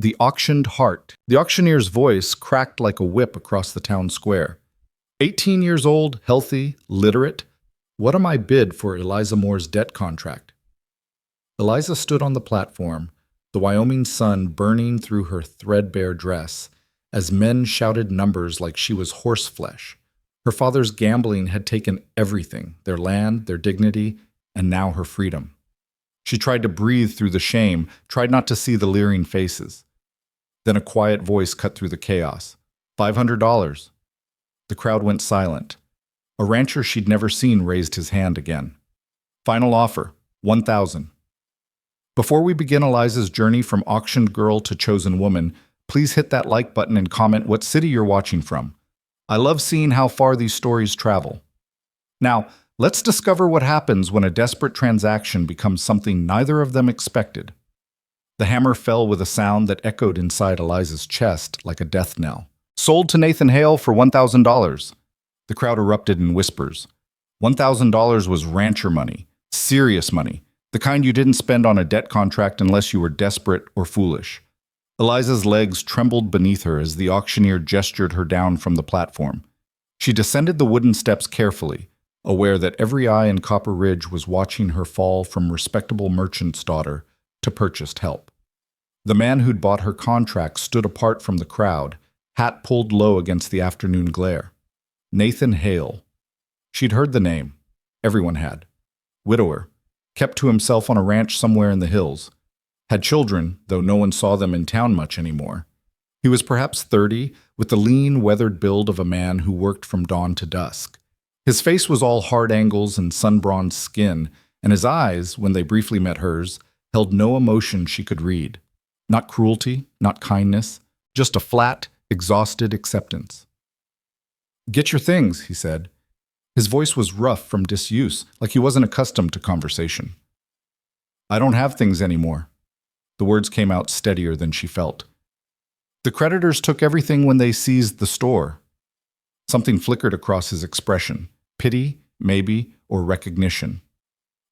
The auctioned heart. The auctioneer's voice cracked like a whip across the town square. 18 years old, healthy, literate. What am I bid for Eliza Moore's debt contract? Eliza stood on the platform, the Wyoming sun burning through her threadbare dress, as men shouted numbers like she was horseflesh. Her father's gambling had taken everything, their land, their dignity, and now her freedom. She tried to breathe through the shame, tried not to see the leering faces. Then a quiet voice cut through the chaos. $500. The crowd went silent. A rancher she'd never seen raised his hand again. Final offer, $1,000. Before we begin Eliza's journey from auctioned girl to chosen woman, please hit that like button and comment what city you're watching from. I love seeing how far these stories travel. Now, let's discover what happens when a desperate transaction becomes something neither of them expected. The hammer fell with a sound that echoed inside Eliza's chest like a death knell. Sold to Nathan Hale for $1,000. The crowd erupted in whispers. $1,000 was rancher money, serious money, the kind you didn't spend on a debt contract unless you were desperate or foolish. Eliza's legs trembled beneath her as the auctioneer gestured her down from the platform. She descended the wooden steps carefully, aware that every eye in Copper Ridge was watching her fall from respectable merchant's daughter to purchased help. The man who'd bought her contract stood apart from the crowd, hat pulled low against the afternoon glare. Nathan Hale. She'd heard the name. Everyone had. Widower. Kept to himself on a ranch somewhere in the hills. Had children, though no one saw them in town much anymore. He was perhaps 30, with the lean, weathered build of a man who worked from dawn to dusk. His face was all hard angles and sun-bronzed skin, and his eyes, when they briefly met hers, held no emotion she could read. Not cruelty, not kindness, just a flat, exhausted acceptance. "Get your things," he said. His voice was rough from disuse, like he wasn't accustomed to conversation. "I don't have things anymore." The words came out steadier than she felt. "The creditors took everything when they seized the store." Something flickered across his expression. Pity, maybe, or recognition.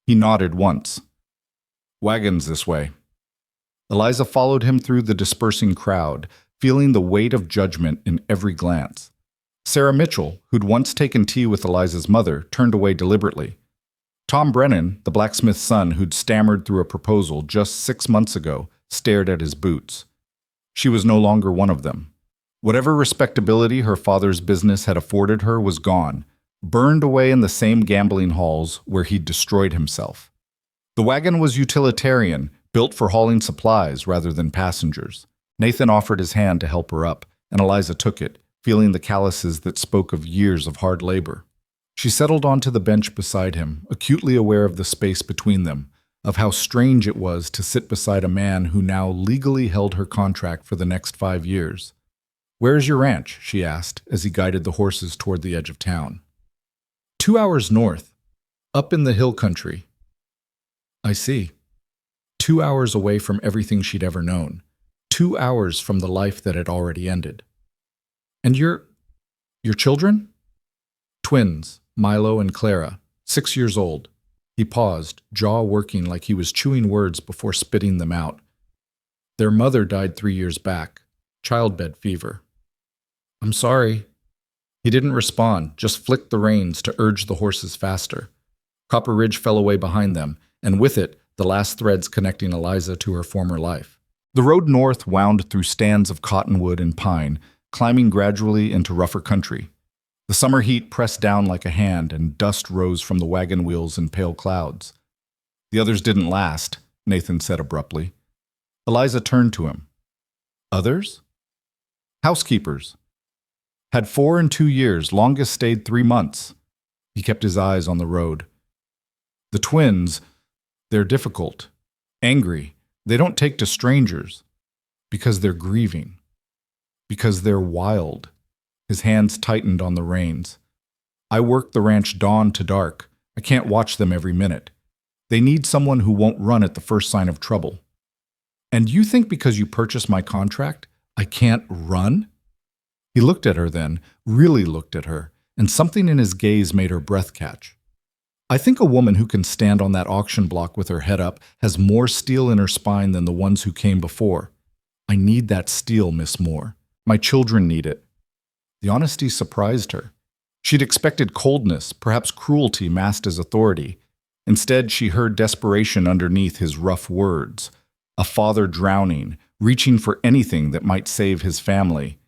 He nodded once. "Wagons this way." Eliza followed him through the dispersing crowd, feeling the weight of judgment in every glance. Sarah Mitchell, who'd once taken tea with Eliza's mother, turned away deliberately. Tom Brennan, the blacksmith's son who'd stammered through a proposal just 6 months ago, stared at his boots. She was no longer one of them. Whatever respectability her father's business had afforded her was gone, burned away in the same gambling halls where he'd destroyed himself. The wagon was utilitarian, built for hauling supplies rather than passengers. Nathan offered his hand to help her up, and Eliza took it, feeling the calluses that spoke of years of hard labor. She settled onto the bench beside him, acutely aware of the space between them, of how strange it was to sit beside a man who now legally held her contract for the next 5 years. "Where's your ranch?" she asked, as he guided the horses toward the edge of town. 2 hours north, up in the hill country." "I see." 2 hours away from everything she'd ever known. 2 hours from the life that had already ended. "And your children?" "Twins, Milo and Clara, 6 years old." He paused, jaw working like he was chewing words before spitting them out. "Their mother died 3 years back. Childbed fever." "I'm sorry." He didn't respond, just flicked the reins to urge the horses faster. Copper Ridge fell away behind them, and with it, the last threads connecting Eliza to her former life. The road north wound through stands of cottonwood and pine, climbing gradually into rougher country. The summer heat pressed down like a hand, and dust rose from the wagon wheels in pale clouds. "The others didn't last," Nathan said abruptly. Eliza turned to him. "Others?" "Housekeepers. Had 4 in 2 years, longest stayed 3 months. He kept his eyes on the road. "The twins, they're difficult, angry. They don't take to strangers. Because they're grieving. Because they're wild." His hands tightened on the reins. "I work the ranch dawn to dark. I can't watch them every minute. They need someone who won't run at the first sign of trouble." "And you think because you purchased my contract, I can't run?" He looked at her then, really looked at her, and something in his gaze made her breath catch. "I think a woman who can stand on that auction block with her head up has more steel in her spine than the ones who came before. I need that steel, Miss Moore. My children need it. The honesty surprised her. She'd expected coldness, perhaps cruelty masked as authority. Instead, she heard desperation underneath his rough words. A father drowning, reaching for anything that might save his family.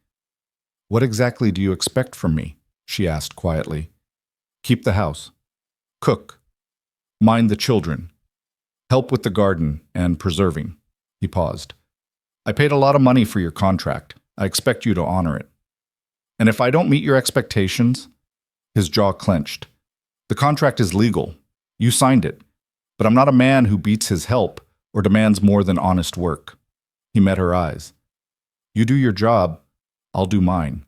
"What exactly do you expect from me?" she asked quietly. "Keep the house. Cook. Mind the children. Help with the garden and preserving." He paused. "I paid a lot of money for your contract. I expect you to honor it. And if I don't meet your expectations..." His jaw clenched. "The contract is legal. You signed it. But I'm not a man who beats his help or demands more than honest work." He met her eyes. "You do your job, I'll do mine.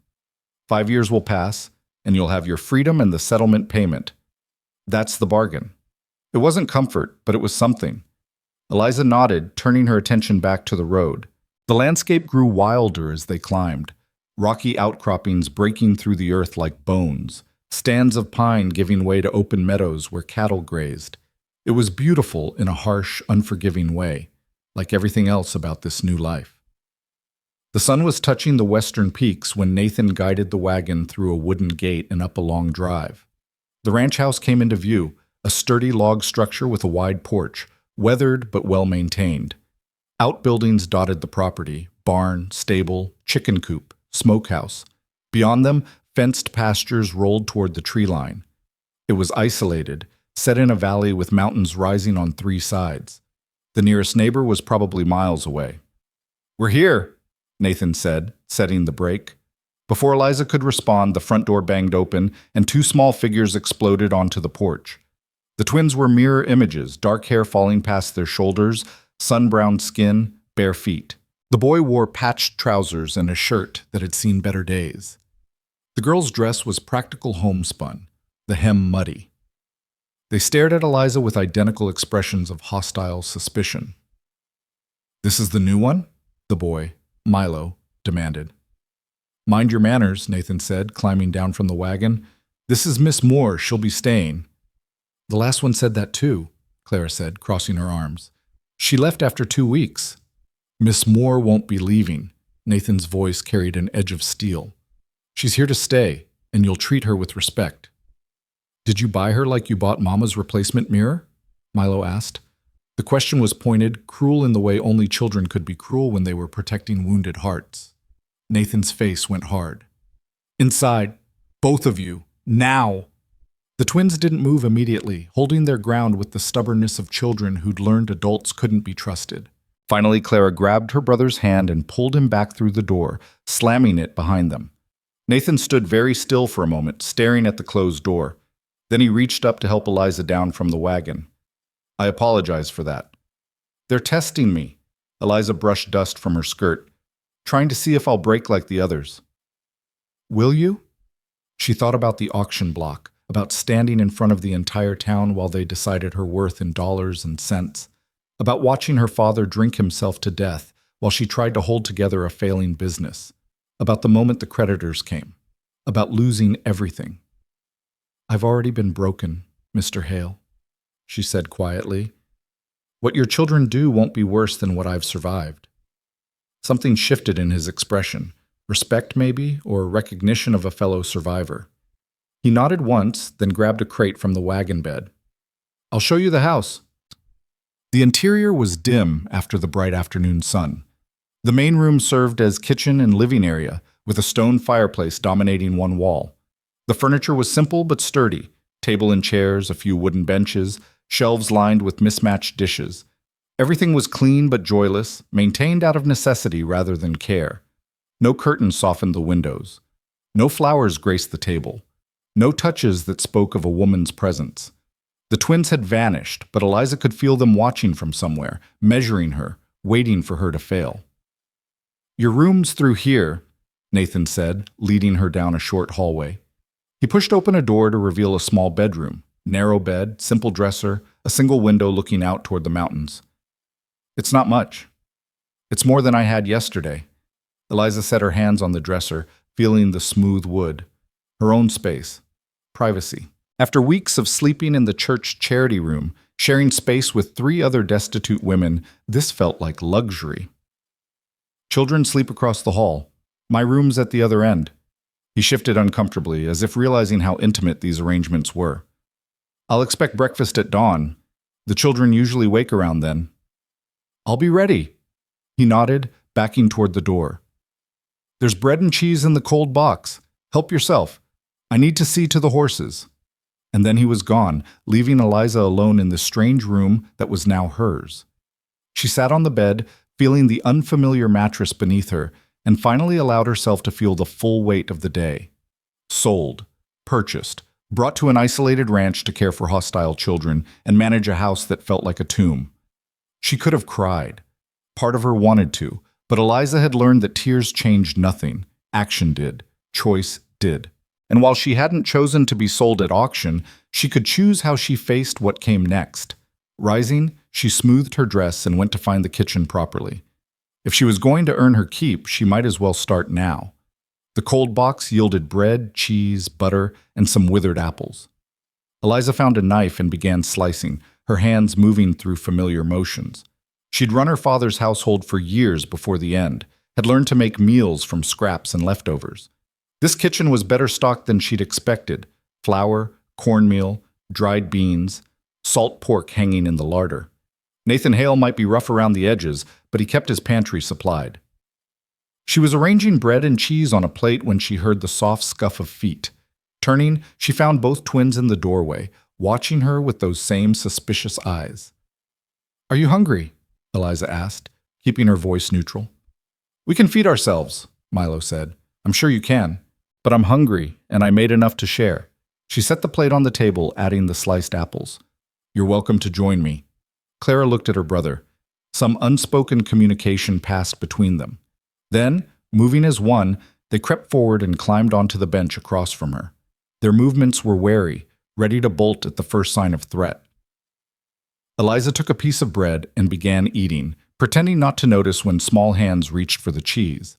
5 years will pass, and you'll have your freedom and the settlement payment. That's the bargain." It wasn't comfort, but it was something. Eliza nodded, turning her attention back to the road. The landscape grew wilder as they climbed, rocky outcroppings breaking through the earth like bones, stands of pine giving way to open meadows where cattle grazed. It was beautiful in a harsh, unforgiving way, like everything else about this new life. The sun was touching the western peaks when Nathan guided the wagon through a wooden gate and up a long drive. The ranch house came into view, a sturdy log structure with a wide porch, weathered but well-maintained. Outbuildings dotted the property: barn, stable, chicken coop, smokehouse. Beyond them, fenced pastures rolled toward the tree line. It was isolated, set in a valley with mountains rising on 3 sides. The nearest neighbor was probably miles away. "We're here," Nathan said, setting the brake. Before Eliza could respond, the front door banged open, and 2 small figures exploded onto the porch. The twins were mirror images, dark hair falling past their shoulders, sun-browned skin, bare feet. The boy wore patched trousers and a shirt that had seen better days. The girl's dress was practical homespun, the hem muddy. They stared at Eliza with identical expressions of hostile suspicion. "This is the new one?" the boy, Milo, demanded. "Mind your manners," Nathan said, climbing down from the wagon. "This is Miss Moore. She'll be staying." "The last one said that too," Clara said, crossing her arms. "She left after 2 weeks." "Miss Moore won't be leaving." Nathan's voice carried an edge of steel. "She's here to stay, and you'll treat her with respect." "Did you buy her like you bought Mama's replacement mirror?" Milo asked. The question was pointed, cruel in the way only children could be cruel when they were protecting wounded hearts. Nathan's face went hard. "Inside, both of you, now!" The twins didn't move immediately, holding their ground with the stubbornness of children who'd learned adults couldn't be trusted. Finally, Clara grabbed her brother's hand and pulled him back through the door, slamming it behind them. Nathan stood very still for a moment, staring at the closed door. Then he reached up to help Eliza down from the wagon. "I apologize for that." "They're testing me." Eliza brushed dust from her skirt, "trying to see if I'll break like the others." "Will you?" She thought about the auction block, about standing in front of the entire town while they decided her worth in dollars and cents, about watching her father drink himself to death while she tried to hold together a failing business, about the moment the creditors came, about losing everything. "I've already been broken, Mr. Hale," she said quietly. "What your children do won't be worse than what I've survived." Something shifted in his expression, respect maybe, or recognition of a fellow survivor. He nodded once, then grabbed a crate from the wagon bed. "I'll show you the house." The interior was dim after the bright afternoon sun. The main room served as kitchen and living area, with a stone fireplace dominating one wall. The furniture was simple but sturdy: table and chairs, a few wooden benches, shelves lined with mismatched dishes. Everything was clean but joyless, maintained out of necessity rather than care. No curtains softened the windows. No flowers graced the table. No touches that spoke of a woman's presence. The twins had vanished, but Eliza could feel them watching from somewhere, measuring her, waiting for her to fail. "Your room's through here," Nathan said, leading her down a short hallway. He pushed open a door to reveal a small bedroom, narrow bed, simple dresser, a single window looking out toward the mountains. "It's not much. It's more than I had yesterday." Eliza set her hands on the dresser, feeling the smooth wood. Her own space. Privacy. After weeks of sleeping in the church charity room, sharing space with 3 other destitute women, this felt like luxury. Children sleep across the hall. My room's at the other end. He shifted uncomfortably, as if realizing how intimate these arrangements were. I'll expect breakfast at dawn. The children usually wake around then. I'll be ready. He nodded, backing toward the door. There's bread and cheese in the cold box. Help yourself. I need to see to the horses. And then he was gone, leaving Eliza alone in the strange room that was now hers. She sat on the bed, feeling the unfamiliar mattress beneath her, and finally allowed herself to feel the full weight of the day. Sold, purchased, brought to an isolated ranch to care for hostile children and manage a house that felt like a tomb. She could have cried. Part of her wanted to, but Eliza had learned that tears changed nothing. Action did. Choice did. And while she hadn't chosen to be sold at auction, she could choose how she faced what came next. Rising, she smoothed her dress and went to find the kitchen properly. If she was going to earn her keep, she might as well start now. The cold box yielded bread, cheese, butter, and some withered apples. Eliza found a knife and began slicing, her hands moving through familiar motions. She'd run her father's household for years before the end, had learned to make meals from scraps and leftovers. This kitchen was better stocked than she'd expected: flour, cornmeal, dried beans, salt pork hanging in the larder. Nathan Hale might be rough around the edges, but he kept his pantry supplied. She was arranging bread and cheese on a plate when she heard the soft scuff of feet. Turning, she found both twins in the doorway, watching her with those same suspicious eyes. "Are you hungry?" Eliza asked, keeping her voice neutral. "We can feed ourselves," Milo said. "I'm sure you can. But I'm hungry, and I made enough to share." She set the plate on the table, adding the sliced apples. "You're welcome to join me." Clara looked at her brother. Some unspoken communication passed between them. Then, moving as one, they crept forward and climbed onto the bench across from her. Their movements were wary, ready to bolt at the first sign of threat. Eliza took a piece of bread and began eating, pretending not to notice when small hands reached for the cheese.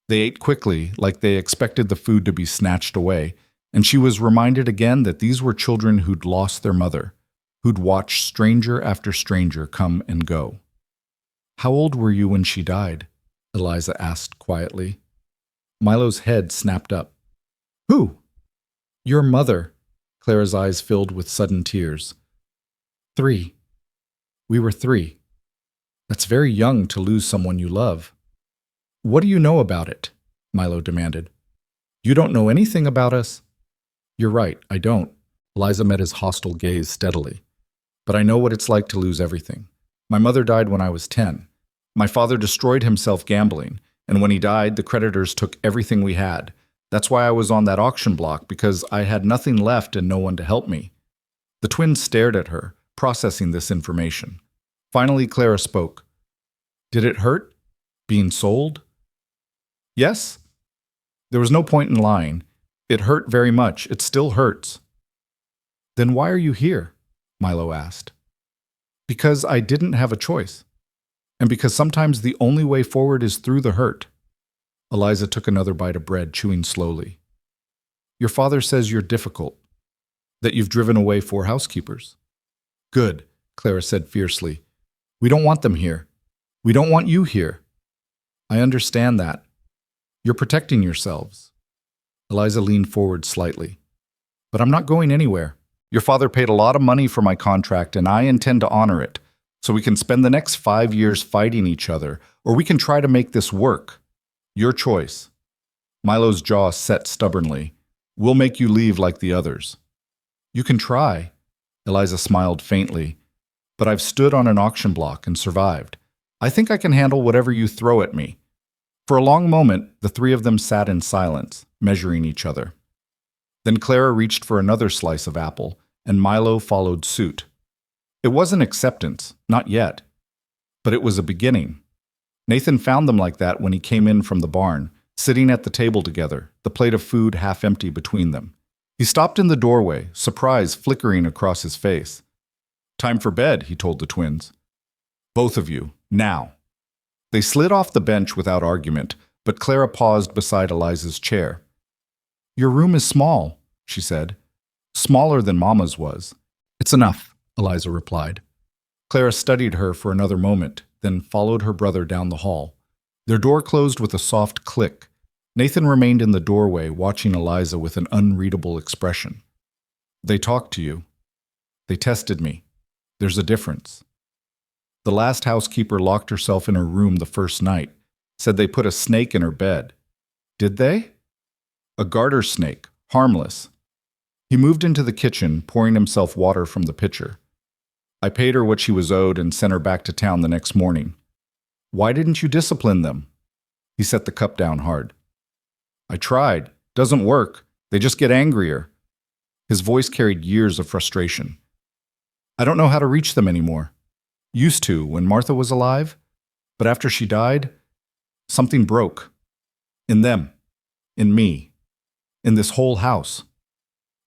They ate quickly, like they expected the food to be snatched away, and she was reminded again that these were children who'd lost their mother, who'd watched stranger after stranger come and go. "How old were you when she died?" Eliza asked quietly. Milo's head snapped up. "Who?" "Your mother." Clara's eyes filled with sudden tears. 3. We were 3. That's very young to lose someone you love. "What do you know about it?" Milo demanded. "You don't know anything about us." "You're right, I don't." Eliza met his hostile gaze steadily. "But I know what it's like to lose everything. My mother died when I was 10. My father destroyed himself gambling, and when he died, the creditors took everything we had. That's why I was on that auction block, because I had nothing left and no one to help me." The twins stared at her, processing this information. Finally, Clara spoke. "Did it hurt? Being sold?" "Yes." There was no point in lying. It hurt very much. It still hurts. "Then why are you here?" Milo asked. "Because I didn't have a choice. And because sometimes the only way forward is through the hurt." Eliza took another bite of bread, chewing slowly. "Your father says you're difficult, that you've driven away 4 housekeepers." "Good," Clara said fiercely. "We don't want them here. We don't want you here." "I understand that. You're protecting yourselves." Eliza leaned forward slightly. "But I'm not going anywhere. Your father paid a lot of money for my contract, and I intend to honor it, so we can spend the next 5 years fighting each other, or we can try to make this work. Your choice." Milo's jaw set stubbornly. "We'll make you leave like the others." "You can try." Eliza smiled faintly. "But I've stood on an auction block and survived. I think I can handle whatever you throw at me." For a long moment, the 3 of them sat in silence, measuring each other. Then Clara reached for another slice of apple, and Milo followed suit. It wasn't acceptance, not yet. But it was a beginning. Nathan found them like that when he came in from the barn, sitting at the table together, the plate of food half empty between them. He stopped in the doorway, surprise flickering across his face. "Time for bed," he told the twins. "Both of you, now." They slid off the bench without argument, but Clara paused beside Eliza's chair. "Your room is small," she said. "Smaller than Mama's was." "It's enough," Eliza replied. Clara studied her for another moment, then followed her brother down the hall. Their door closed with a soft click. Nathan remained in the doorway, watching Eliza with an unreadable expression. They talked to you. They tested me. There's a difference. The last housekeeper locked herself in her room the first night, said they put a snake in her bed. Did they? A garter snake, harmless. He moved into the kitchen, pouring himself water from the pitcher. I paid her what she was owed and sent her back to town the next morning. Why didn't you discipline them? He set the cup down hard. I tried. Doesn't work. They just get angrier. His voice carried years of frustration. I don't know how to reach them anymore. Used to when Martha was alive, but after she died, something broke. In them. In me. In this whole house.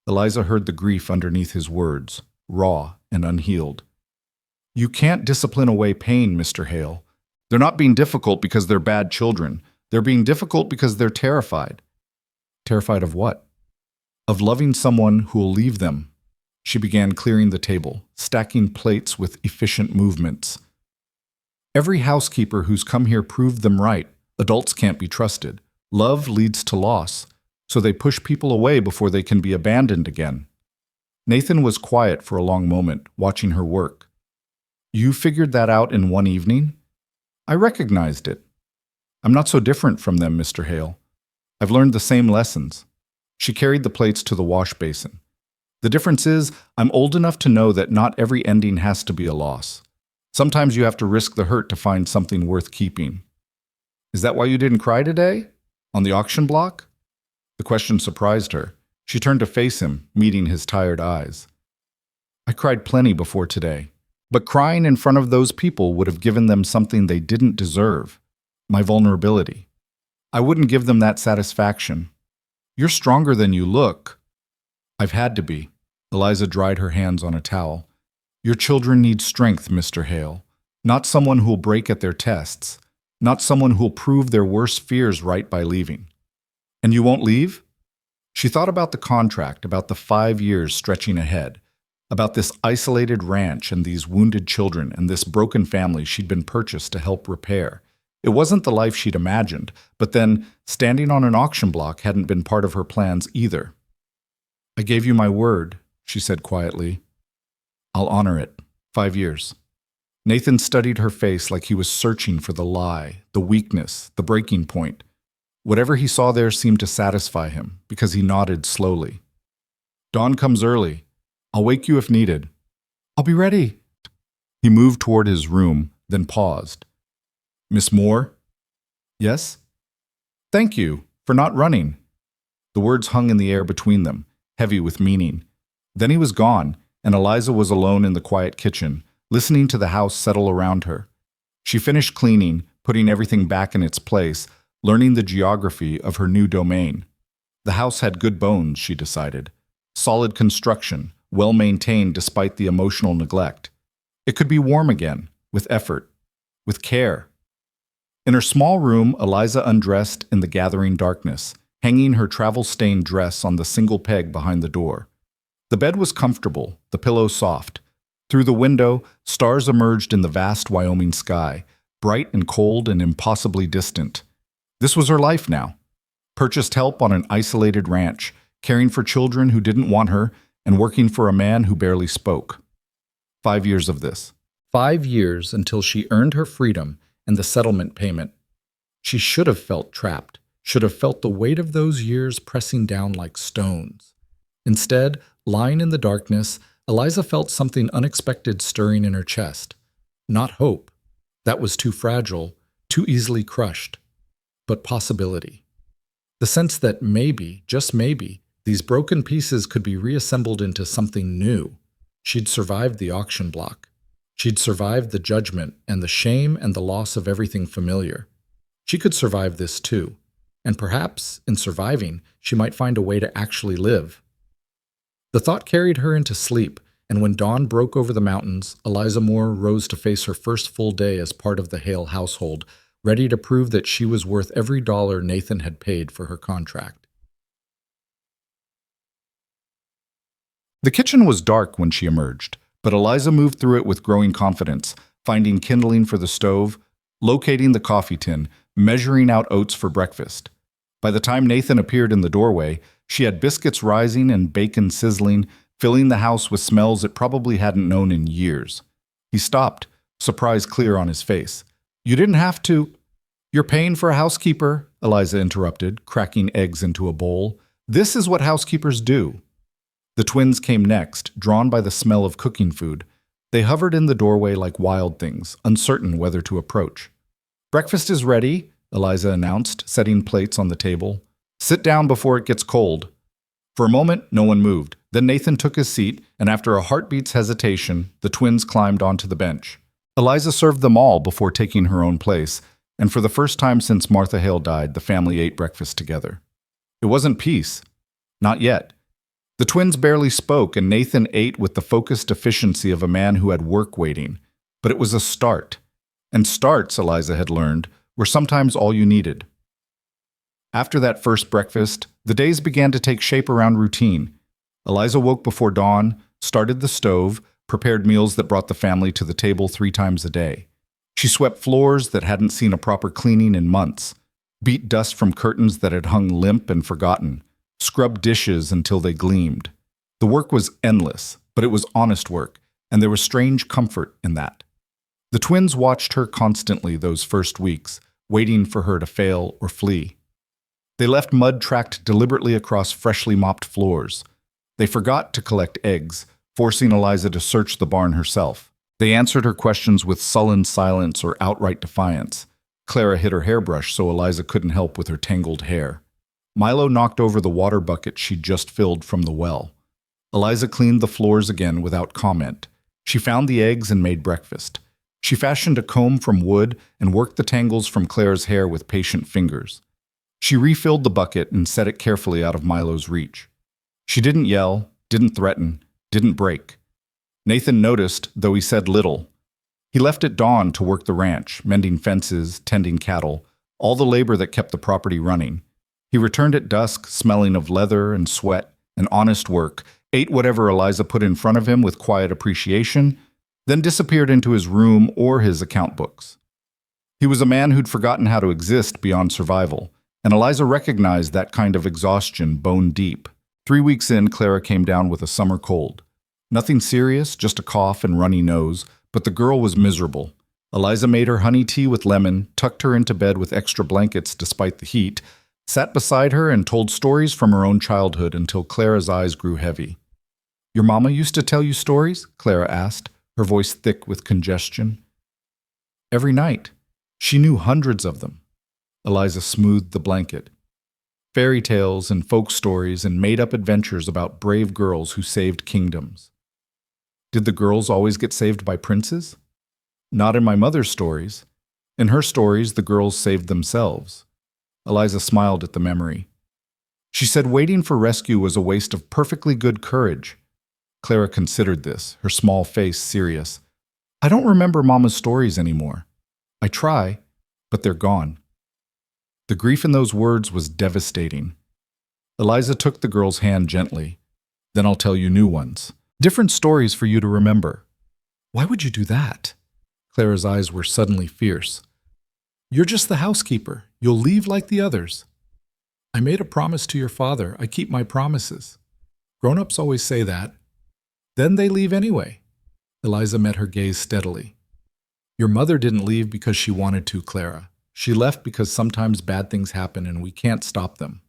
Eliza heard the grief underneath his words, raw and unhealed. You can't discipline away pain, Mr. Hale. They're not being difficult because they're bad children. They're being difficult because they're terrified. Terrified of what? Of loving someone who will leave them. She began clearing the table, stacking plates with efficient movements. Every housekeeper who's come here proved them right. Adults can't be trusted. Love leads to loss, so they push people away before they can be abandoned again. Nathan was quiet for a long moment, watching her work. You figured that out in one evening? I recognized it. I'm not so different from them, Mr. Hale. I've learned the same lessons. She carried the plates to the wash basin. The difference is, I'm old enough to know that not every ending has to be a loss. Sometimes you have to risk the hurt to find something worth keeping. Is that why you didn't cry today? On the auction block? The question surprised her. She turned to face him, meeting his tired eyes. I cried plenty before today, but crying in front of those people would have given them something they didn't deserve. My vulnerability. I wouldn't give them that satisfaction. You're stronger than you look. I've had to be. Eliza dried her hands on a towel. Your children need strength, Mr. Hale. Not someone who'll break at their tests. Not someone who'll prove their worst fears right by leaving. And you won't leave? She thought about the contract, about the 5 years stretching ahead, about this isolated ranch and these wounded children and this broken family she'd been purchased to help repair. It wasn't the life she'd imagined, but then standing on an auction block hadn't been part of her plans either. I gave you my word, she said quietly. I'll honor it. 5 years. Nathan studied her face like he was searching for the lie, the weakness, the breaking point. Whatever he saw there seemed to satisfy him, because he nodded slowly. Dawn comes early. I'll wake you if needed. I'll be ready. He moved toward his room, then paused. Miss Moore? Yes? Thank you for not running. The words hung in the air between them, heavy with meaning. Then he was gone, and Eliza was alone in the quiet kitchen, listening to the house settle around her. She finished cleaning, putting everything back in its place, learning the geography of her new domain. The house had good bones, she decided. Solid construction, well maintained despite the emotional neglect. It could be warm again, with effort, with care. In her small room, Eliza undressed in the gathering darkness, hanging her travel-stained dress on the single peg behind the door. The bed was comfortable, the pillow soft. Through the window, stars emerged in the vast Wyoming sky, bright and cold and impossibly distant. This was her life now. Purchased help on an isolated ranch, caring for children who didn't want her, and working for a man who barely spoke. 5 years of this. 5 years until she earned her freedom and the settlement payment. She should have felt trapped, should have felt the weight of those years pressing down like stones. Instead, lying in the darkness, Eliza felt something unexpected stirring in her chest. Not hope. That was too fragile, too easily crushed. But possibility. The sense that maybe, just maybe, these broken pieces could be reassembled into something new. She'd survived the auction block. She'd survived the judgment and the shame and the loss of everything familiar. She could survive this too. And perhaps, in surviving, she might find a way to actually live. The thought carried her into sleep, and when dawn broke over the mountains, Eliza Moore rose to face her first full day as part of the Hale household, ready to prove that she was worth every dollar Nathan had paid for her contract. The kitchen was dark when she emerged, but Eliza moved through it with growing confidence, finding kindling for the stove, locating the coffee tin, measuring out oats for breakfast. By the time Nathan appeared in the doorway, she had biscuits rising and bacon sizzling, filling the house with smells it probably hadn't known in years. He stopped, surprise clear on his face. "You didn't have to." "You're paying for a housekeeper," Eliza interrupted, cracking eggs into a bowl. "This is what housekeepers do." The twins came next, drawn by the smell of cooking food. They hovered in the doorway like wild things, uncertain whether to approach. "Breakfast is ready," Eliza announced, setting plates on the table. "Sit down before it gets cold." For a moment, no one moved. Then Nathan took his seat, and after a heartbeat's hesitation, the twins climbed onto the bench. Eliza served them all before taking her own place, and for the first time since Martha Hale died, the family ate breakfast together. It wasn't peace. Not yet. The twins barely spoke, and Nathan ate with the focused efficiency of a man who had work waiting. But it was a start. And starts, Eliza had learned, were sometimes all you needed. After that first breakfast, the days began to take shape around routine. Eliza woke before dawn, started the stove, prepared meals that brought the family to the table 3 times a day. She swept floors that hadn't seen a proper cleaning in months, beat dust from curtains that had hung limp and forgotten, scrubbed dishes until they gleamed. The work was endless, but it was honest work, and there was strange comfort in that. The twins watched her constantly those first weeks, waiting for her to fail or flee. They left mud tracked deliberately across freshly mopped floors. They forgot to collect eggs, forcing Eliza to search the barn herself. They answered her questions with sullen silence or outright defiance. Clara hid her hairbrush so Eliza couldn't help with her tangled hair. Milo knocked over the water bucket she'd just filled from the well. Eliza cleaned the floors again without comment. She found the eggs and made breakfast. She fashioned a comb from wood and worked the tangles from Clara's hair with patient fingers. She refilled the bucket and set it carefully out of Milo's reach. She didn't yell, didn't threaten, didn't break. Nathan noticed, though he said little. He left at dawn to work the ranch, mending fences, tending cattle, all the labor that kept the property running. He returned at dusk, smelling of leather and sweat and honest work, ate whatever Eliza put in front of him with quiet appreciation, then disappeared into his room or his account books. He was a man who'd forgotten how to exist beyond survival, and Eliza recognized that kind of exhaustion bone deep. 3 weeks in, Clara came down with a summer cold. Nothing serious, just a cough and runny nose, but the girl was miserable. Eliza made her honey tea with lemon, tucked her into bed with extra blankets despite the heat, sat beside her and told stories from her own childhood until Clara's eyes grew heavy. "Your mama used to tell you stories?" Clara asked, her voice thick with congestion. "Every night. She knew hundreds of them." Eliza smoothed the blanket. Fairy tales and folk stories and made-up adventures about brave girls who saved kingdoms. Did the girls always get saved by princes? Not in my mother's stories. In her stories, the girls saved themselves. Eliza smiled at the memory. She said waiting for rescue was a waste of perfectly good courage. Clara considered this, her small face serious. "I don't remember Mama's stories anymore. I try, but they're gone." The grief in those words was devastating. Eliza took the girl's hand gently. "Then I'll tell you new ones. Different stories for you to remember." "Why would you do that?" Clara's eyes were suddenly fierce. "You're just the housekeeper. You'll leave like the others." "I made a promise to your father. I keep my promises. Grown-ups always say that. Then they leave anyway." Eliza met her gaze steadily. "Your mother didn't leave because she wanted to, Clara. She left because sometimes bad things happen and we can't stop them.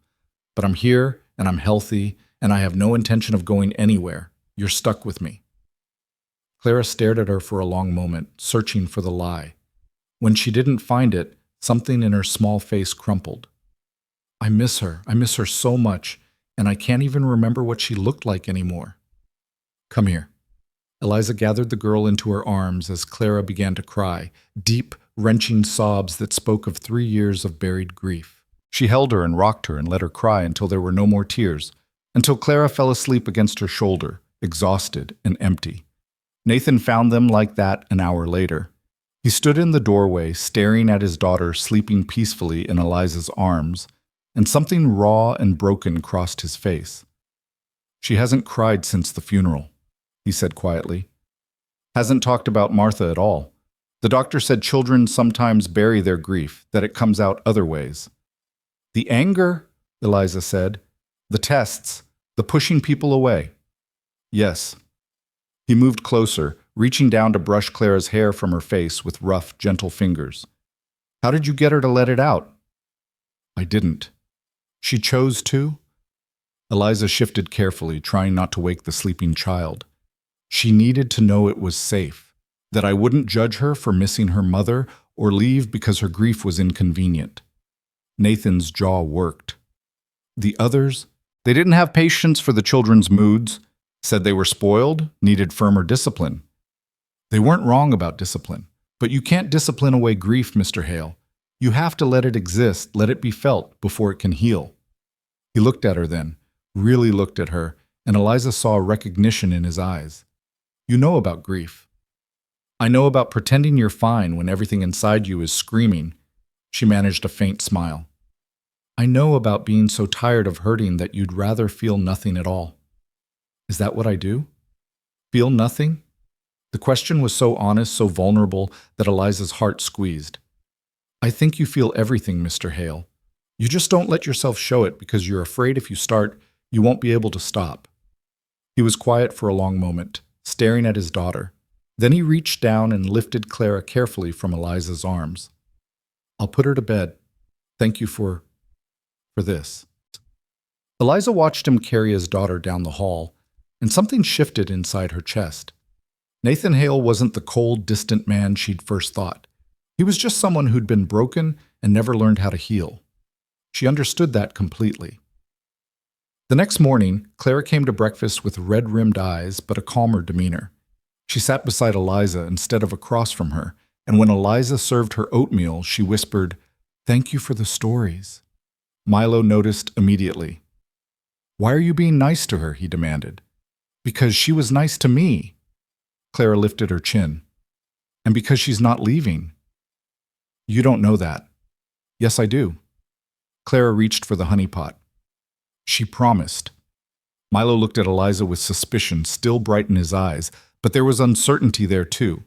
But I'm here and I'm healthy and I have no intention of going anywhere. You're stuck with me." Clara stared at her for a long moment, searching for the lie. When she didn't find it, something in her small face crumpled. "I miss her. I miss her so much, and I can't even remember what she looked like anymore." "Come here." Eliza gathered the girl into her arms as Clara began to cry, deep, wrenching sobs that spoke of 3 years of buried grief. She held her and rocked her and let her cry until there were no more tears, until Clara fell asleep against her shoulder, exhausted and empty. Nathan found them like that an hour later. He stood in the doorway, staring at his daughter sleeping peacefully in Eliza's arms, and something raw and broken crossed his face. "She hasn't cried since the funeral," he said quietly. "Hasn't talked about Martha at all. The doctor said children sometimes bury their grief, that it comes out other ways. The anger, Eliza said. The tests, the pushing people away. Yes. He moved closer, reaching down to brush Clara's hair from her face with rough, gentle fingers. How did you get her to let it out? I didn't. She chose to? Eliza shifted carefully, trying not to wake the sleeping child. She needed to know it was safe, that I wouldn't judge her for missing her mother or leave because her grief was inconvenient. Nathan's jaw worked. The others, they didn't have patience for the children's moods, said they were spoiled, needed firmer discipline. They weren't wrong about discipline, but you can't discipline away grief, Mr. Hale. You have to let it exist, let it be felt before it can heal. He looked at her then, really looked at her, and Eliza saw recognition in his eyes. You know about grief. I know about pretending you're fine when everything inside you is screaming. She managed a faint smile. I know about being so tired of hurting that you'd rather feel nothing at all. Is that what I do? Feel nothing? The question was so honest, so vulnerable, that Eliza's heart squeezed. I think you feel everything, Mr. Hale. You just don't let yourself show it because you're afraid if you start, you won't be able to stop. He was quiet for a long moment, staring at his daughter. Then he reached down and lifted Clara carefully from Eliza's arms. I'll put her to bed. Thank you for this. Eliza watched him carry his daughter down the hall, and something shifted inside her chest. Nathan Hale wasn't the cold, distant man she'd first thought. He was just someone who'd been broken and never learned how to heal. She understood that completely. The next morning, Clara came to breakfast with red-rimmed eyes but a calmer demeanor. She sat beside Eliza instead of across from her, and when Eliza served her oatmeal, she whispered, "Thank you for the stories." Milo noticed immediately. "Why are you being nice to her?" he demanded. "Because she was nice to me." Clara lifted her chin. "And because she's not leaving." "You don't know that." "Yes, I do." Clara reached for the honey pot. "She promised." Milo looked at Eliza with suspicion still bright in his eyes, but there was uncertainty there too.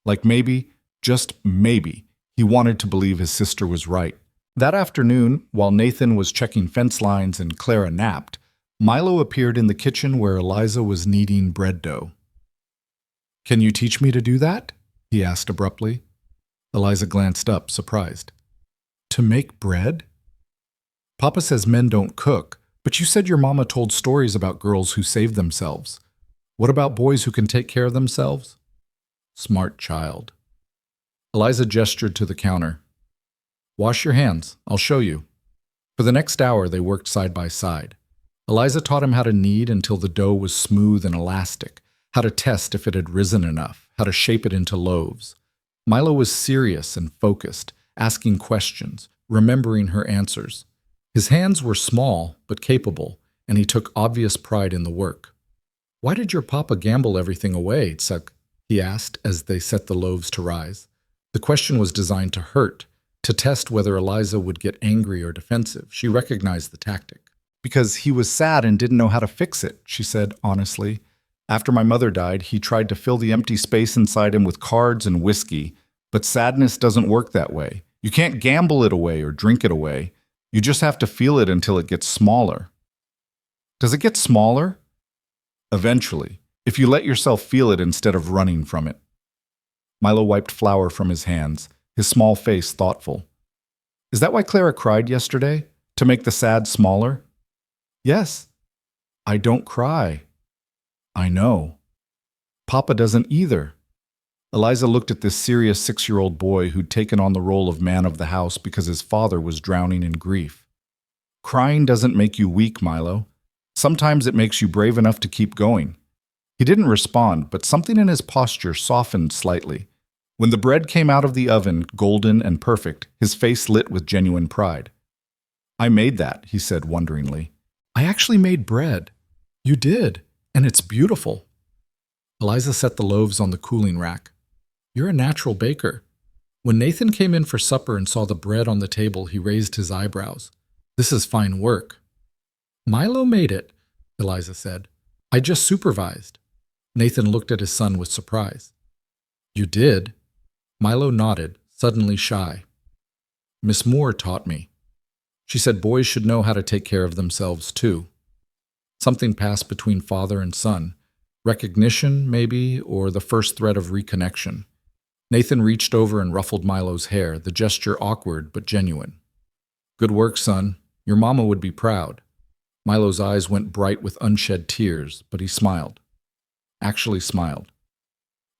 Like maybe, just maybe, he wanted to believe his sister was right. That afternoon, while Nathan was checking fence lines and Clara napped, Milo appeared in the kitchen where Eliza was kneading bread dough. "Can you teach me to do that?" he asked abruptly. Eliza glanced up, surprised. "To make bread?" "Papa says men don't cook, but you said your mama told stories about girls who saved themselves. What about boys who can take care of themselves?" Smart child. Eliza gestured to the counter. "Wash your hands. I'll show you." For the next hour, they worked side by side. Eliza taught him how to knead until the dough was smooth and elastic, how to test if it had risen enough, how to shape it into loaves. Milo was serious and focused, asking questions, remembering her answers. His hands were small but capable, and he took obvious pride in the work. "Why did your papa gamble everything away, Tsuk?" he asked as they set the loaves to rise. The question was designed to hurt, to test whether Eliza would get angry or defensive. She recognized the tactic. "Because he was sad and didn't know how to fix it," she said honestly. "After my mother died, he tried to fill the empty space inside him with cards and whiskey, but sadness doesn't work that way. You can't gamble it away or drink it away. You just have to feel it until it gets smaller." "Does it get smaller?" "Eventually, if you let yourself feel it instead of running from it." Milo wiped flour from his hands, his small face thoughtful. "Is that why Clara cried yesterday? To make the sad smaller?" "Yes." "I don't cry." "I know." "Papa doesn't either." Eliza looked at this serious 6-year-old boy who'd taken on the role of man of the house because his father was drowning in grief. "Crying doesn't make you weak, Milo. Sometimes it makes you brave enough to keep going." He didn't respond, but something in his posture softened slightly. When the bread came out of the oven, golden and perfect, his face lit with genuine pride. "I made that," he said wonderingly. "I actually made bread." "You did, and it's beautiful." Eliza set the loaves on the cooling rack. "You're a natural baker." When Nathan came in for supper and saw the bread on the table, he raised his eyebrows. "This is fine work." "Milo made it," Eliza said. "I just supervised." Nathan looked at his son with surprise. "You did?" Milo nodded, suddenly shy. Miss Moore taught me. She said boys should know how to take care of themselves, too. Something passed between father and son. Recognition, maybe, or the first threat of reconnection. Nathan reached over and ruffled Milo's hair, the gesture awkward but genuine. Good work, son. Your mama would be proud. Milo's eyes went bright with unshed tears, but he smiled. Actually smiled.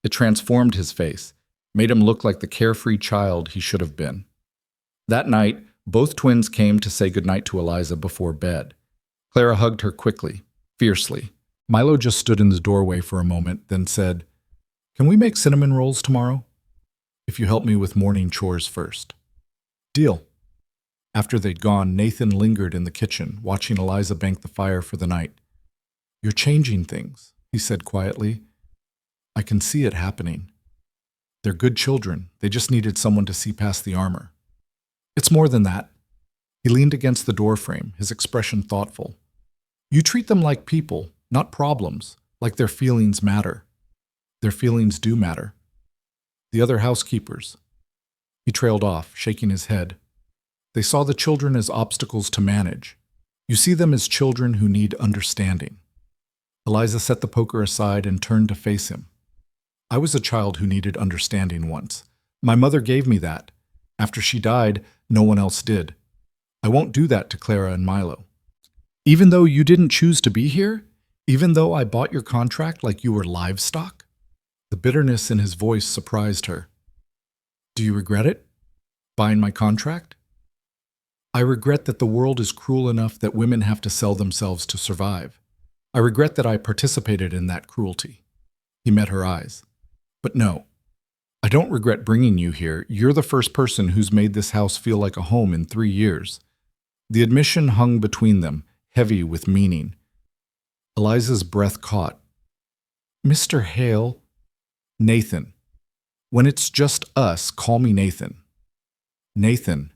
It transformed his face, made him look like the carefree child he should have been. That night, both twins came to say goodnight to Eliza before bed. Clara hugged her quickly, fiercely. Milo just stood in the doorway for a moment, then said, "Can we make cinnamon rolls tomorrow? If you help me with morning chores first." Deal. After they'd gone, Nathan lingered in the kitchen, watching Eliza bank the fire for the night. "You're changing things," he said quietly. "I can see it happening. They're good children. They just needed someone to see past the armor." "It's more than that." He leaned against the doorframe, his expression thoughtful. "You treat them like people, not problems, like their feelings matter. Their feelings do matter. The other housekeepers." He trailed off, shaking his head. "They saw the children as obstacles to manage. You see them as children who need understanding." Eliza set the poker aside and turned to face him. "I was a child who needed understanding once. My mother gave me that. After she died, no one else did. I won't do that to Clara and Milo. Even though you didn't choose to be here? Even though I bought your contract like you were livestock?" The bitterness in his voice surprised her. "Do you regret it? Buying my contract?" "I regret that the world is cruel enough that women have to sell themselves to survive. I regret that I participated in that cruelty." He met her eyes. "But no, I don't regret bringing you here. You're the first person who's made this house feel like a home in 3 years." The admission hung between them, heavy with meaning. Eliza's breath caught. "Mr. Hale." "Nathan. When it's just us, call me Nathan." "Nathan."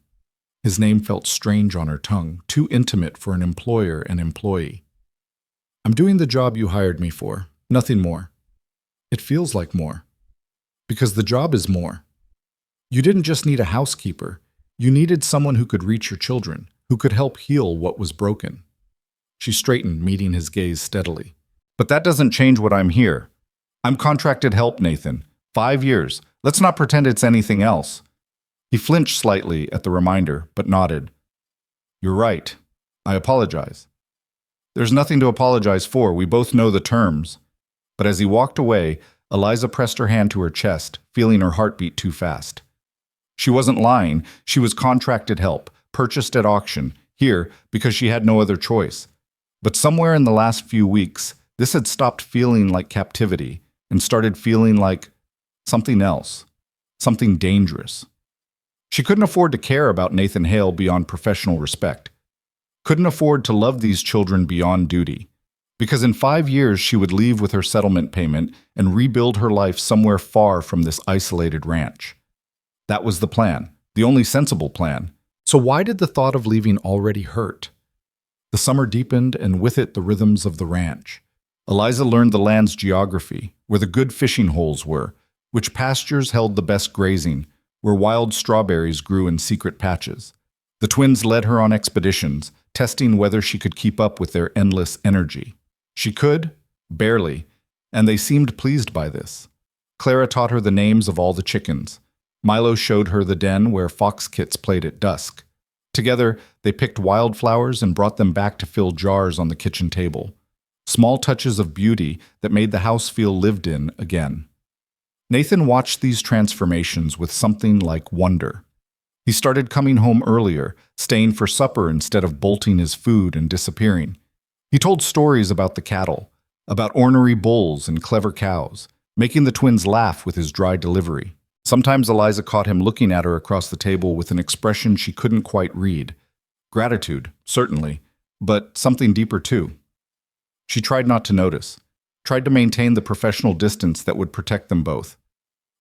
His name felt strange on her tongue, too intimate for an employer and employee. "I'm doing the job you hired me for, nothing more." "It feels like more." "Because the job is more. You didn't just need a housekeeper. You needed someone who could reach your children, who could help heal what was broken." She straightened, meeting his gaze steadily. "But that doesn't change what I'm here. I'm contracted help, Nathan. 5 years. Let's not pretend it's anything else." He flinched slightly at the reminder, but nodded. "You're right. I apologize." "There's nothing to apologize for. We both know the terms." But as he walked away, Eliza pressed her hand to her chest, feeling her heartbeat too fast. She wasn't lying. She was contracted help, purchased at auction, here because she had no other choice. But somewhere in the last few weeks, this had stopped feeling like captivity and started feeling like something else, something dangerous. She couldn't afford to care about Nathan Hale beyond professional respect. Couldn't afford to love these children beyond duty. Because in 5 years she would leave with her settlement payment and rebuild her life somewhere far from this isolated ranch. That was the plan, the only sensible plan. So why did the thought of leaving already hurt? The summer deepened, and with it the rhythms of the ranch. Eliza learned the land's geography, where the good fishing holes were, which pastures held the best grazing, where wild strawberries grew in secret patches. The twins led her on expeditions, testing whether she could keep up with their endless energy. She could, barely, and they seemed pleased by this. Clara taught her the names of all the chickens. Milo showed her the den where fox kits played at dusk. Together, they picked wildflowers and brought them back to fill jars on the kitchen table. Small touches of beauty that made the house feel lived in again. Nathan watched these transformations with something like wonder. He started coming home earlier, staying for supper instead of bolting his food and disappearing. He told stories about the cattle, about ornery bulls and clever cows, making the twins laugh with his dry delivery. Sometimes Eliza caught him looking at her across the table with an expression she couldn't quite read. Gratitude, certainly, but something deeper too. She tried not to notice, tried to maintain the professional distance that would protect them both.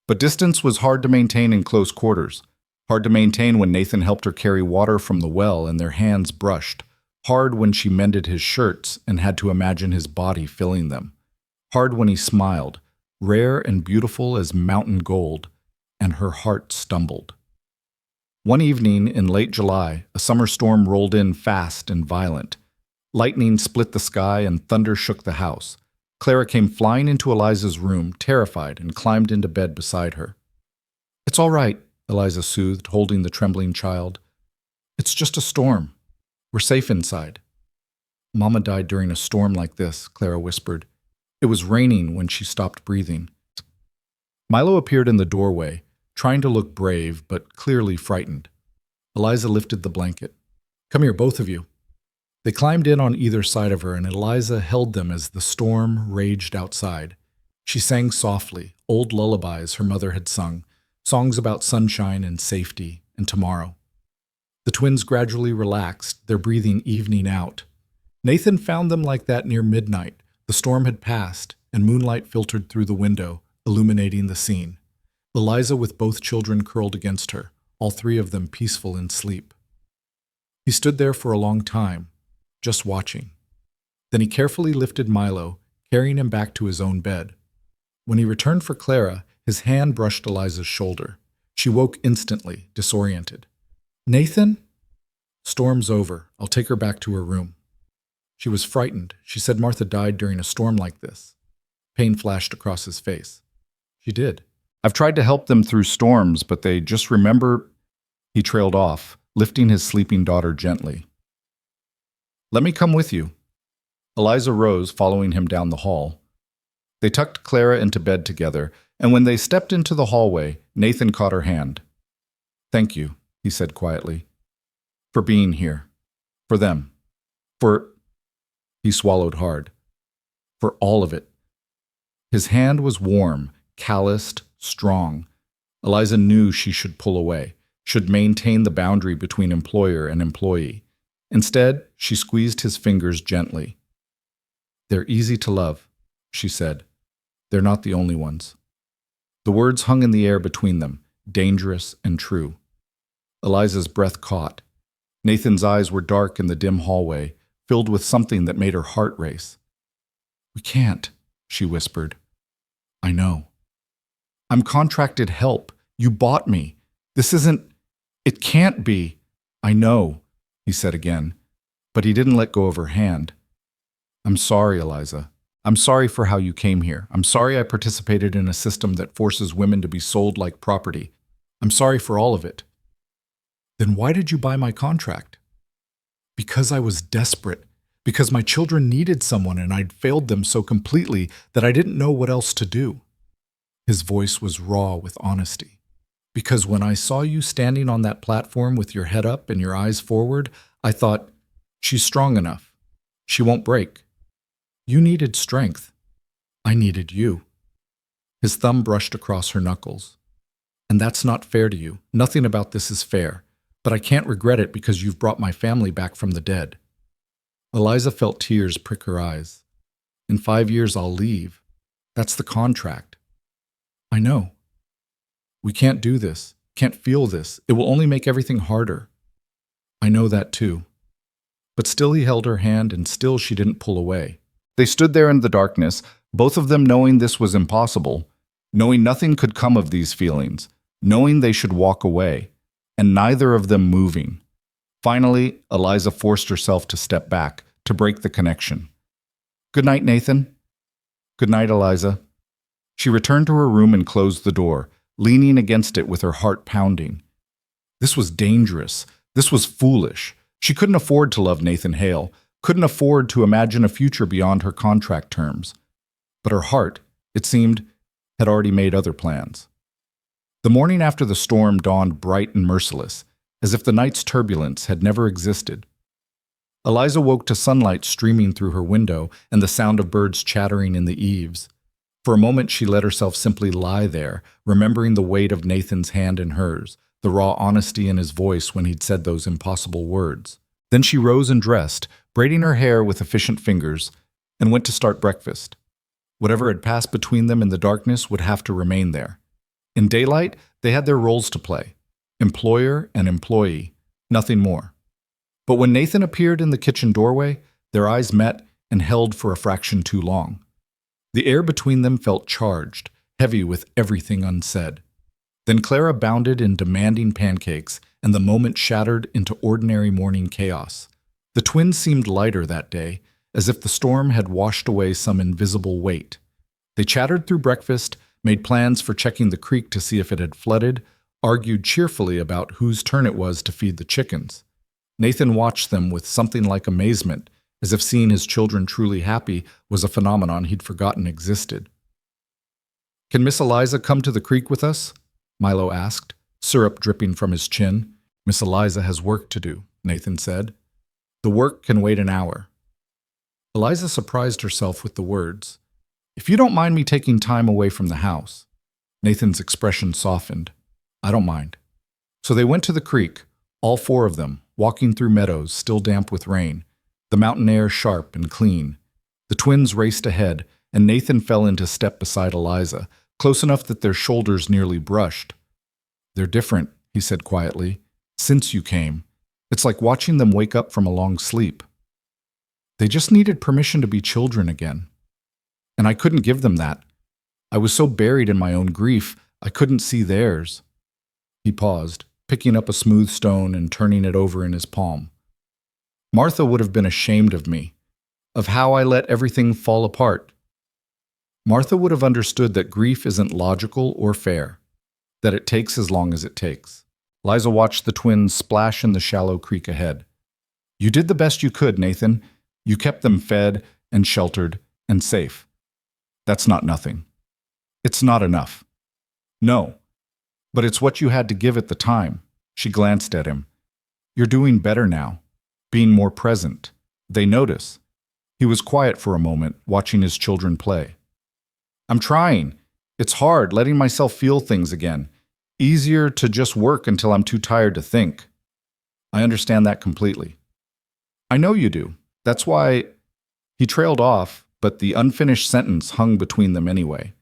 But distance was hard to maintain in close quarters, hard to maintain when Nathan helped her carry water from the well and their hands brushed, hard when she mended his shirts and had to imagine his body filling them, hard when he smiled, rare and beautiful as mountain gold, and her heart stumbled. One evening in late July, a summer storm rolled in fast and violent. Lightning split the sky and thunder shook the house. Clara came flying into Eliza's room, terrified, and climbed into bed beside her. "It's all right," Eliza soothed, holding the trembling child. "It's just a storm. We're safe inside." "Mama died during a storm like this," Clara whispered. "It was raining when she stopped breathing." Milo appeared in the doorway, trying to look brave but clearly frightened. Eliza lifted the blanket. "Come here, both of you." They climbed in on either side of her, and Eliza held them as the storm raged outside. She sang softly, old lullabies her mother had sung, songs about sunshine and safety and tomorrow. The twins gradually relaxed, their breathing evening out. Nathan found them like that near midnight. The storm had passed, and moonlight filtered through the window, illuminating the scene. Eliza with both children curled against her, all three of them peaceful in sleep. He stood there for a long time, just watching. Then he carefully lifted Milo, carrying him back to his own bed. When he returned for Clara, his hand brushed Eliza's shoulder. She woke instantly, disoriented. "Nathan?" "Storm's over. I'll take her back to her room." She was frightened. She said Martha died during a storm like this. Pain flashed across his face. "She did. I've tried to help them through storms, but they just remember—" He trailed off, lifting his sleeping daughter gently. "Let me come with you." Eliza rose, following him down the hall. They tucked Clara into bed together, and when they stepped into the hallway, Nathan caught her hand. "Thank you," he said quietly, "for being here. For them. For—" He swallowed hard. "For all of it." His hand was warm, calloused, strong. Eliza knew she should pull away, should maintain the boundary between employer and employee. Instead, she squeezed his fingers gently. "They're easy to love," she said. "They're not the only ones." The words hung in the air between them, dangerous and true. Eliza's breath caught. Nathan's eyes were dark in the dim hallway, filled with something that made her heart race. "We can't," she whispered. "I know." "I'm contracted help. You bought me. This isn't— It can't be." "I know," he said again, but he didn't let go of her hand. "I'm sorry, Eliza. I'm sorry for how you came here. I'm sorry I participated in a system that forces women to be sold like property. I'm sorry for all of it." "Then why did you buy my contract?" "Because I was desperate. Because my children needed someone and I'd failed them so completely that I didn't know what else to do." His voice was raw with honesty. "Because when I saw you standing on that platform with your head up and your eyes forward, I thought, she's strong enough. She won't break. You needed strength. I needed you." His thumb brushed across her knuckles. "And that's not fair to you. Nothing about this is fair. But I can't regret it because you've brought my family back from the dead." Eliza felt tears prick her eyes. "In 5 years I'll leave. That's the contract." "I know. We can't do this, can't feel this. It will only make everything harder." "I know that too." But still he held her hand, and still she didn't pull away. They stood there in the darkness, both of them knowing this was impossible, knowing nothing could come of these feelings, knowing they should walk away, and neither of them moving. Finally, Eliza forced herself to step back, to break the connection. "Good night, Nathan." "Good night, Eliza." She returned to her room and closed the door, leaning against it with her heart pounding. This was dangerous. This was foolish. She couldn't afford to love Nathan Hale, couldn't afford to imagine a future beyond her contract terms. But her heart, it seemed, had already made other plans. The morning after the storm dawned bright and merciless, as if the night's turbulence had never existed. Eliza woke to sunlight streaming through her window and the sound of birds chattering in the eaves. For a moment she let herself simply lie there, remembering the weight of Nathan's hand in hers, the raw honesty in his voice when he'd said those impossible words. Then she rose and dressed, braiding her hair with efficient fingers, and went to start breakfast. Whatever had passed between them in the darkness would have to remain there. In daylight, they had their roles to play. Employer and employee, nothing more. But when Nathan appeared in the kitchen doorway, their eyes met and held for a fraction too long. The air between them felt charged, heavy with everything unsaid. Then Clara bounded in demanding pancakes, and the moment shattered into ordinary morning chaos. The twins seemed lighter that day, as if the storm had washed away some invisible weight. They chattered through breakfast, made plans for checking the creek to see if it had flooded, argued cheerfully about whose turn it was to feed the chickens. Nathan watched them with something like amazement, as if seeing his children truly happy was a phenomenon he'd forgotten existed. "Can Miss Eliza come to the creek with us?" Milo asked, syrup dripping from his chin. "Miss Eliza has work to do," Nathan said. "The work can wait an hour." Eliza surprised herself with the words, "If you don't mind me taking time away from the house." Nathan's expression softened. "I don't mind." So they went to the creek, all four of them, walking through meadows still damp with rain, the mountain air sharp and clean. The twins raced ahead, and Nathan fell into step beside Eliza, close enough that their shoulders nearly brushed. "They're different," he said quietly, "since you came. It's like watching them wake up from a long sleep. They just needed permission to be children again. And I couldn't give them that. I was so buried in my own grief, I couldn't see theirs." He paused, picking up a smooth stone and turning it over in his palm. "Martha would have been ashamed of me, of how I let everything fall apart. Martha would have understood that grief isn't logical or fair, that it takes as long as it takes." Liza watched the twins splash in the shallow creek ahead. "You did the best you could, Nathan. You kept them fed and sheltered and safe. That's not nothing. It's not enough. No, but it's what you had to give at the time." She glanced at him. "You're doing better now, being more present. They notice." He was quiet for a moment, watching his children play. "I'm trying. It's hard letting myself feel things again. Easier to just work until I'm too tired to think." "I understand that completely." "I know you do. That's why—" He trailed off, but the unfinished sentence hung between them anyway.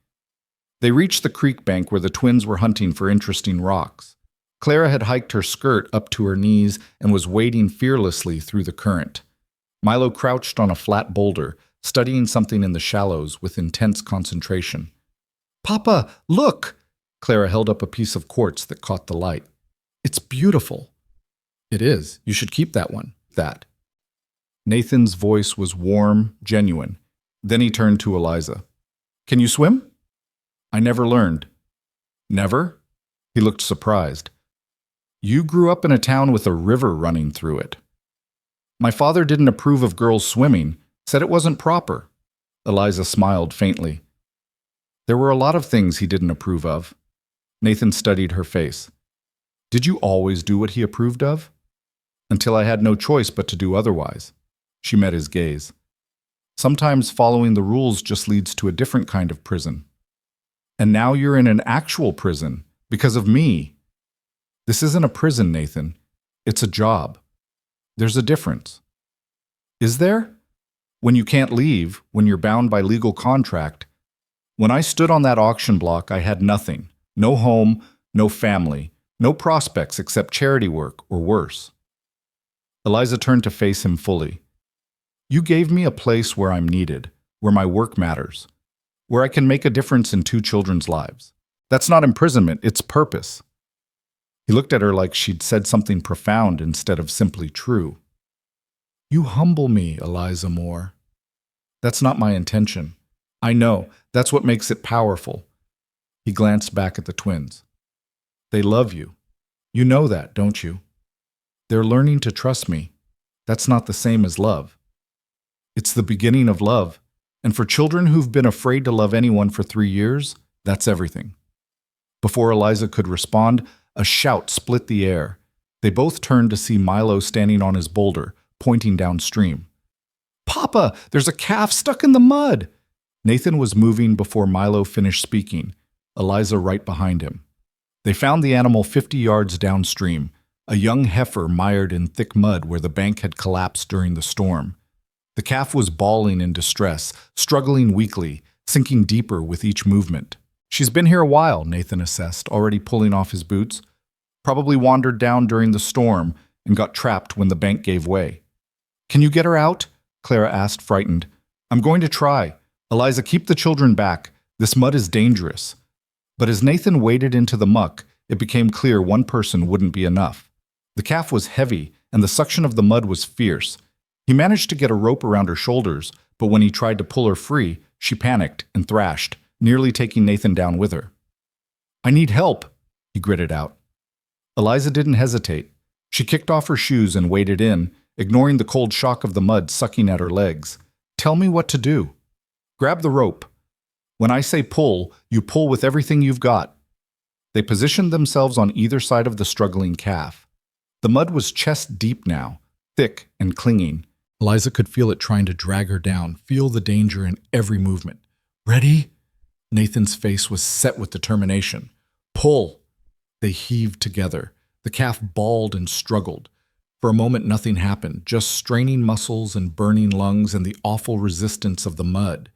They reached the creek bank where the twins were hunting for interesting rocks. Clara had hiked her skirt up to her knees and was wading fearlessly through the current. Milo crouched on a flat boulder, studying something in the shallows with intense concentration. "Papa, look!" Clara held up a piece of quartz that caught the light. "It's beautiful." "It is. You should keep that one." "That." Nathan's voice was warm, genuine. Then he turned to Eliza. "Can you swim?" "I never learned." "Never?" He looked surprised. "You grew up in a town with a river running through it." "My father didn't approve of girls swimming, said it wasn't proper." Eliza smiled faintly. "There were a lot of things he didn't approve of." Nathan studied her face. "Did you always do what he approved of?" "Until I had no choice but to do otherwise." She met his gaze. "Sometimes following the rules just leads to a different kind of prison. And now you're in an actual prison, because of me." "This isn't a prison, Nathan. It's a job. There's a difference." "Is there?" "When you can't leave, when you're bound by legal contract. When I stood on that auction block, I had nothing. No home, no family, no prospects except charity work or worse." Eliza turned to face him fully. "You gave me a place where I'm needed, where my work matters, where I can make a difference in two children's lives. That's not imprisonment, it's purpose." He looked at her like she'd said something profound instead of simply true. "You humble me, Eliza Moore." "That's not my intention. I know, that's what makes it powerful." He glanced back at the twins. "They love you. You know that, don't you? They're learning to trust me. That's not the same as love. It's the beginning of love, and for children who've been afraid to love anyone for 3 years, that's everything." Before Eliza could respond, a shout split the air. They both turned to see Milo standing on his boulder, pointing downstream. "Papa, there's a calf stuck in the mud!" Nathan was moving before Milo finished speaking, Eliza right behind him. They found the animal 50 yards downstream, a young heifer mired in thick mud where the bank had collapsed during the storm. The calf was bawling in distress, struggling weakly, sinking deeper with each movement. "She's been here a while," Nathan assessed, already pulling off his boots. "Probably wandered down during the storm and got trapped when the bank gave way." "Can you get her out?" Clara asked, frightened. "I'm going to try. Eliza, keep the children back. This mud is dangerous." But as Nathan waded into the muck, it became clear one person wouldn't be enough. The calf was heavy, and the suction of the mud was fierce. He managed to get a rope around her shoulders, but when he tried to pull her free, she panicked and thrashed, nearly taking Nathan down with her. "I need help," he gritted out. Eliza didn't hesitate. She kicked off her shoes and waded in, ignoring the cold shock of the mud sucking at her legs. "Tell me what to do." "Grab the rope. When I say pull, you pull with everything you've got." They positioned themselves on either side of the struggling calf. The mud was chest deep now, thick and clinging. Eliza could feel it trying to drag her down, feel the danger in every movement. "Ready?" Nathan's face was set with determination. "Pull." They heaved together. The calf bawled and struggled. For a moment nothing happened, just straining muscles and burning lungs and the awful resistance of the mud.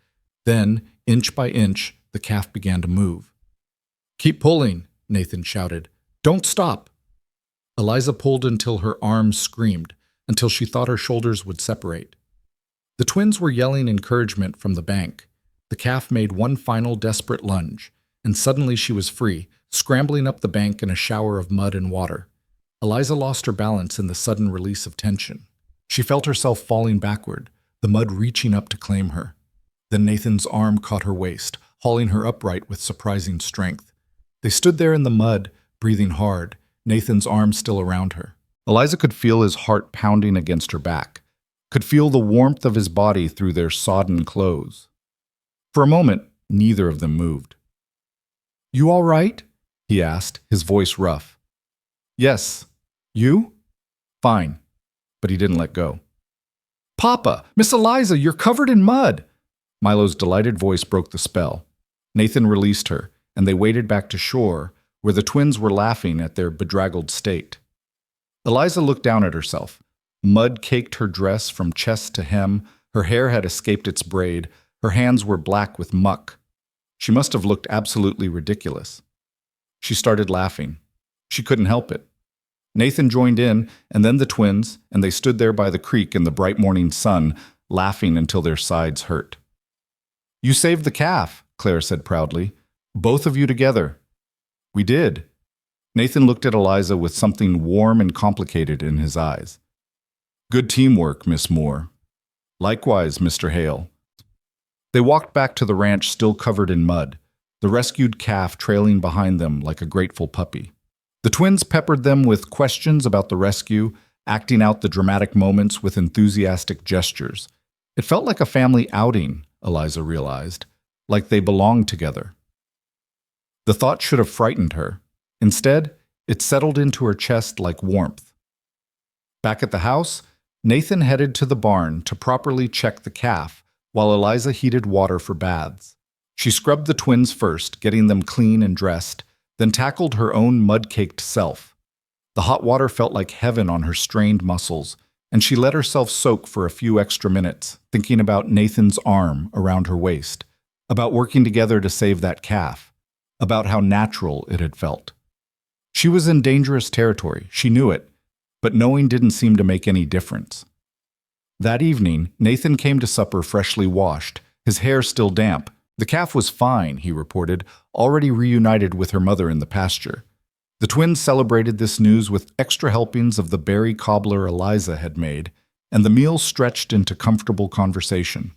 Then, inch by inch, the calf began to move. "Keep pulling," Nathan shouted. "Don't stop." Eliza pulled until her arms screamed, until she thought her shoulders would separate. The twins were yelling encouragement from the bank. The calf made one final desperate lunge, and suddenly she was free, scrambling up the bank in a shower of mud and water. Eliza lost her balance in the sudden release of tension. She felt herself falling backward, the mud reaching up to claim her. Then Nathan's arm caught her waist, hauling her upright with surprising strength. They stood there in the mud, breathing hard, Nathan's arm still around her. Eliza could feel his heart pounding against her back, could feel the warmth of his body through their sodden clothes. For a moment, neither of them moved. "You all right?" he asked, his voice rough. "Yes. You?" "Fine." But he didn't let go. "Papa! Miss Eliza, you're covered in mud!" Milo's delighted voice broke the spell. Nathan released her, and they waded back to shore, where the twins were laughing at their bedraggled state. Eliza looked down at herself. Mud caked her dress from chest to hem, her hair had escaped its braid, her hands were black with muck. She must have looked absolutely ridiculous. She started laughing. She couldn't help it. Nathan joined in, and then the twins, and they stood there by the creek in the bright morning sun, laughing until their sides hurt. "You saved the calf," Claire said proudly. "Both of you together." "We did." Nathan looked at Eliza with something warm and complicated in his eyes. "Good teamwork, Miss Moore." "Likewise, Mr. Hale." They walked back to the ranch still covered in mud, the rescued calf trailing behind them like a grateful puppy. The twins peppered them with questions about the rescue, acting out the dramatic moments with enthusiastic gestures. It felt like a family outing, Eliza realized, like they belonged together. The thought should have frightened her. Instead, it settled into her chest like warmth. Back at the house, Nathan headed to the barn to properly check the calf, while Eliza heated water for baths. She scrubbed the twins first, getting them clean and dressed, then tackled her own mud-caked self. The hot water felt like heaven on her strained muscles, and she let herself soak for a few extra minutes, thinking about Nathan's arm around her waist, about working together to save that calf, about how natural it had felt. She was in dangerous territory, she knew it, but knowing didn't seem to make any difference. That evening, Nathan came to supper freshly washed, his hair still damp. The calf was fine, he reported, already reunited with her mother in the pasture. The twins celebrated this news with extra helpings of the berry cobbler Eliza had made, and the meal stretched into comfortable conversation.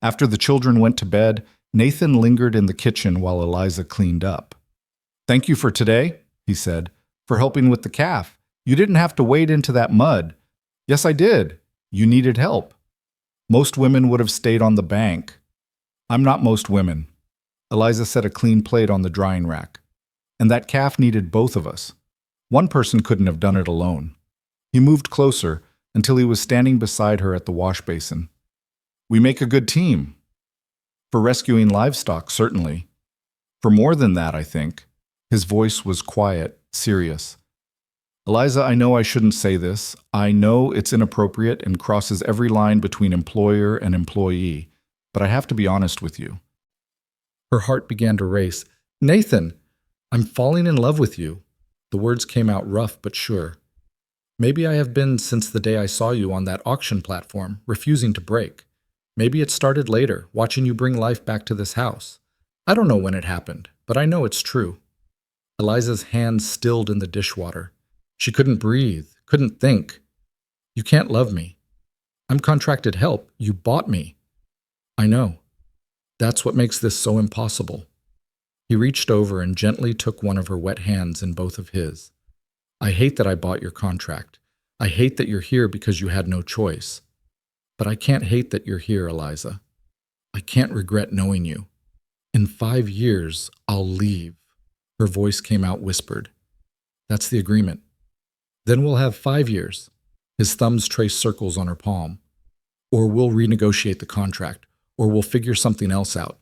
After the children went to bed, Nathan lingered in the kitchen while Eliza cleaned up. "Thank you for today," he said, "for helping with the calf. You didn't have to wade into that mud." "Yes, I did. You needed help." "Most women would have stayed on the bank." "I'm not most women." Eliza set a clean plate on the drying rack. "And that calf needed both of us. One person couldn't have done it alone." He moved closer until he was standing beside her at the wash basin. "We make a good team." "For rescuing livestock, certainly. For more than that, I think." His voice was quiet, serious. "Eliza, I know I shouldn't say this. I know it's inappropriate and crosses every line between employer and employee, but I have to be honest with you." Her heart began to race. "Nathan, I'm falling in love with you." The words came out rough but sure. "Maybe I have been since the day I saw you on that auction platform, refusing to break. Maybe it started later, watching you bring life back to this house. I don't know when it happened, but I know it's true." Eliza's hands stilled in the dishwater. She couldn't breathe, couldn't think. You can't love me. I'm contracted help. You bought me. I know. That's what makes this so impossible. He reached over and gently took one of her wet hands in both of his. I hate that I bought your contract. I hate that you're here because you had no choice. But I can't hate that you're here, Eliza. I can't regret knowing you. In 5 years, I'll leave. Her voice came out whispered. That's the agreement. Then we'll have 5 years. His thumbs traced circles on her palm. Or we'll renegotiate the contract, or we'll figure something else out.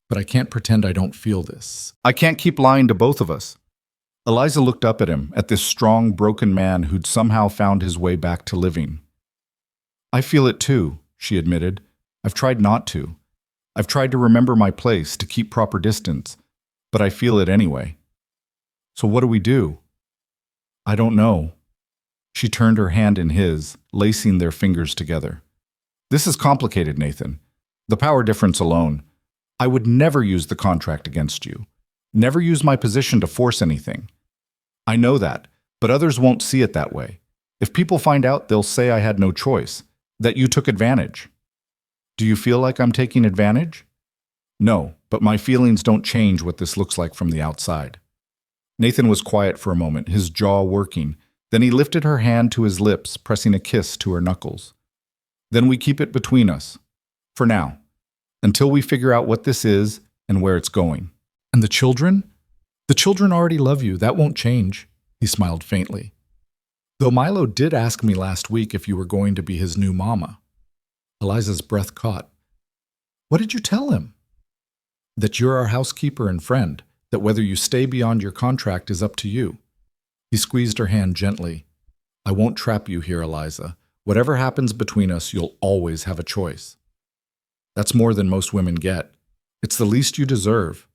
But I can't pretend I don't feel this. I can't keep lying to both of us. Eliza looked up at him, at this strong, broken man who'd somehow found his way back to living. I feel it too, she admitted. I've tried not to. I've tried to remember my place, to keep proper distance, but I feel it anyway. So what do we do? I don't know. She turned her hand in his, lacing their fingers together. This is complicated, Nathan. The power difference alone. I would never use the contract against you. Never use my position to force anything. I know that, but others won't see it that way. If people find out, they'll say I had no choice, that you took advantage. Do you feel like I'm taking advantage? No, but my feelings don't change what this looks like from the outside. Nathan was quiet for a moment, his jaw working. Then he lifted her hand to his lips, pressing a kiss to her knuckles. Then we keep it between us. For now. Until we figure out what this is and where it's going. And the children? The children already love you. That won't change. He smiled faintly. Though Milo did ask me last week if you were going to be his new mama. Eliza's breath caught. What did you tell him? That you're our housekeeper and friend, that whether you stay beyond your contract is up to you. He squeezed her hand gently. I won't trap you here, Eliza. Whatever happens between us, you'll always have a choice. That's more than most women get. It's the least you deserve.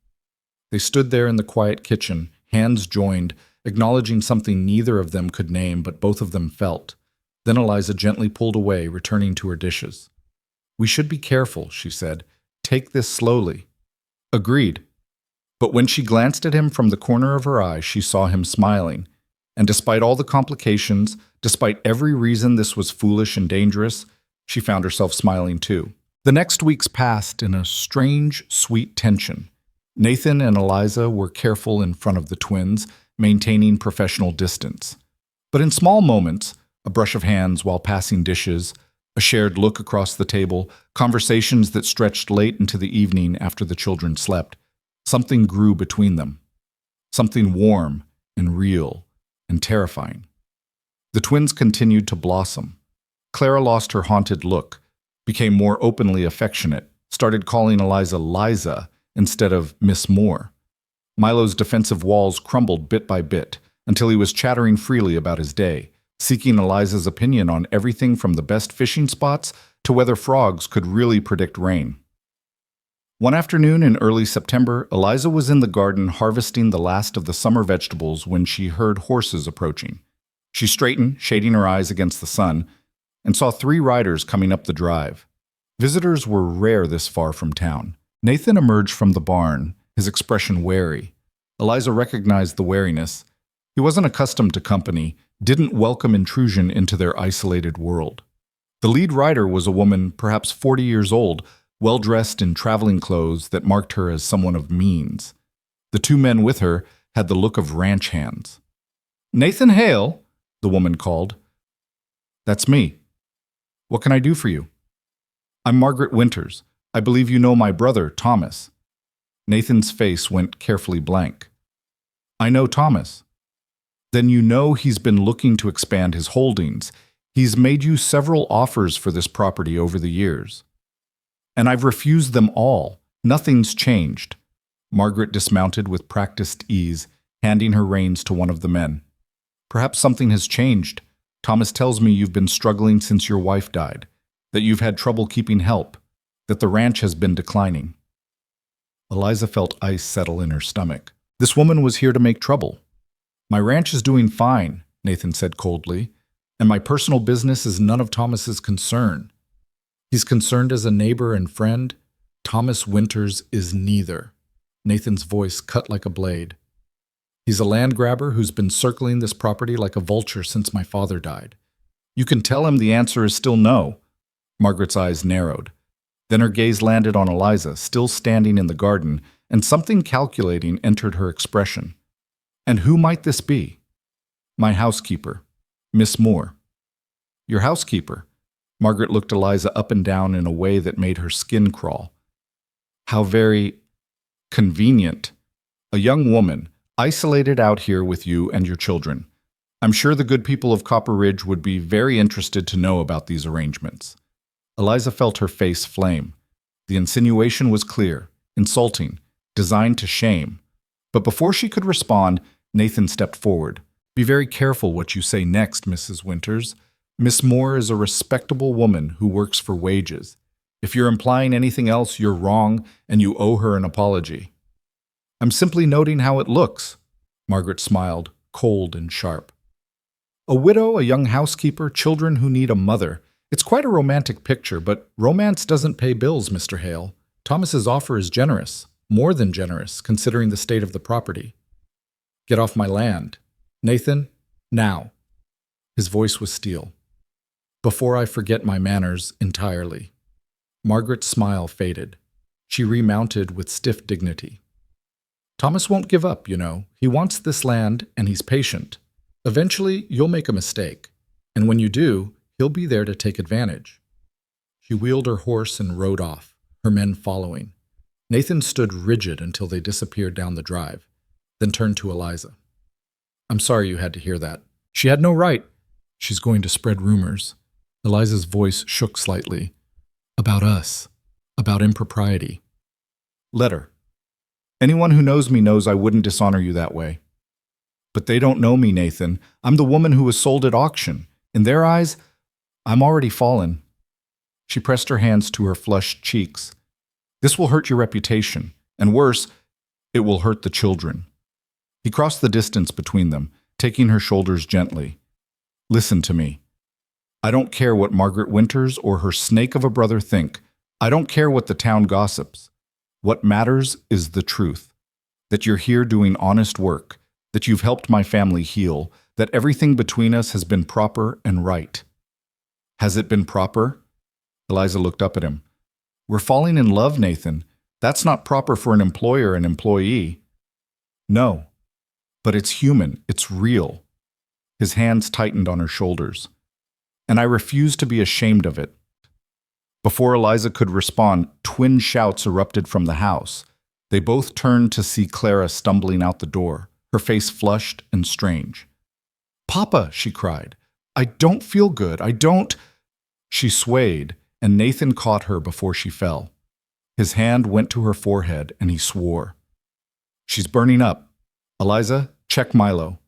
They stood there in the quiet kitchen, hands joined, acknowledging something neither of them could name but both of them felt. Then Eliza gently pulled away, returning to her dishes. We should be careful, she said. Take this slowly. Agreed. But when she glanced at him from the corner of her eye, she saw him smiling. And despite all the complications, despite every reason this was foolish and dangerous, she found herself smiling too. The next weeks passed in a strange, sweet tension. Nathan and Eliza were careful in front of the twins, maintaining professional distance. But in small moments, a brush of hands while passing dishes, a shared look across the table, conversations that stretched late into the evening after the children slept, something grew between them. Something warm and real and terrifying. The twins continued to blossom. Clara lost her haunted look, became more openly affectionate, started calling Eliza Liza instead of Miss Moore. Milo's defensive walls crumbled bit by bit until he was chattering freely about his day, seeking Eliza's opinion on everything from the best fishing spots to whether frogs could really predict rain. One afternoon in early September, Eliza was in the garden harvesting the last of the summer vegetables when she heard horses approaching. She straightened, shading her eyes against the sun, and saw 3 riders coming up the drive. Visitors were rare this far from town. Nathan emerged from the barn, his expression wary. Eliza recognized the wariness. He wasn't accustomed to company, didn't welcome intrusion into their isolated world. The lead rider was a woman, perhaps 40 years old, well-dressed in traveling clothes that marked her as someone of means. The 2 men with her had the look of ranch hands. "Nathan Hale," the woman called. "That's me. What can I do for you?" "I'm Margaret Winters. I believe you know my brother, Thomas." Nathan's face went carefully blank. "I know Thomas." "Then you know he's been looking to expand his holdings. He's made you several offers for this property over the years." "And I've refused them all. Nothing's changed." Margaret dismounted with practiced ease, handing her reins to one of the men. "Perhaps something has changed. Thomas tells me you've been struggling since your wife died, that you've had trouble keeping help, that the ranch has been declining." Eliza felt ice settle in her stomach. This woman was here to make trouble. "My ranch is doing fine," Nathan said coldly, "and my personal business is none of Thomas's concern. He's concerned as a neighbor and friend. Thomas Winters is neither." Nathan's voice cut like a blade. He's a land grabber who's been circling this property like a vulture since my father died. You can tell him the answer is still no. Margaret's eyes narrowed. Then her gaze landed on Eliza, still standing in the garden, and something calculating entered her expression. And who might this be? My housekeeper, Miss Moore. Your housekeeper? Margaret looked Eliza up and down in a way that made her skin crawl. How very convenient. A young woman, isolated out here with you and your children. I'm sure the good people of Copper Ridge would be very interested to know about these arrangements. Eliza felt her face flame. The insinuation was clear, insulting, designed to shame. But before she could respond, Nathan stepped forward. Be very careful what you say next, Mrs. Winters. Miss Moore is a respectable woman who works for wages. If you're implying anything else, you're wrong, and you owe her an apology. I'm simply noting how it looks. Margaret smiled, cold and sharp. A widow, a young housekeeper, children who need a mother. It's quite a romantic picture, but romance doesn't pay bills, Mr. Hale. Thomas's offer is generous, more than generous, considering the state of the property. Get off my land. Nathan, now. His voice was steel. Before I forget my manners entirely. Margaret's smile faded. She remounted with stiff dignity. Thomas won't give up, you know. He wants this land, and he's patient. Eventually, you'll make a mistake. And when you do, he'll be there to take advantage. She wheeled her horse and rode off, her men following. Nathan stood rigid until they disappeared down the drive, then turned to Eliza. I'm sorry you had to hear that. She had no right. She's going to spread rumors. Eliza's voice shook slightly. About us. About impropriety. Let her. Anyone who knows me knows I wouldn't dishonor you that way. But they don't know me, Nathan. I'm the woman who was sold at auction. In their eyes, I'm already fallen. She pressed her hands to her flushed cheeks. This will hurt your reputation, and worse, it will hurt the children. He crossed the distance between them, taking her shoulders gently. Listen to me. I don't care what Margaret Winters or her snake of a brother think. I don't care what the town gossips. What matters is the truth. That you're here doing honest work, that you've helped my family heal, that everything between us has been proper and right. Has it been proper? Eliza looked up at him. We're falling in love, Nathan. That's not proper for an employer and employee. No, but it's human. It's real. His hands tightened on her shoulders. And I refuse to be ashamed of it. Before Eliza could respond, twin shouts erupted from the house. They both turned to see Clara stumbling out the door, her face flushed and strange. Papa, she cried, I don't feel good. I don't. She swayed, and Nathan caught her before she fell. His hand went to her forehead, and he swore. She's burning up. Eliza, check Milo.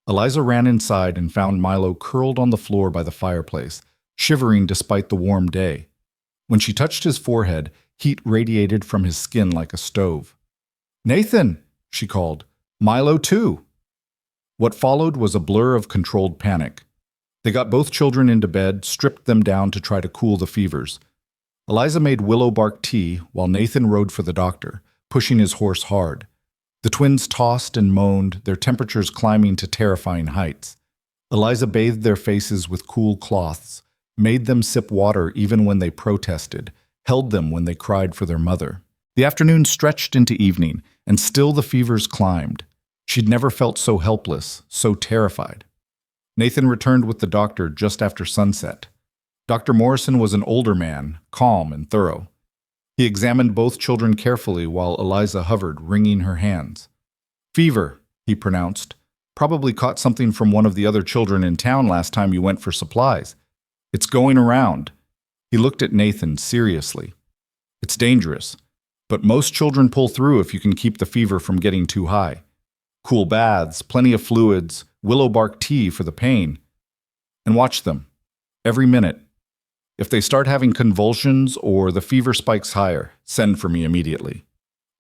Eliza ran inside and found Milo curled on the floor by the fireplace, shivering despite the warm day. When she touched his forehead, heat radiated from his skin like a stove. Nathan, she called. Milo too. What followed was a blur of controlled panic. They got both children into bed, stripped them down to try to cool the fevers. Eliza made willow bark tea while Nathan rode for the doctor, pushing his horse hard. The twins tossed and moaned, their temperatures climbing to terrifying heights. Eliza bathed their faces with cool cloths, made them sip water even when they protested, held them when they cried for their mother. The afternoon stretched into evening, and still the fevers climbed. She'd never felt so helpless, so terrified. Nathan returned with the doctor just after sunset. Dr. Morrison was an older man, calm and thorough. He examined both children carefully while Eliza hovered, wringing her hands. Fever, he pronounced. Probably caught something from one of the other children in town last time you went for supplies. It's going around. He looked at Nathan seriously. It's dangerous, but most children pull through if you can keep the fever from getting too high. Cool baths, plenty of fluids, willow bark tea for the pain. And watch them. Every minute. If they start having convulsions or the fever spikes higher, send for me immediately.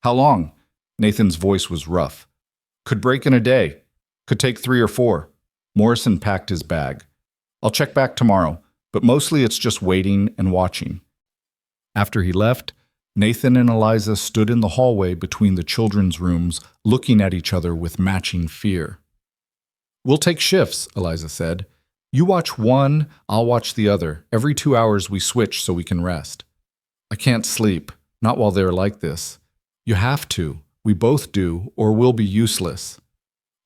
How long? Nathan's voice was rough. Could break in a day. Could take 3 or 4. Morrison packed his bag. I'll check back tomorrow, but mostly it's just waiting and watching. After he left, Nathan and Eliza stood in the hallway between the children's rooms, looking at each other with matching fear. "We'll take shifts," Eliza said. "You watch one, I'll watch the other. Every 2 hours we switch so we can rest." "I can't sleep, not while they're like this." "You have to. We both do, or we'll be useless."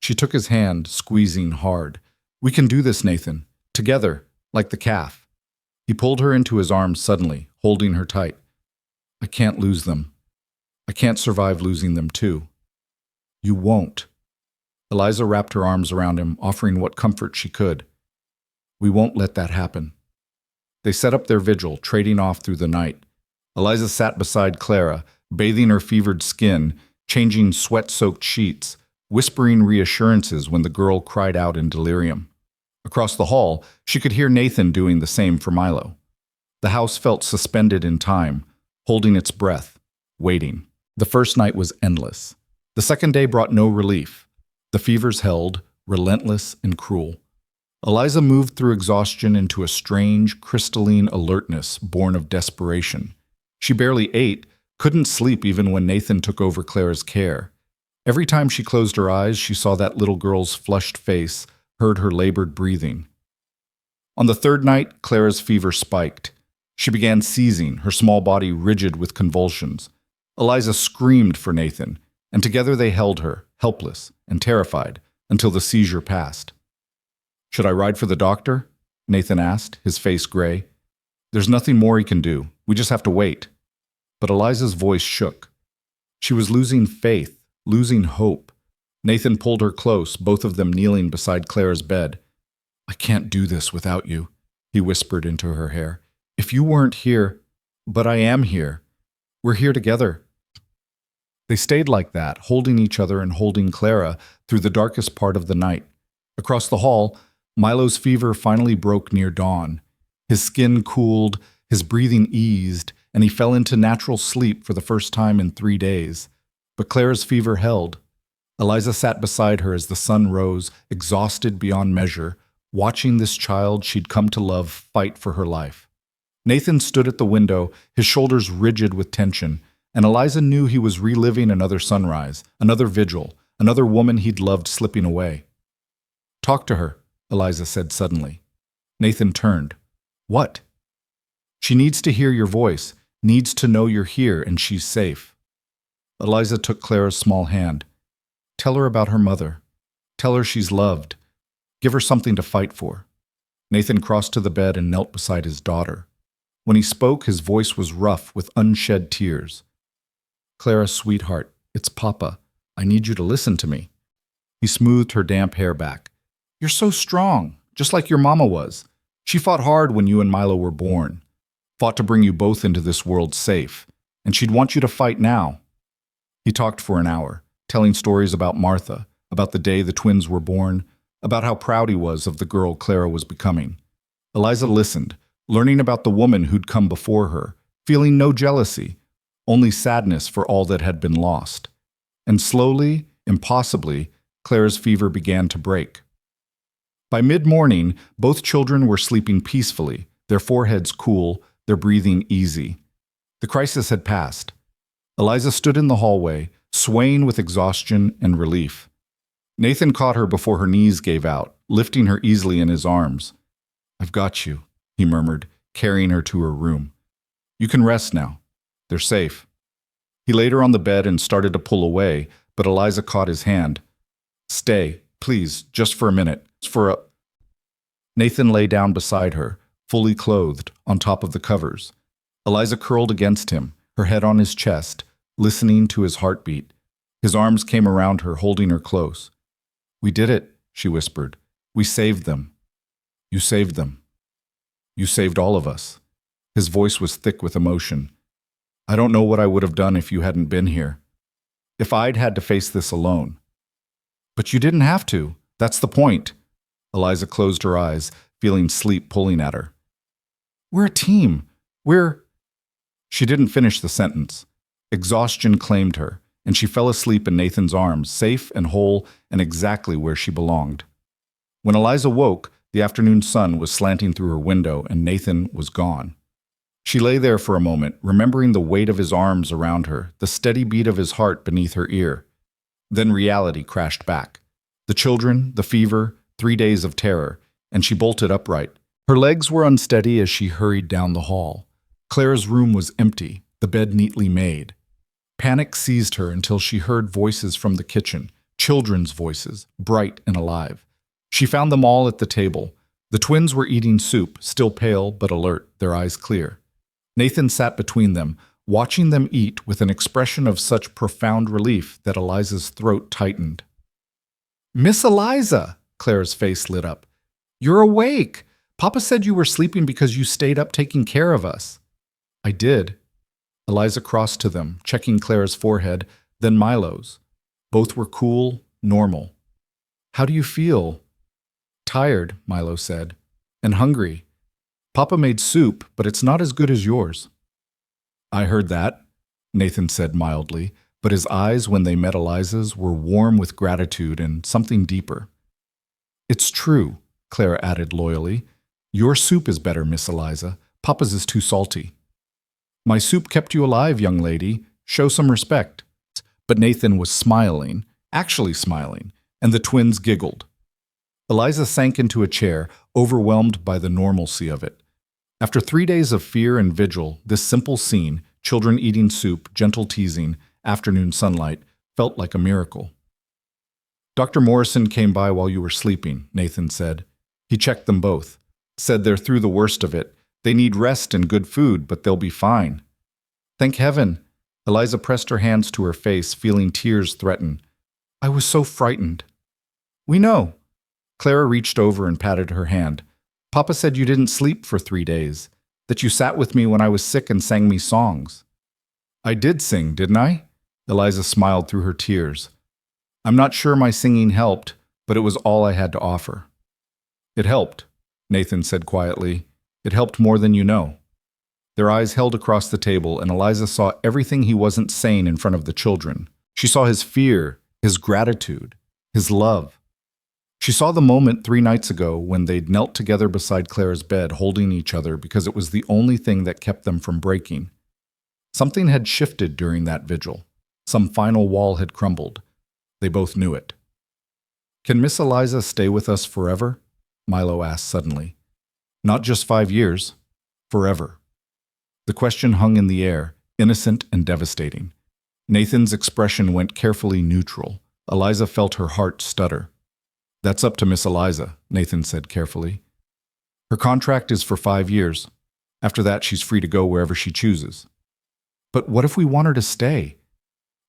She took his hand, squeezing hard. "We can do this, Nathan. Together, like the calf." He pulled her into his arms suddenly, holding her tight. "I can't lose them. I can't survive losing them too." "You won't." Eliza wrapped her arms around him, offering what comfort she could. "We won't let that happen." They set up their vigil, trading off through the night. Eliza sat beside Clara, bathing her fevered skin, changing sweat-soaked sheets, whispering reassurances when the girl cried out in delirium. Across the hall, she could hear Nathan doing the same for Milo. The house felt suspended in time, holding its breath, waiting. The first night was endless. The second day brought no relief. The fevers held, relentless and cruel. Eliza moved through exhaustion into a strange, crystalline alertness born of desperation. She barely ate, couldn't sleep even when Nathan took over Clara's care. Every time she closed her eyes, she saw that little girl's flushed face, heard her labored breathing. On the third night, Clara's fever spiked. She began seizing, her small body rigid with convulsions. Eliza screamed for Nathan, and together they held her, helpless and terrified, until the seizure passed. "Should I ride for the doctor?" Nathan asked, his face gray. "There's nothing more he can do. We just have to wait." But Eliza's voice shook. She was losing faith, losing hope. Nathan pulled her close, both of them kneeling beside Clara's bed. "I can't do this without you," he whispered into her hair. "If you weren't here, but I am here. We're here together." They stayed like that, holding each other and holding Clara through the darkest part of the night. Across the hall, Milo's fever finally broke near dawn. His skin cooled, his breathing eased, and he fell into natural sleep for the first time in 3 days. But Clara's fever held. Eliza sat beside her as the sun rose, exhausted beyond measure, watching this child she'd come to love fight for her life. Nathan stood at the window, his shoulders rigid with tension, and Eliza knew he was reliving another sunrise, another vigil, another woman he'd loved slipping away. "Talk to her," Eliza said suddenly. Nathan turned. "What?" "She needs to hear your voice, needs to know you're here and she's safe." Eliza took Clara's small hand. "Tell her about her mother. Tell her she's loved. Give her something to fight for." Nathan crossed to the bed and knelt beside his daughter. When he spoke, his voice was rough with unshed tears. "Clara, sweetheart, it's Papa. I need you to listen to me." He smoothed her damp hair back. "You're so strong, just like your mama was. She fought hard when you and Milo were born. Fought to bring you both into this world safe, and she'd want you to fight now." He talked for an hour, telling stories about Martha, about the day the twins were born, about how proud he was of the girl Clara was becoming. Eliza listened, learning about the woman who'd come before her, feeling no jealousy, only sadness for all that had been lost. And slowly, impossibly, Clara's fever began to break. By mid-morning, both children were sleeping peacefully, their foreheads cool, their breathing easy. The crisis had passed. Eliza stood in the hallway, swaying with exhaustion and relief. Nathan caught her before her knees gave out, lifting her easily in his arms. "I've got you," he murmured, carrying her to her room. "You can rest now. They're safe." He laid her on the bed and started to pull away, but Eliza caught his hand. "Stay, please, just for a minute. Nathan lay down beside her, fully clothed, on top of the covers. Eliza curled against him, her head on his chest, listening to his heartbeat. His arms came around her, holding her close. "We did it," she whispered. "We saved them. You saved them. You saved all of us." His voice was thick with emotion. "I don't know what I would have done if you hadn't been here. If I'd had to face this alone." "But you didn't have to. That's the point." Eliza closed her eyes, feeling sleep pulling at her. "We're a team. She didn't finish the sentence. Exhaustion claimed her, and she fell asleep in Nathan's arms, safe and whole and exactly where she belonged. When Eliza woke, the afternoon sun was slanting through her window and Nathan was gone. She lay there for a moment, remembering the weight of his arms around her, the steady beat of his heart beneath her ear. Then reality crashed back. The children, the fever, 3 days of terror, and she bolted upright. Her legs were unsteady as she hurried down the hall. Clara's room was empty, the bed neatly made. Panic seized her until she heard voices from the kitchen, children's voices, bright and alive. She found them all at the table. The twins were eating soup, still pale but alert, their eyes clear. Nathan sat between them, watching them eat with an expression of such profound relief that Eliza's throat tightened. "Miss Eliza!" Clara's face lit up. "You're awake! Papa said you were sleeping because you stayed up taking care of us." "I did." Eliza crossed to them, checking Clara's forehead, then Milo's. Both were cool, normal. "How do you feel?" "Tired," Milo said, "and hungry. Papa made soup, but it's not as good as yours." "I heard that," Nathan said mildly, but his eyes, when they met Eliza's, were warm with gratitude and something deeper. "It's true," Clara added loyally. "Your soup is better, Miss Eliza. Papa's is too salty." "My soup kept you alive, young lady. Show some respect." But Nathan was smiling, actually smiling, and the twins giggled. Eliza sank into a chair, overwhelmed by the normalcy of it. After 3 days of fear and vigil, this simple scene, children eating soup, gentle teasing, afternoon sunlight, felt like a miracle. "Dr. Morrison came by while you were sleeping," Nathan said. He checked them both, said they're through the worst of it. They need rest and good food, but they'll be fine. "Thank heaven." Eliza pressed her hands to her face, feeling tears threaten. "I was so frightened." "We know." Clara reached over and patted her hand. "Papa said you didn't sleep for 3 days, that you sat with me when I was sick and sang me songs." "I did sing, didn't I?" Eliza smiled through her tears. "I'm not sure my singing helped, but it was all I had to offer." "It helped," Nathan said quietly. "It helped more than you know." Their eyes held across the table, and Eliza saw everything he wasn't saying in front of the children. She saw his fear, his gratitude, his love. She saw the moment 3 nights ago when they'd knelt together beside Clara's bed, holding each other because it was the only thing that kept them from breaking. Something had shifted during that vigil. Some final wall had crumbled. They both knew it. "Can Miss Eliza stay with us forever?" Milo asked suddenly. "Not just 5 years. Forever." The question hung in the air, innocent and devastating. Nathan's expression went carefully neutral. Eliza felt her heart stutter. "That's up to Miss Eliza," Nathan said carefully. "Her contract is for 5 years. After that, she's free to go wherever she chooses." "But what if we want her to stay?"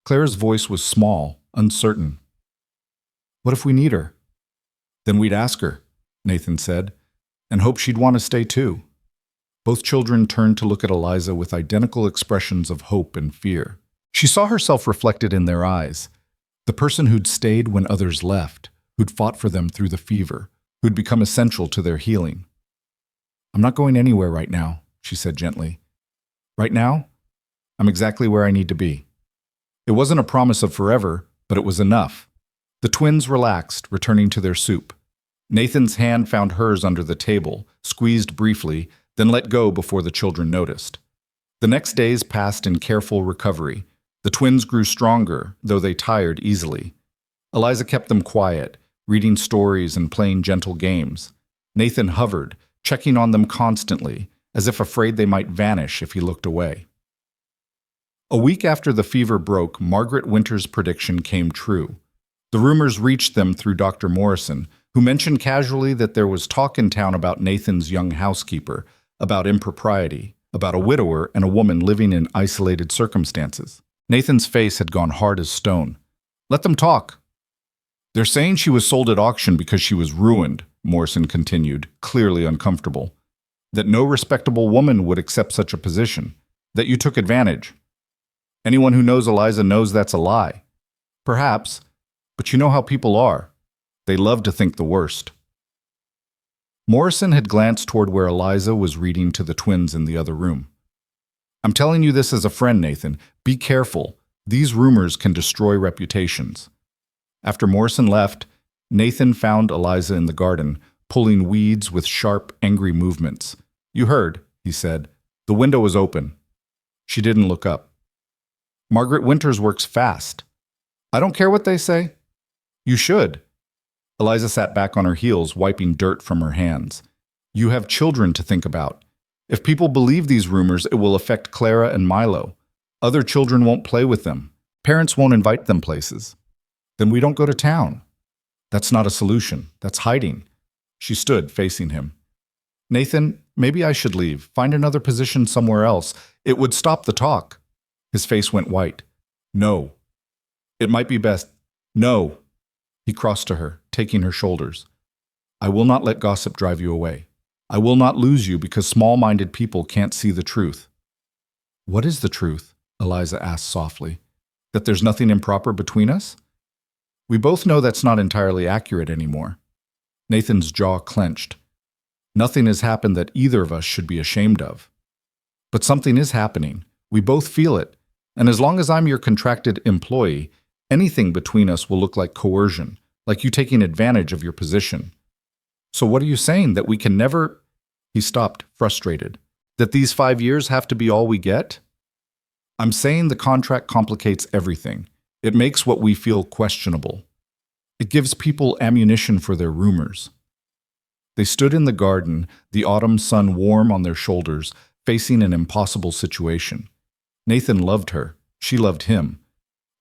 Clara's voice was small, uncertain. "What if we need her?" "Then we'd ask her," Nathan said, "and hope she'd want to stay too." Both children turned to look at Eliza with identical expressions of hope and fear. She saw herself reflected in their eyes, the person who'd stayed when others left, who'd fought for them through the fever, who'd become essential to their healing. "I'm not going anywhere right now," she said gently. "Right now, I'm exactly where I need to be." It wasn't a promise of forever, but it was enough. The twins relaxed, returning to their soup. Nathan's hand found hers under the table, squeezed briefly, then let go before the children noticed. The next days passed in careful recovery. The twins grew stronger, though they tired easily. Eliza kept them quiet, reading stories and playing gentle games. Nathan hovered, checking on them constantly, as if afraid they might vanish if he looked away. A week after the fever broke, Margaret Winter's prediction came true. The rumors reached them through Dr. Morrison, who mentioned casually that there was talk in town about Nathan's young housekeeper, about impropriety, about a widower and a woman living in isolated circumstances. Nathan's face had gone hard as stone. "Let them talk." "They're saying she was sold at auction because she was ruined," Morrison continued, clearly uncomfortable. "That no respectable woman would accept such a position. That you took advantage. Anyone who knows Eliza knows that's a lie. Perhaps, but you know how people are. They love to think the worst." Morrison had glanced toward where Eliza was reading to the twins in the other room. "I'm telling you this as a friend, Nathan. Be careful. These rumors can destroy reputations." After Morrison left, Nathan found Eliza in the garden, pulling weeds with sharp, angry movements. "You heard," he said. The window was open. She didn't look up. Margaret Winters works fast. I don't care what they say. You should. Eliza sat back on her heels, wiping dirt from her hands. You have children to think about. If people believe these rumors, it will affect Clara and Milo. Other children won't play with them. Parents won't invite them places. Then we don't go to town. That's not a solution. That's hiding. She stood, facing him. Nathan, maybe I should leave. Find another position somewhere else. It would stop the talk. His face went white. No. It might be best. No. He crossed to her, taking her shoulders. I will not let gossip drive you away. I will not lose you because small-minded people can't see the truth. What is the truth? Eliza asked softly. That there's nothing improper between us? We both know that's not entirely accurate anymore. Nathan's jaw clenched. Nothing has happened that either of us should be ashamed of. But something is happening. We both feel it. And as long as I'm your contracted employee, anything between us will look like coercion, like you taking advantage of your position. So what are you saying, that we can never— He stopped, frustrated. That these 5 years have to be all we get? I'm saying the contract complicates everything. It makes what we feel questionable. It gives people ammunition for their rumors. They stood in the garden, the autumn sun warm on their shoulders, facing an impossible situation. Nathan loved her. She loved him.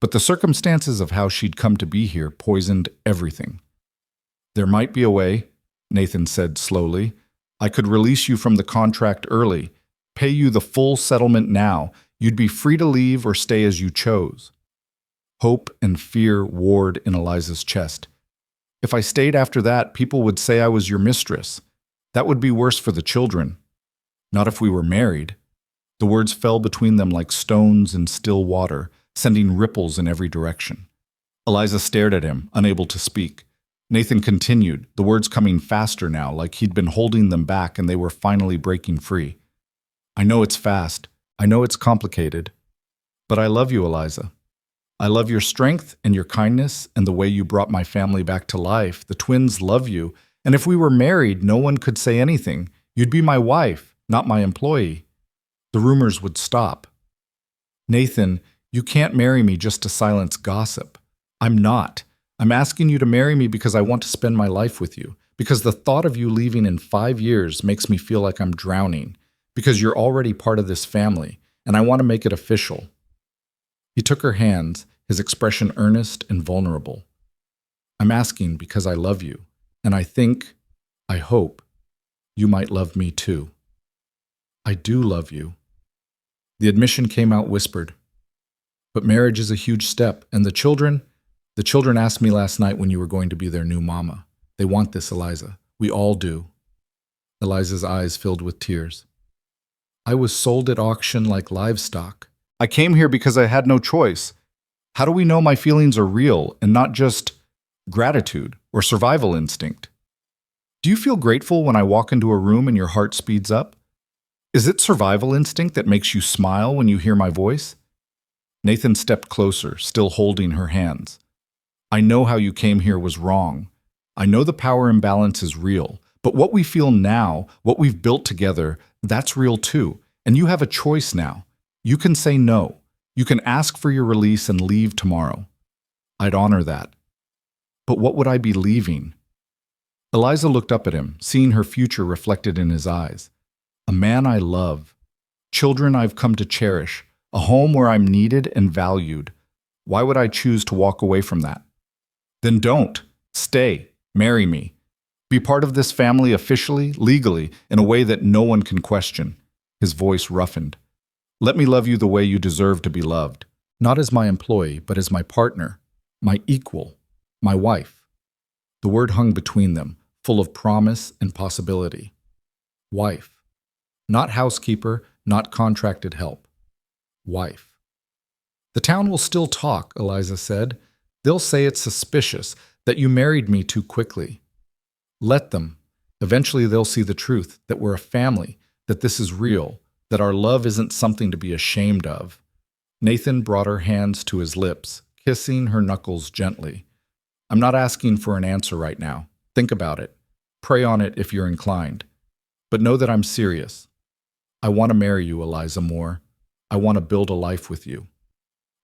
But the circumstances of how she'd come to be here poisoned everything. There might be a way, Nathan said slowly. I could release you from the contract early, pay you the full settlement now. You'd be free to leave or stay as you chose. Hope and fear warred in Eliza's chest. If I stayed after that, people would say I was your mistress. That would be worse for the children. Not if we were married. The words fell between them like stones in still water, sending ripples in every direction. Eliza stared at him, unable to speak. Nathan continued, the words coming faster now, like he'd been holding them back and they were finally breaking free. I know it's fast. I know it's complicated. But I love you, Eliza. I love your strength and your kindness and the way you brought my family back to life. The twins love you. And if we were married, no one could say anything. You'd be my wife, not my employee. The rumors would stop. Nathan, you can't marry me just to silence gossip. I'm not. I'm asking you to marry me because I want to spend my life with you. Because the thought of you leaving in 5 years makes me feel like I'm drowning. Because you're already part of this family, and I want to make it official. He took her hands, his expression earnest and vulnerable. I'm asking because I love you, and I hope, you might love me too. I do love you. The admission came out whispered. But marriage is a huge step, and the children asked me last night when you were going to be their new mama. They want this, Eliza. We all do. Eliza's eyes filled with tears. I was sold at auction like livestock. I came here because I had no choice. How do we know my feelings are real and not just gratitude or survival instinct? Do you feel grateful when I walk into a room and your heart speeds up? Is it survival instinct that makes you smile when you hear my voice? Nathan stepped closer, still holding her hands. I know how you came here was wrong. I know the power imbalance is real, but what we feel now, what we've built together, that's real too. And you have a choice now. You can say no. You can ask for your release and leave tomorrow. I'd honor that. But what would I be leaving? Eliza looked up at him, seeing her future reflected in his eyes. A man I love. Children I've come to cherish. A home where I'm needed and valued. Why would I choose to walk away from that? Then don't. Stay. Marry me. Be part of this family officially, legally, in a way that no one can question. His voice roughened. Let me love you the way you deserve to be loved. Not as my employee, but as my partner, my equal, my wife. The word hung between them, full of promise and possibility. Wife. Not housekeeper, not contracted help. Wife. The town will still talk, Eliza said. They'll say it's suspicious that you married me too quickly. Let them. Eventually they'll see the truth, that we're a family, that this is real, that our love isn't something to be ashamed of. Nathan brought her hands to his lips, kissing her knuckles gently. I'm not asking for an answer right now. Think about it. Pray on it if you're inclined. But know that I'm serious. I want to marry you, Eliza Moore. I want to build a life with you.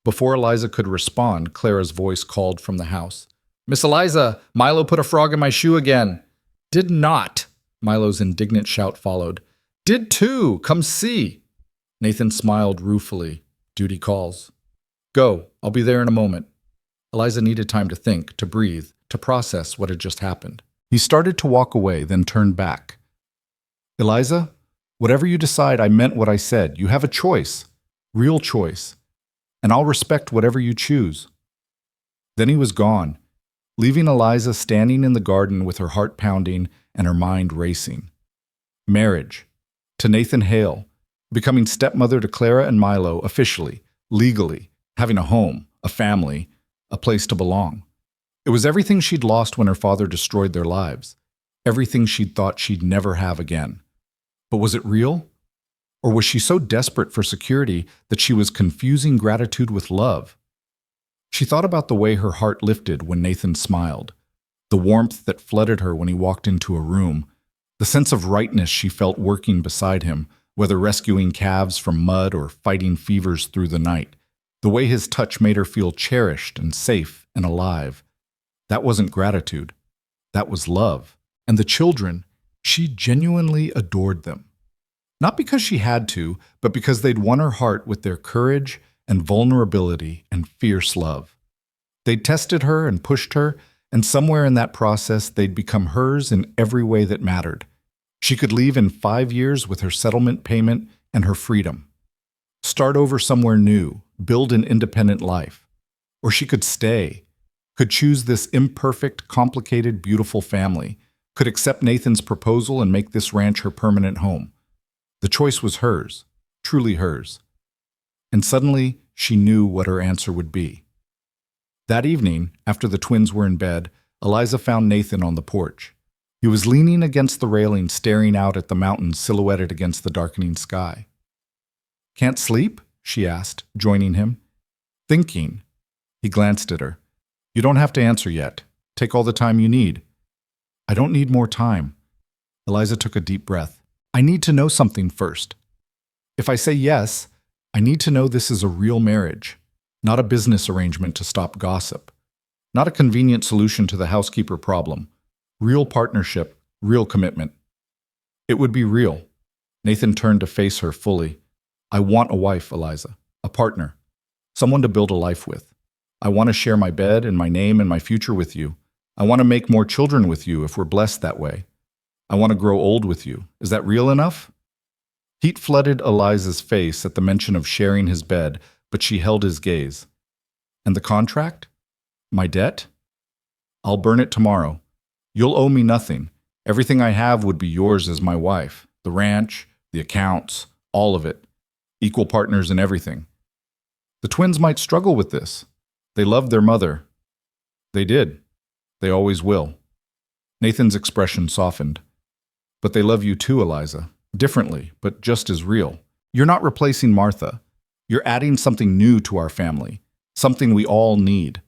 Before Eliza could respond, Clara's voice called from the house. Miss Eliza, Milo put a frog in my shoe again. Did not, Milo's indignant shout followed. Did too, come see. Nathan smiled ruefully. Duty calls. Go, I'll be there in a moment. Eliza needed time to think, to breathe, to process what had just happened. He started to walk away, then turned back. Eliza, whatever you decide, I meant what I said. You have a choice, real choice, and I'll respect whatever you choose. Then he was gone, leaving Eliza standing in the garden with her heart pounding and her mind racing. Marriage. To Nathan Hale. Becoming stepmother to Clara and Milo officially, legally, having a home, a family, a place to belong. It was everything she'd lost when her father destroyed their lives, everything she'd thought she'd never have again. But was it real? Or was she so desperate for security that she was confusing gratitude with love? She thought about the way her heart lifted when Nathan smiled, the warmth that flooded her when he walked into a room, the sense of rightness she felt working beside him, whether rescuing calves from mud or fighting fevers through the night, the way his touch made her feel cherished and safe and alive. That wasn't gratitude. That was love. And the children, she genuinely adored them. Not because she had to, but because they'd won her heart with their courage and vulnerability and fierce love. They'd tested her and pushed her, and somewhere in that process they'd become hers in every way that mattered. She could leave in 5 years with her settlement payment and her freedom. Start over somewhere new, build an independent life. Or she could stay, could choose this imperfect, complicated, beautiful family, could accept Nathan's proposal and make this ranch her permanent home. The choice was hers, truly hers. And suddenly, she knew what her answer would be. That evening, after the twins were in bed, Eliza found Nathan on the porch. He was leaning against the railing, staring out at the mountains silhouetted against the darkening sky. Can't sleep? She asked, joining him. Thinking. He glanced at her. You don't have to answer yet. Take all the time you need. I don't need more time. Eliza took a deep breath. I need to know something first. If I say yes, I need to know this is a real marriage, not a business arrangement to stop gossip, not a convenient solution to the housekeeper problem. Real partnership, real commitment. It would be real. Nathan turned to face her fully. I want a wife, Eliza, a partner, someone to build a life with. I want to share my bed and my name and my future with you. I want to make more children with you if we're blessed that way. I want to grow old with you. Is that real enough? Heat flooded Eliza's face at the mention of sharing his bed, but she held his gaze. And the contract? My debt? I'll burn it tomorrow. You'll owe me nothing. Everything I have would be yours as my wife. The ranch, the accounts, all of it. Equal partners in everything. The twins might struggle with this. They loved their mother. They did. They always will. Nathan's expression softened. But they love you too, Eliza. Differently, but just as real. You're not replacing Martha. You're adding something new to our family. Something we all need.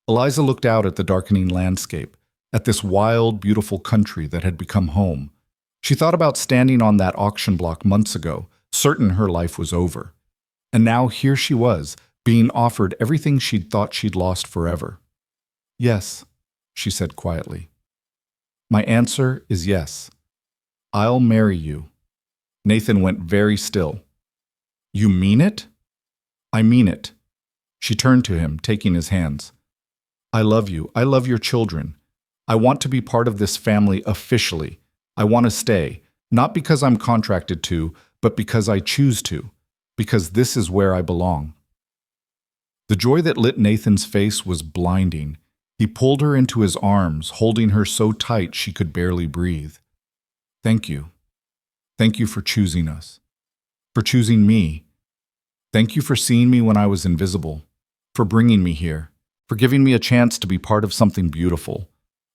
Eliza looked out at the darkening landscape, at this wild, beautiful country that had become home. She thought about standing on that auction block months ago, certain her life was over. And now here she was, being offered everything she'd thought she'd lost forever. Yes, she said quietly. My answer is yes. I'll marry you. Nathan went very still. You mean it? I mean it. She turned to him, taking his hands. I love you. I love your children. I want to be part of this family officially. I want to stay, not because I'm contracted to, but because I choose to, because this is where I belong. The joy that lit Nathan's face was blinding. He pulled her into his arms, holding her so tight she could barely breathe. Thank you. Thank you for choosing us. For choosing me. Thank you for seeing me when I was invisible. For bringing me here. For giving me a chance to be part of something beautiful.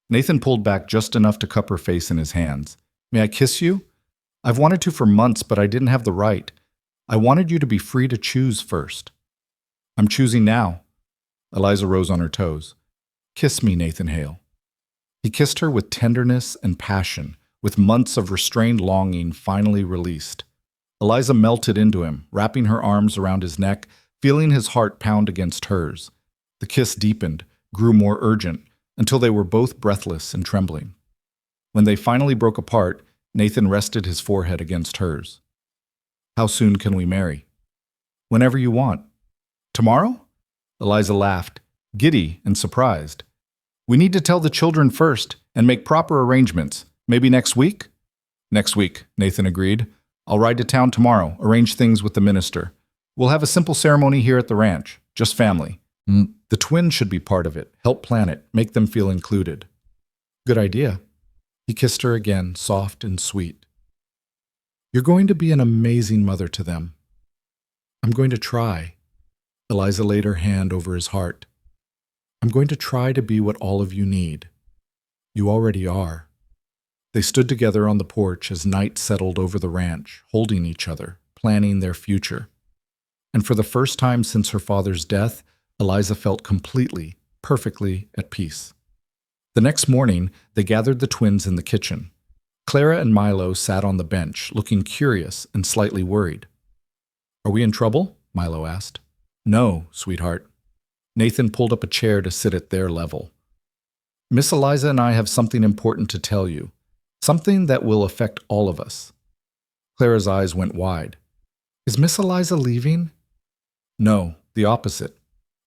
Nathan pulled back just enough to cup her face in his hands. May I kiss you? I've wanted to for months, but I didn't have the right. I wanted you to be free to choose first. I'm choosing now. Eliza rose on her toes. Kiss me, Nathan Hale. He kissed her with tenderness and passion, with months of restrained longing finally released. Eliza melted into him, wrapping her arms around his neck, feeling his heart pound against hers. The kiss deepened, grew more urgent, until they were both breathless and trembling. When they finally broke apart, Nathan rested his forehead against hers. "How soon can we marry?" "Whenever you want." "Tomorrow?" Eliza laughed, giddy and surprised. "We need to tell the children first and make proper arrangements. Maybe next week?" "Next week," Nathan agreed. "I'll ride to town tomorrow, arrange things with the minister. We'll have a simple ceremony here at the ranch, just family. The twins should be part of it, help plan it, make them feel included." "Good idea." He kissed her again, soft and sweet. "You're going to be an amazing mother to them." "I'm going to try." Eliza laid her hand over his heart. "I'm going to try to be what all of you need. You already are." They stood together on the porch as night settled over the ranch, holding each other, planning their future. And for the first time since her father's death, Eliza felt completely, perfectly at peace. The next morning, they gathered the twins in the kitchen. Clara and Milo sat on the bench, looking curious and slightly worried. "Are we in trouble?" Milo asked. "No, sweetheart." Nathan pulled up a chair to sit at their level. "Miss Eliza and I have something important to tell you. Something that will affect all of us." Clara's eyes went wide. "Is Miss Eliza leaving?" "No, the opposite."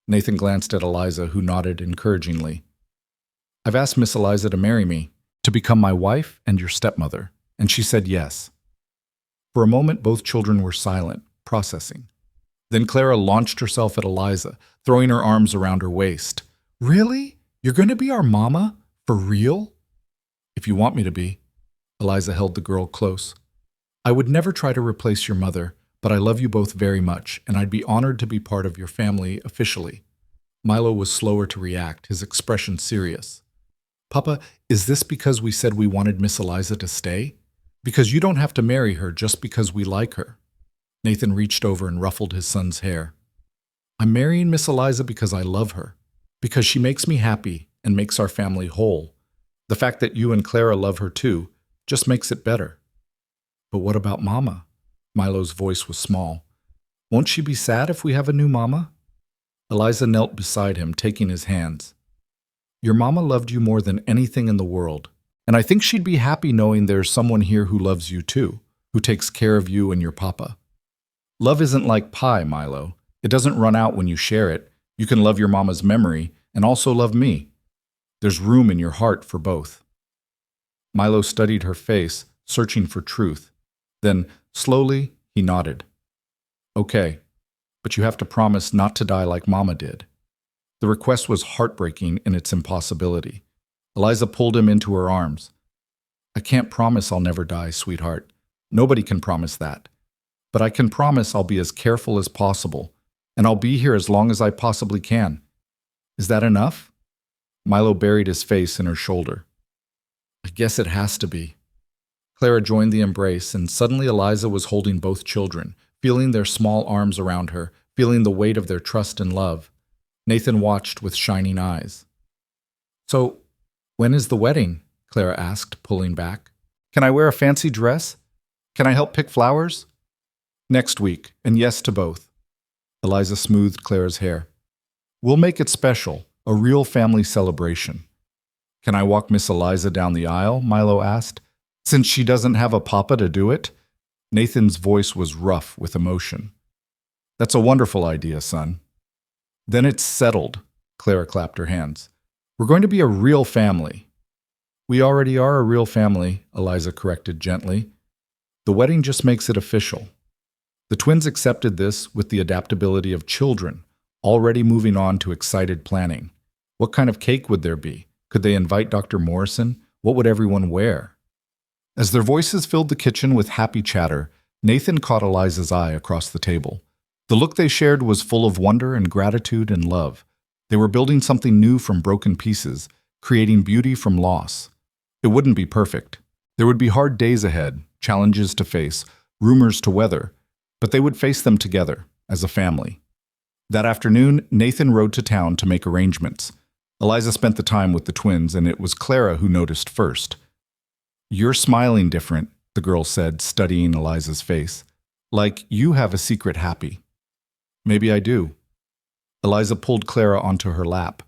Nathan glanced at Eliza, who nodded encouragingly. "I've asked Miss Eliza to marry me, to become my wife and your stepmother, and she said yes." For a moment, both children were silent, processing. Then Clara launched herself at Eliza, throwing her arms around her waist. "Really? You're going to be our mama? For real?" "If you want me to be." Eliza held the girl close. "I would never try to replace your mother, but I love you both very much, and I'd be honored to be part of your family officially." Milo was slower to react, his expression serious. "Papa, is this because we said we wanted Miss Eliza to stay? Because you don't have to marry her just because we like her." Nathan reached over and ruffled his son's hair. "I'm marrying Miss Eliza because I love her, because she makes me happy and makes our family whole. The fact that you and Clara love her too just makes it better." "But what about Mama?" Milo's voice was small. "Won't she be sad if we have a new Mama?" Eliza knelt beside him, taking his hands. "Your Mama loved you more than anything in the world, and I think she'd be happy knowing there's someone here who loves you too, who takes care of you and your Papa. Love isn't like pie, Milo. It doesn't run out when you share it. You can love your Mama's memory and also love me. There's room in your heart for both." Milo studied her face, searching for truth. Then, slowly, he nodded. "Okay, but you have to promise not to die like Mama did." The request was heartbreaking in its impossibility. Eliza pulled him into her arms. "I can't promise I'll never die, sweetheart. Nobody can promise that. But I can promise I'll be as careful as possible, and I'll be here as long as I possibly can. Is that enough?" Milo buried his face in her shoulder. "I guess it has to be." Clara joined the embrace, and suddenly Eliza was holding both children, feeling their small arms around her, feeling the weight of their trust and love. Nathan watched with shining eyes. "So, when is the wedding?" Clara asked, pulling back. "Can I wear a fancy dress? Can I help pick flowers?" "Next week, and yes to both." Eliza smoothed Clara's hair. "We'll make it special, a real family celebration." "Can I walk Miss Eliza down the aisle?" Milo asked. "Since she doesn't have a papa to do it?" Nathan's voice was rough with emotion. "That's a wonderful idea, son." "Then it's settled." Clara clapped her hands. "We're going to be a real family." "We already are a real family," Eliza corrected gently. "The wedding just makes it official." The twins accepted this with the adaptability of children, already moving on to excited planning. What kind of cake would there be? Could they invite Dr. Morrison? What would everyone wear? As their voices filled the kitchen with happy chatter, Nathan caught Eliza's eye across the table. The look they shared was full of wonder and gratitude and love. They were building something new from broken pieces, creating beauty from loss. It wouldn't be perfect. There would be hard days ahead, challenges to face, rumors to weather, but they would face them together, as a family. That afternoon, Nathan rode to town to make arrangements. Eliza spent the time with the twins, and it was Clara who noticed first. "You're smiling different," the girl said, studying Eliza's face. Like you have a secret happy. Maybe I do. Eliza pulled Clara onto her lap.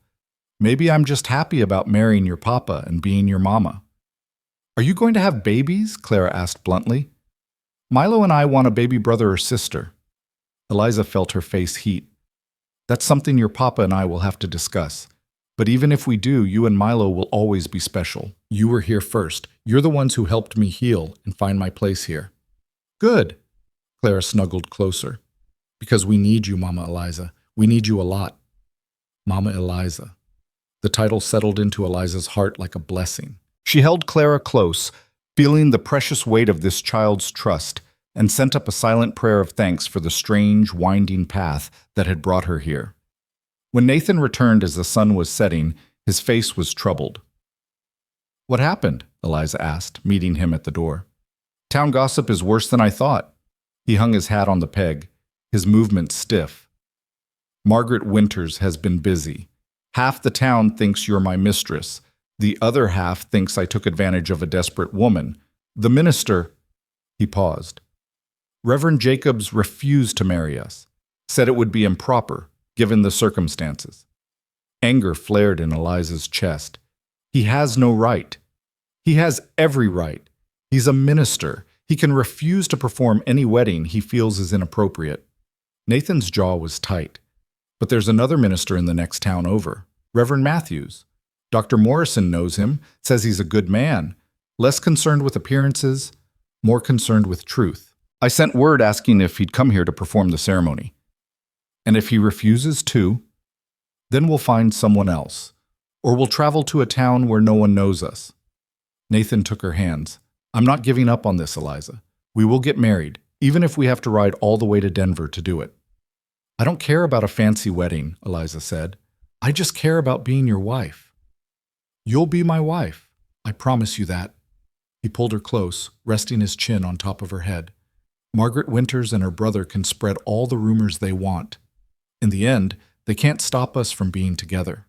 Maybe I'm just happy about marrying your papa and being your mama. Are you going to have babies? Clara asked bluntly. Milo and I want a baby brother or sister. Eliza felt her face heat. That's something your papa and I will have to discuss. But even if we do, you and Milo will always be special. You were here first. You're the ones who helped me heal and find my place here. Good. Clara snuggled closer. Because we need you, Mama Eliza. We need you a lot. Mama Eliza. The title settled into Eliza's heart like a blessing. She held Clara close, feeling the precious weight of this child's trust, and sent up a silent prayer of thanks for the strange, winding path that had brought her here. When Nathan returned as the sun was setting, his face was troubled. What happened? Eliza asked, meeting him at the door. Town gossip is worse than I thought. He hung his hat on the peg, his movements stiff. Margaret Winters has been busy. Half the town thinks you're my mistress. The other half thinks I took advantage of a desperate woman. The minister... He paused. Reverend Jacobs refused to marry us, said it would be improper, given the circumstances. Anger flared in Eliza's chest. He has no right. He has every right. He's a minister. He can refuse to perform any wedding he feels is inappropriate. Nathan's jaw was tight. But there's another minister in the next town over, Reverend Matthews. Dr. Morrison knows him, says he's a good man, less concerned with appearances, more concerned with truth. I sent word asking if he'd come here to perform the ceremony. And if he refuses to, then we'll find someone else, or we'll travel to a town where no one knows us. Nathan took her hands. I'm not giving up on this, Eliza. We will get married, even if we have to ride all the way to Denver to do it. I don't care about a fancy wedding, Eliza said. I just care about being your wife. You'll be my wife. I promise you that. He pulled her close, resting his chin on top of her head. Margaret Winters and her brother can spread all the rumors they want. In the end, they can't stop us from being together.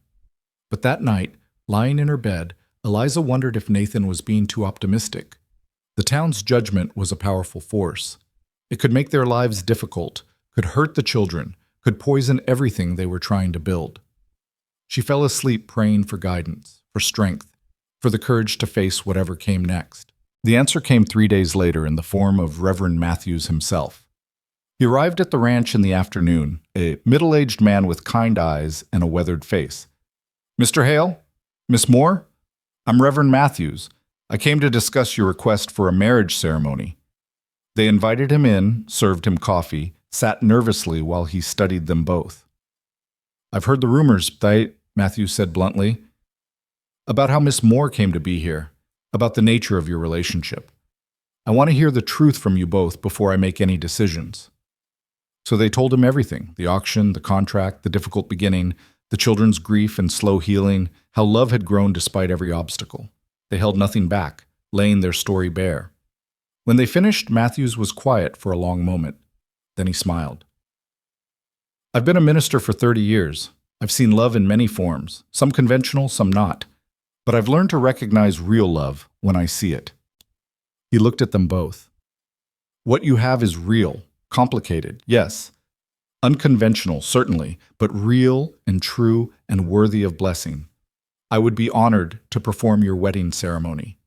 But that night, lying in her bed, Eliza wondered if Nathan was being too optimistic. The town's judgment was a powerful force. It could make their lives difficult, could hurt the children, could poison everything they were trying to build. She fell asleep praying for guidance, for strength, for the courage to face whatever came next. The answer came 3 days later in the form of Reverend Matthews himself. He arrived at the ranch in the afternoon, a middle-aged man with kind eyes and a weathered face. Mr. Hale? Miss Moore? I'm Reverend Matthews. I came to discuss your request for a marriage ceremony. They invited him in, served him coffee, sat nervously while he studied them both. I've heard the rumors, Matthews said bluntly, about how Miss Moore came to be here, about the nature of your relationship. I want to hear the truth from you both before I make any decisions. So they told him everything, the auction, the contract, the difficult beginning, the children's grief and slow healing, how love had grown despite every obstacle. They held nothing back, laying their story bare. When they finished, Matthews was quiet for a long moment. Then he smiled. I've been a minister for 30 years. I've seen love in many forms, some conventional, some not. But I've learned to recognize real love when I see it. He looked at them both. What you have is real, complicated, yes. Unconventional, certainly, but real and true and worthy of blessing. I would be honored to perform your wedding ceremony.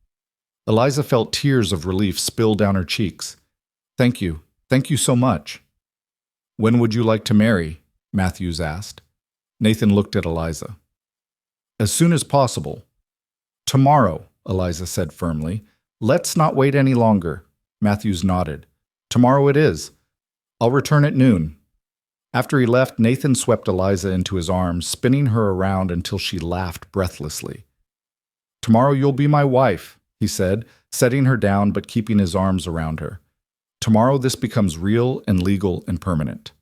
Eliza felt tears of relief spill down her cheeks. Thank you. Thank you so much. When would you like to marry? Matthews asked. Nathan looked at Eliza. As soon as possible. Tomorrow, Eliza said firmly. Let's not wait any longer. Matthews nodded. Tomorrow it is. I'll return at noon. After he left, Nathan swept Eliza into his arms, spinning her around until she laughed breathlessly. Tomorrow you'll be my wife, he said, setting her down but keeping his arms around her. Tomorrow this becomes real and legal and permanent.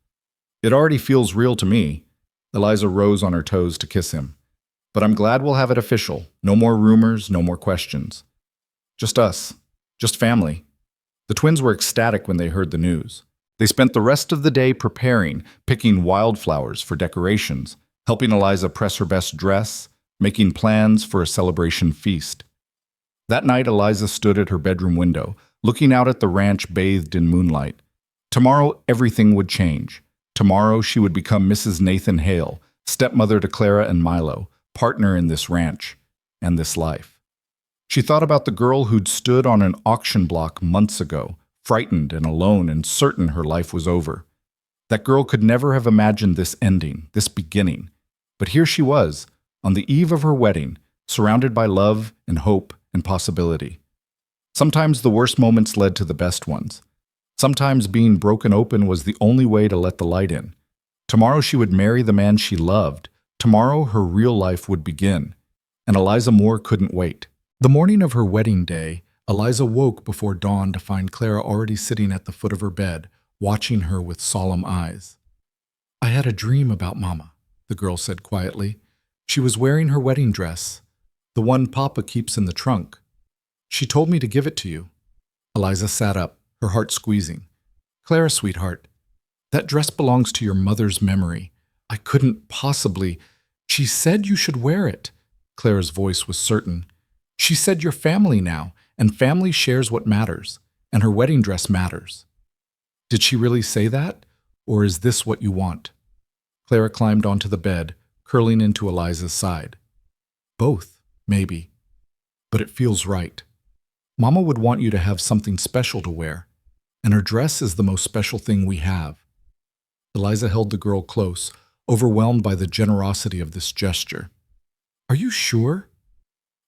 It already feels real to me. Eliza rose on her toes to kiss him. But I'm glad we'll have it official. No more rumors, no more questions. Just us. Just family. The twins were ecstatic when they heard the news. They spent the rest of the day preparing, picking wildflowers for decorations, helping Eliza press her best dress, making plans for a celebration feast. That night, Eliza stood at her bedroom window, looking out at the ranch bathed in moonlight. Tomorrow, everything would change. Tomorrow, she would become Mrs. Nathan Hale, stepmother to Clara and Milo, partner in this ranch and this life. She thought about the girl who'd stood on an auction block months ago, frightened and alone and certain her life was over. That girl could never have imagined this ending, this beginning. But here she was, on the eve of her wedding, surrounded by love and hope and possibility. Sometimes the worst moments led to the best ones. Sometimes being broken open was the only way to let the light in. Tomorrow she would marry the man she loved. Tomorrow her real life would begin. And Eliza Moore couldn't wait. The morning of her wedding day, Eliza woke before dawn to find Clara already sitting at the foot of her bed, watching her with solemn eyes. "I had a dream about Mama," the girl said quietly. "She was wearing her wedding dress, the one Papa keeps in the trunk. She told me to give it to you." Eliza sat up, her heart squeezing. "Clara, sweetheart, that dress belongs to your mother's memory. I couldn't possibly. She said you should wear it." Clara's voice was certain. "She said you're family now, and family shares what matters, and her wedding dress matters." "Did she really say that, or is this what you want?" Clara climbed onto the bed, curling into Eliza's side. "Both, maybe. But it feels right. Mama would want you to have something special to wear, and her dress is the most special thing we have." Eliza held the girl close, overwhelmed by the generosity of this gesture. "Are you sure?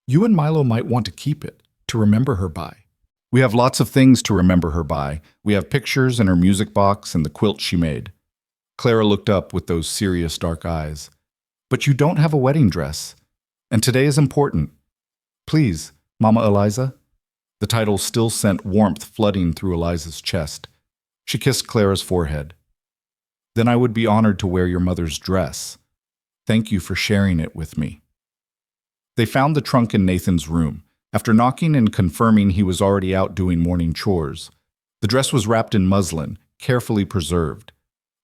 You and Milo might want to keep it, to remember her by." "We have lots of things to remember her by. We have pictures and her music box and the quilt she made." Clara looked up with those serious dark eyes. "But you don't have a wedding dress, and today is important. Please, Mama Eliza." The title still sent warmth flooding through Eliza's chest. She kissed Clara's forehead. "Then I would be honored to wear your mother's dress. Thank you for sharing it with me." They found the trunk in Nathan's room, after knocking and confirming he was already out doing morning chores. The dress was wrapped in muslin, carefully preserved.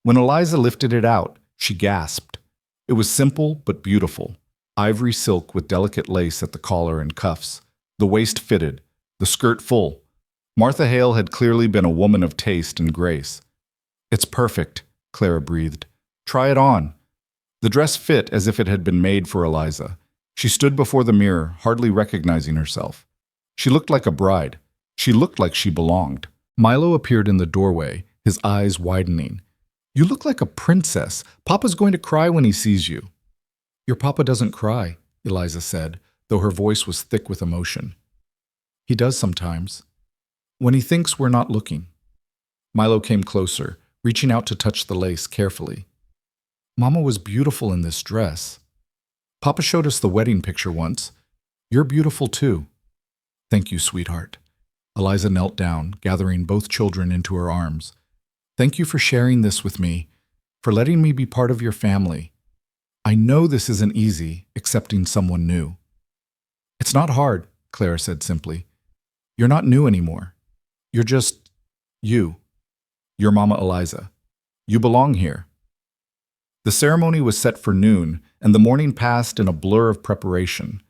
When Eliza lifted it out, she gasped. It was simple but beautiful, ivory silk with delicate lace at the collar and cuffs. The waist fitted, the skirt full. Martha Hale had clearly been a woman of taste and grace. "It's perfect," Clara breathed. "Try it on." The dress fit as if it had been made for Eliza. She stood before the mirror, hardly recognizing herself. She looked like a bride. She looked like she belonged. Milo appeared in the doorway, his eyes widening. "You look like a princess. Papa's going to cry when he sees you." "Your papa doesn't cry," Eliza said, though her voice was thick with emotion. "He does sometimes, when he thinks we're not looking." Milo came closer, reaching out to touch the lace carefully. "Mama was beautiful in this dress. Papa showed us the wedding picture once. You're beautiful too." "Thank you, sweetheart." Eliza knelt down, gathering both children into her arms. "Thank you for sharing this with me, for letting me be part of your family. I know this isn't easy, accepting someone new." "It's not hard," Clara said simply. "You're not new anymore. You're just you. You're Mama Eliza. You belong here." The ceremony was set for noon, and the morning passed in a blur of preparation.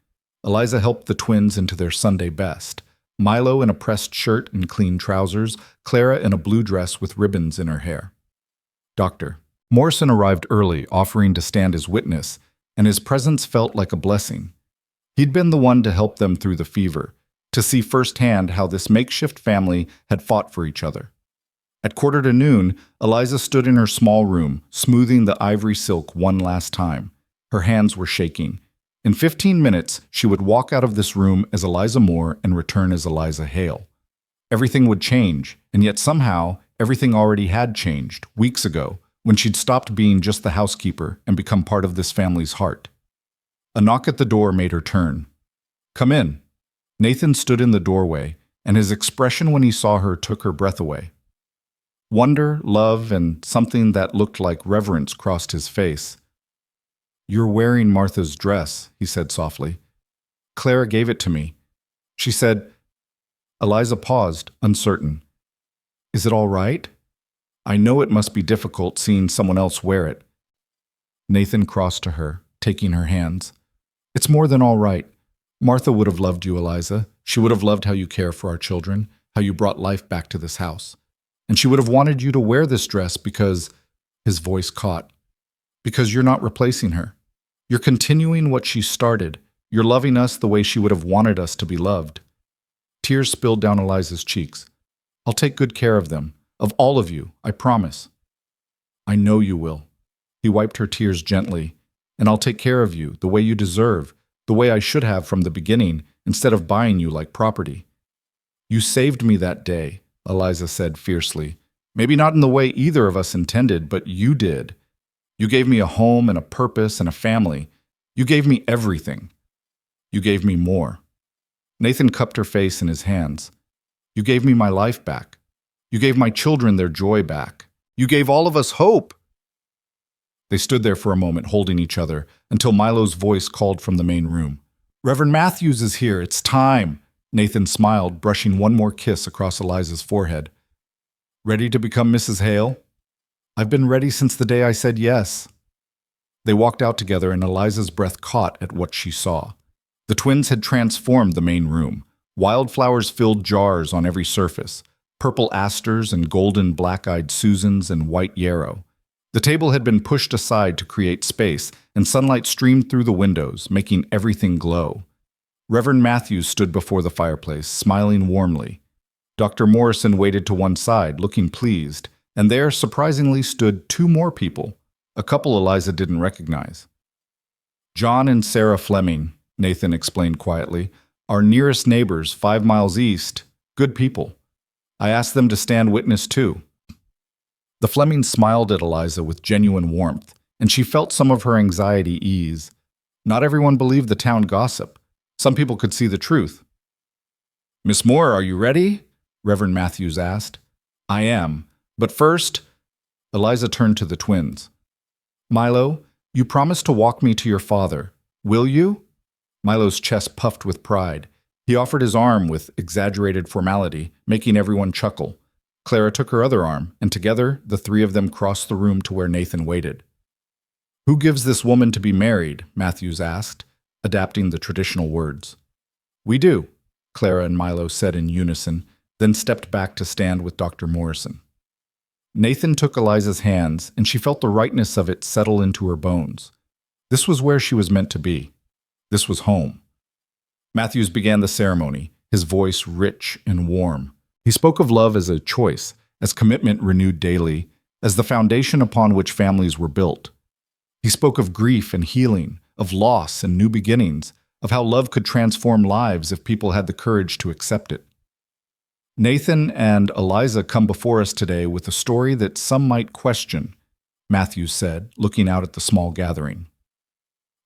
Eliza helped the twins into their Sunday best. Milo in a pressed shirt and clean trousers, Clara in a blue dress with ribbons in her hair. Dr. Morrison arrived early, offering to stand as witness, and his presence felt like a blessing. He'd been the one to help them through the fever, to see firsthand how this makeshift family had fought for each other. At 1:45, Eliza stood in her small room, smoothing the ivory silk one last time. Her hands were shaking. In 15 minutes, she would walk out of this room as Eliza Moore and return as Eliza Hale. Everything would change, and yet somehow, everything already had changed, weeks ago, when she'd stopped being just the housekeeper and become part of this family's heart. A knock at the door made her turn. "Come in." Nathan stood in the doorway, and his expression when he saw her took her breath away. Wonder, love, and something that looked like reverence crossed his face. "You're wearing Martha's dress," he said softly. "Clara gave it to me. She said—" Eliza paused, uncertain. "Is it all right? I know it must be difficult seeing someone else wear it." Nathan crossed to her, taking her hands. "It's more than all right. Martha would have loved you, Eliza. She would have loved how you care for our children, how you brought life back to this house. And she would have wanted you to wear this dress because, his voice caught, because you're not replacing her. You're continuing what she started. You're loving us the way she would have wanted us to be loved. Tears spilled down Eliza's cheeks. I'll take good care of them, of all of you, I promise. I know you will. He wiped her tears gently. And I'll take care of you the way you deserve, the way I should have from the beginning, instead of buying you like property. You saved me that day, Eliza said fiercely. Maybe not in the way either of us intended, but you did. You gave me a home and a purpose and a family. You gave me everything. You gave me more. Nathan cupped her face in his hands. You gave me my life back. You gave my children their joy back. You gave all of us hope. They stood there for a moment holding each other until Milo's voice called from the main room. Reverend Matthews is here. It's time. Nathan smiled, brushing one more kiss across Eliza's forehead. Ready to become Mrs. Hale? I've been ready since the day I said yes. They walked out together and Eliza's breath caught at what she saw. The twins had transformed the main room. Wildflowers filled jars on every surface, purple asters and golden black-eyed Susans and white yarrow. The table had been pushed aside to create space, and sunlight streamed through the windows, making everything glow. Reverend Matthews stood before the fireplace, smiling warmly. Dr. Morrison waited to one side, looking pleased, and there, surprisingly, stood two more people, a couple Eliza didn't recognize. John and Sarah Fleming, Nathan explained quietly, our nearest neighbors 5 miles east, good people. I asked them to stand witness too. The Flemings smiled at Eliza with genuine warmth, and she felt some of her anxiety ease. Not everyone believed the town gossip. Some people could see the truth. Miss Moore, are you ready? Reverend Matthews asked. I am. But first, Eliza turned to the twins. Milo, you promised to walk me to your father. Will you? Milo's chest puffed with pride. He offered his arm with exaggerated formality, making everyone chuckle. Clara took her other arm, and together the three of them crossed the room to where Nathan waited. Who gives this woman to be married? Matthews asked, adapting the traditional words. We do, Clara and Milo said in unison, then stepped back to stand with Dr. Morrison. Nathan took Eliza's hands, and she felt the rightness of it settle into her bones. This was where she was meant to be. This was home. Matthews began the ceremony, his voice rich and warm. He spoke of love as a choice, as commitment renewed daily, as the foundation upon which families were built. He spoke of grief and healing, of loss and new beginnings, of how love could transform lives if people had the courage to accept it. Nathan and Eliza come before us today with a story that some might question, Matthews said, looking out at the small gathering.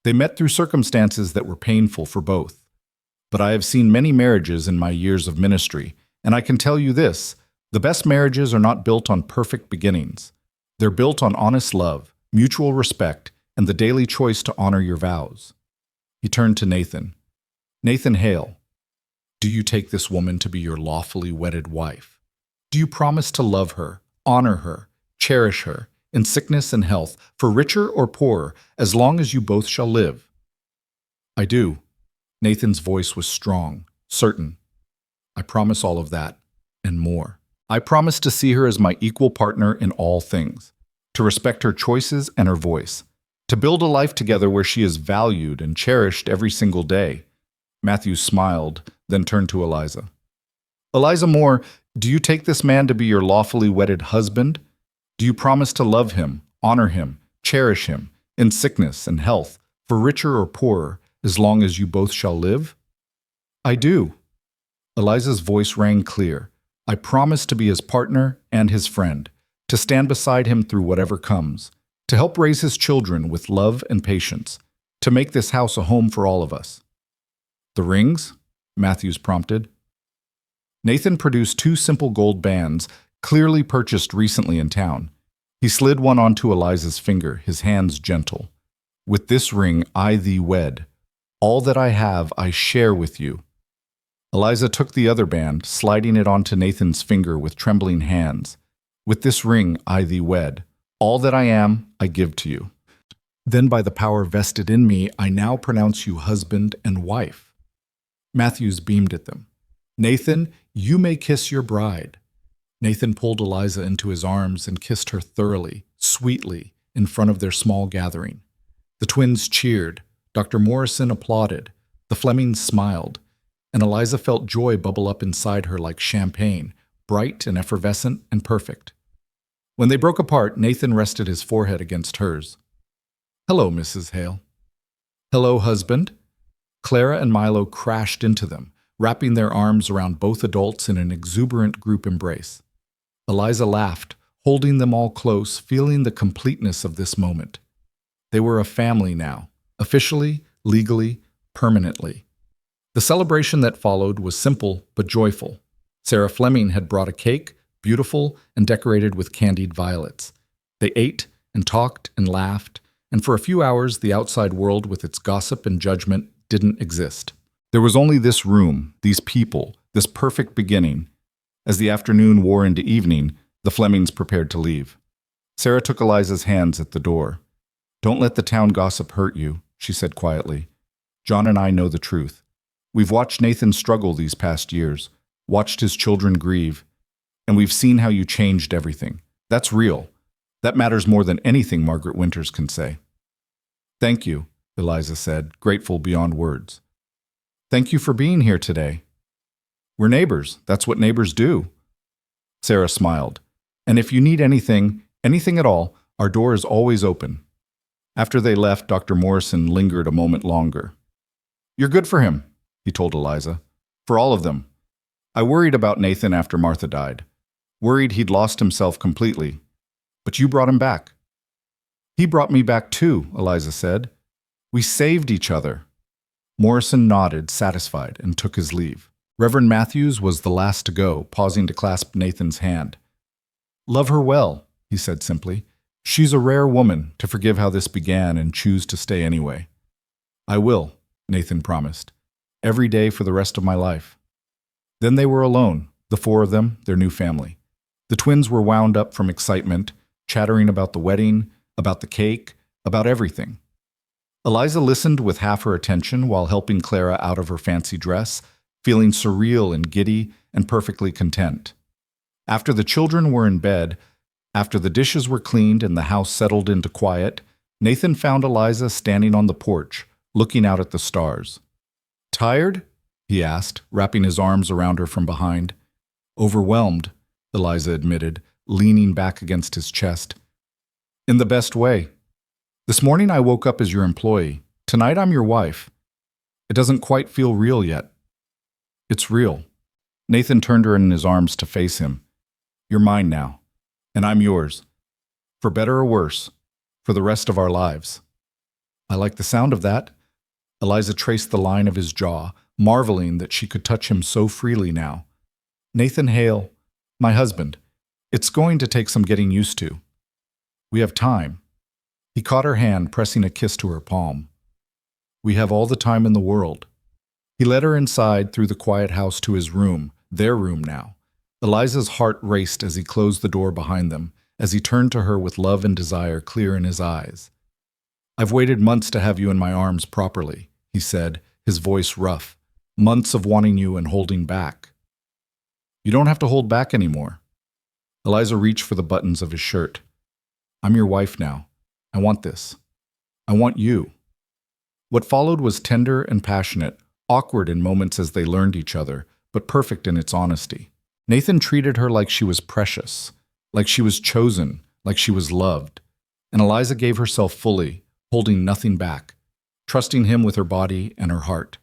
They met through circumstances that were painful for both. But I have seen many marriages in my years of ministry, and I can tell you this, the best marriages are not built on perfect beginnings. They're built on honest love, mutual respect, and the daily choice to honor your vows. He turned to Nathan. Nathan Hale, do you take this woman to be your lawfully wedded wife? Do you promise to love her, honor her, cherish her, in sickness and health, for richer or poorer, as long as you both shall live? I do. Nathan's voice was strong, certain. I promise all of that, and more. I promise to see her as my equal partner in all things, to respect her choices and her voice, to build a life together where she is valued and cherished every single day. Matthew smiled, then turned to Eliza. Eliza Moore, do you take this man to be your lawfully wedded husband? Do you promise to love him, honor him, cherish him, in sickness and health, for richer or poorer, as long as you both shall live? I do. Eliza's voice rang clear. I promise to be his partner and his friend, to stand beside him through whatever comes, to help raise his children with love and patience, to make this house a home for all of us. The rings? Matthews prompted. Nathan produced 2 simple gold bands, clearly purchased recently in town. He slid one onto Eliza's finger, his hands gentle. With this ring I thee wed. All that I have I share with you. Eliza took the other band, sliding it onto Nathan's finger with trembling hands. With this ring I thee wed. All that I am I give to you. Then by the power vested in me, I now pronounce you husband and wife. Matthews beamed at them. Nathan, you may kiss your bride. Nathan pulled Eliza into his arms and kissed her thoroughly, sweetly, in front of their small gathering. The twins cheered, Dr. Morrison applauded, the Flemings smiled, and Eliza felt joy bubble up inside her like champagne, bright and effervescent and perfect. When they broke apart, Nathan rested his forehead against hers. "Hello, Mrs. Hale." "Hello, husband." Clara and Milo crashed into them, wrapping their arms around both adults in an exuberant group embrace. Eliza laughed, holding them all close, feeling the completeness of this moment. They were a family now, officially, legally, permanently. The celebration that followed was simple but joyful. Sarah Fleming had brought a cake, beautiful and decorated with candied violets. They ate and talked and laughed, and for a few hours the outside world with its gossip and judgment didn't exist. There was only this room, these people, this perfect beginning. As the afternoon wore into evening, the Flemings prepared to leave. Sarah took Eliza's hands at the door. "Don't let the town gossip hurt you," she said quietly. "John and I know the truth. We've watched Nathan struggle these past years, watched his children grieve, and we've seen how you changed everything. That's real. That matters more than anything Margaret Winters can say." "Thank you," Eliza said, grateful beyond words. "Thank you for being here today. We're neighbors. That's what neighbors do." Sarah smiled. "And if you need anything at all, our door is always open." After they left, Dr. Morrison lingered a moment longer. "You're good for him," he told Eliza. "For all of them. I worried about Nathan after Martha died. Worried he'd lost himself completely. But you brought him back." "He brought me back too," Eliza said. "We saved each other." Morrison nodded, satisfied, and took his leave. Reverend Matthews was the last to go, pausing to clasp Nathan's hand. "Love her well," he said simply. "She's a rare woman to forgive how this began and choose to stay anyway." "I will," Nathan promised. "Every day for the rest of my life." Then they were alone, the four of them, their new family. The twins were wound up from excitement, chattering about the wedding, about the cake, about everything. Eliza listened with half her attention while helping Clara out of her fancy dress, feeling surreal and giddy and perfectly content. After the children were in bed, after the dishes were cleaned and the house settled into quiet, Nathan found Eliza standing on the porch, looking out at the stars. "Tired?" he asked, wrapping his arms around her from behind. "Overwhelmed," Eliza admitted, leaning back against his chest. "In the best way. This morning I woke up as your employee. Tonight I'm your wife. It doesn't quite feel real yet." "It's real." Nathan turned her in his arms to face him. "You're mine now, and I'm yours. For better or worse, for the rest of our lives." "I like the sound of that." Eliza traced the line of his jaw, marveling that she could touch him so freely now. "Nathan Hale, my husband. It's going to take some getting used to. We have time." He caught her hand, pressing a kiss to her palm. "We have all the time in the world." He led her inside through the quiet house to his room, their room now. Eliza's heart raced as he closed the door behind them, as he turned to her with love and desire clear in his eyes. "I've waited months to have you in my arms properly," he said, his voice rough. "Months of wanting you and holding back." "You don't have to hold back anymore." Eliza reached for the buttons of his shirt. "I'm your wife now. I want this. I want you." What followed was tender and passionate, awkward in moments as they learned each other, but perfect in its honesty. Nathan treated her like she was precious, like she was chosen, like she was loved. And Eliza gave herself fully, holding nothing back, trusting him with her body and her heart.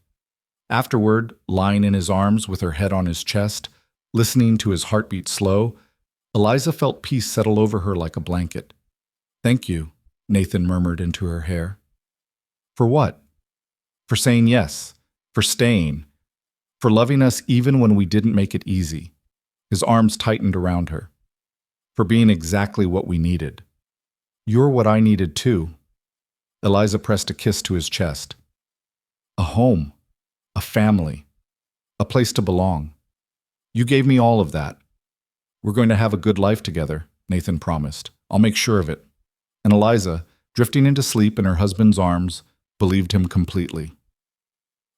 Afterward, lying in his arms with her head on his chest, listening to his heartbeat slow, Eliza felt peace settle over her like a blanket. "Thank you," Nathan murmured into her hair. "For what?" "For saying yes, for staying, for loving us even when we didn't make it easy." His arms tightened around her. "For being exactly what we needed." "You're what I needed too." Eliza pressed a kiss to his chest. "A home, a family, a place to belong. You gave me all of that." "We're going to have a good life together," Nathan promised. "I'll make sure of it." And Eliza, drifting into sleep in her husband's arms, believed him completely.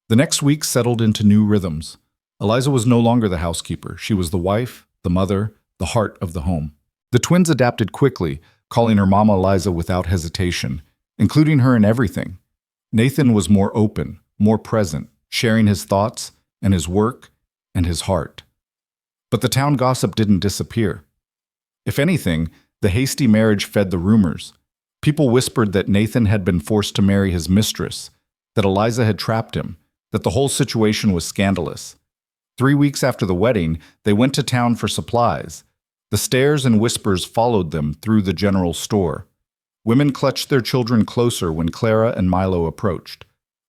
The next week settled into new rhythms. Eliza was no longer the housekeeper. She was the wife, the mother, the heart of the home. The twins adapted quickly, calling her Mama Eliza without hesitation, including her in everything. Nathan was more open, more present, sharing his thoughts and his work and his heart. But the town gossip didn't disappear. If anything, the hasty marriage fed the rumors. People whispered that Nathan had been forced to marry his mistress, that Eliza had trapped him, that the whole situation was scandalous. 3 weeks after the wedding, they went to town for supplies. The stares and whispers followed them through the general store. Women clutched their children closer when Clara and Milo approached.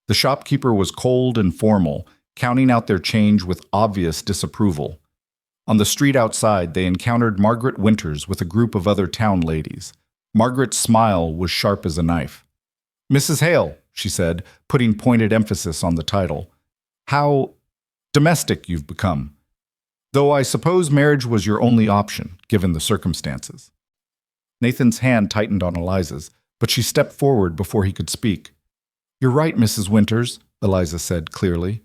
The shopkeeper was cold and formal, counting out their change with obvious disapproval. On the street outside, they encountered Margaret Winters with a group of other town ladies. Margaret's smile was sharp as a knife. "Mrs. Hale," she said, putting pointed emphasis on the title. "How domestic you've become. Though I suppose marriage was your only option, given the circumstances." Nathan's hand tightened on Eliza's, but she stepped forward before he could speak. "You're right, Mrs. Winters," Eliza said clearly.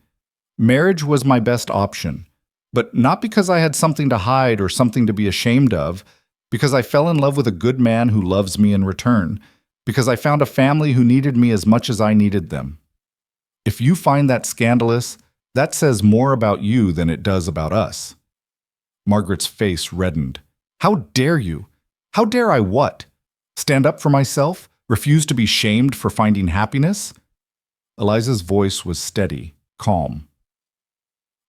"Marriage was my best option, but not because I had something to hide or something to be ashamed of, because I fell in love with a good man who loves me in return, because I found a family who needed me as much as I needed them. If you find that scandalous, that says more about you than it does about us." Margaret's face reddened. "How dare you? How dare I what? Stand up for myself? Refuse to be shamed for finding happiness?" Eliza's voice was steady, calm.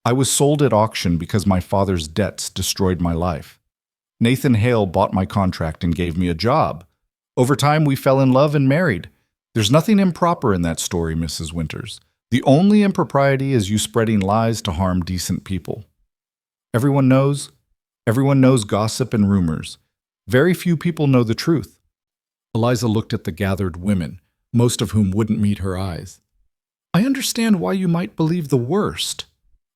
"I was sold at auction because my father's debts destroyed my life. Nathan Hale bought my contract and gave me a job. Over time, we fell in love and married. There's nothing improper in that story, Mrs. Winters. The only impropriety is you spreading lies to harm decent people. Everyone knows gossip and rumors. Very few people know the truth." Eliza looked at the gathered women, most of whom wouldn't meet her eyes. "I understand why you might believe the worst.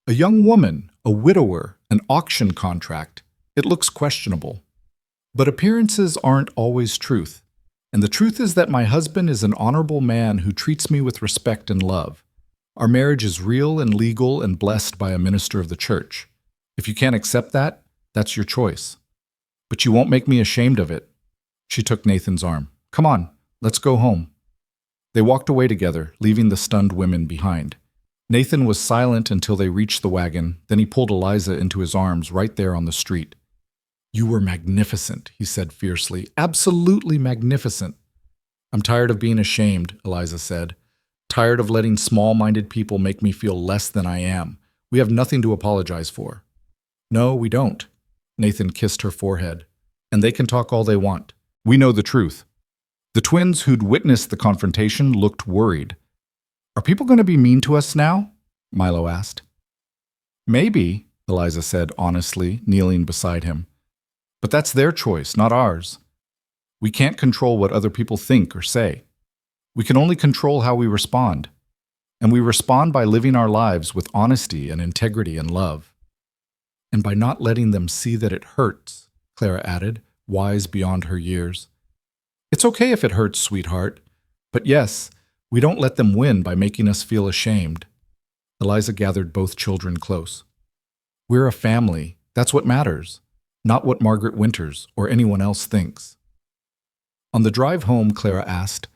A young woman, a widower, an auction contract. It looks questionable. But appearances aren't always truth. And the truth is that my husband is an honorable man who treats me with respect and love. Our marriage is real and legal and blessed by a minister of the church. If you can't accept that, that's your choice. But you won't make me ashamed of it." She took Nathan's arm. "Come on, let's go home." They walked away together, leaving the stunned women behind. Nathan was silent until they reached the wagon, then he pulled Eliza into his arms right there on the street. "You were magnificent," he said fiercely. "Absolutely magnificent." "I'm tired of being ashamed," Eliza said. "Tired of letting small-minded people make me feel less than I am. We have nothing to apologize for." "No, we don't." Nathan kissed her forehead. "And they can talk all they want. We know the truth." The twins who'd witnessed the confrontation looked worried. "Are people going to be mean to us now?" Milo asked. "Maybe," Eliza said honestly, kneeling beside him. "But that's their choice, not ours. We can't control what other people think or say. We can only control how we respond. And we respond by living our lives with honesty and integrity and love. And by not letting them see that it hurts," Clara added, wise beyond her years. "It's okay if it hurts, sweetheart. But yes, we don't let them win by making us feel ashamed." Eliza gathered both children close. "We're a family. That's what matters. Not what Margaret Winters or anyone else thinks." On the drive home, Clara asked,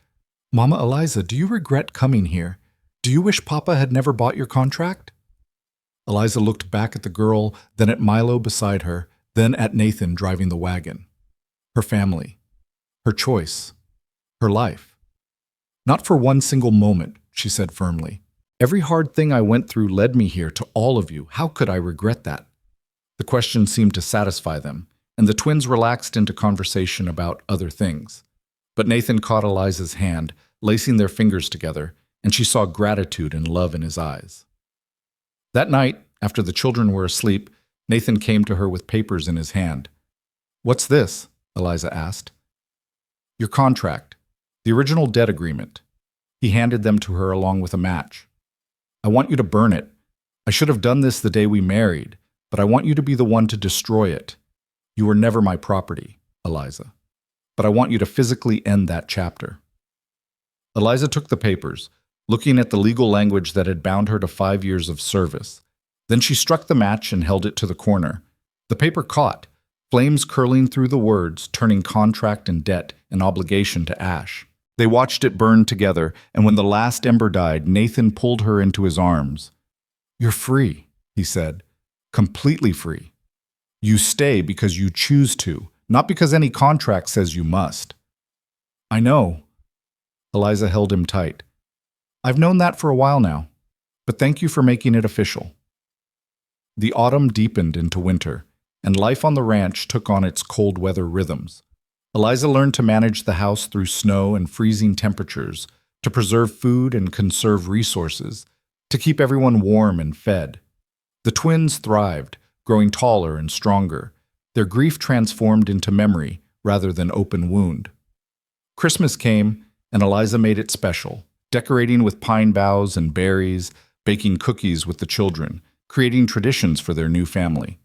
"Mama Eliza, do you regret coming here? Do you wish Papa had never bought your contract?" Eliza looked back at the girl, then at Milo beside her, then at Nathan driving the wagon. Her family. Her choice. Her life. "Not for one single moment," she said firmly. "Every hard thing I went through led me here to all of you. How could I regret that?" The question seemed to satisfy them, and the twins relaxed into conversation about other things. But Nathan caught Eliza's hand, lacing their fingers together, and she saw gratitude and love in his eyes. That night, after the children were asleep, Nathan came to her with papers in his hand. "What's this?" Eliza asked. "Your contract, the original debt agreement." He handed them to her along with a match. "I want you to burn it. I should have done this the day we married, but I want you to be the one to destroy it. You were never my property, Eliza. But I want you to physically end that chapter." Eliza took the papers, looking at the legal language that had bound her to 5 years of service. Then she struck the match and held it to the corner. The paper caught, flames curling through the words, turning contract and debt and obligation to ash. They watched it burn together, and when the last ember died, Nathan pulled her into his arms. "You're free," he said, "completely free. You stay because you choose to, not because any contract says you must." "I know." Eliza held him tight. "I've known that for a while now, but thank you for making it official." The autumn deepened into winter, and life on the ranch took on its cold weather rhythms. Eliza learned to manage the house through snow and freezing temperatures, to preserve food and conserve resources, to keep everyone warm and fed. The twins thrived, growing taller and stronger, their grief transformed into memory rather than open wound. Christmas came, and Eliza made it special, decorating with pine boughs and berries, baking cookies with the children, creating traditions for their new family.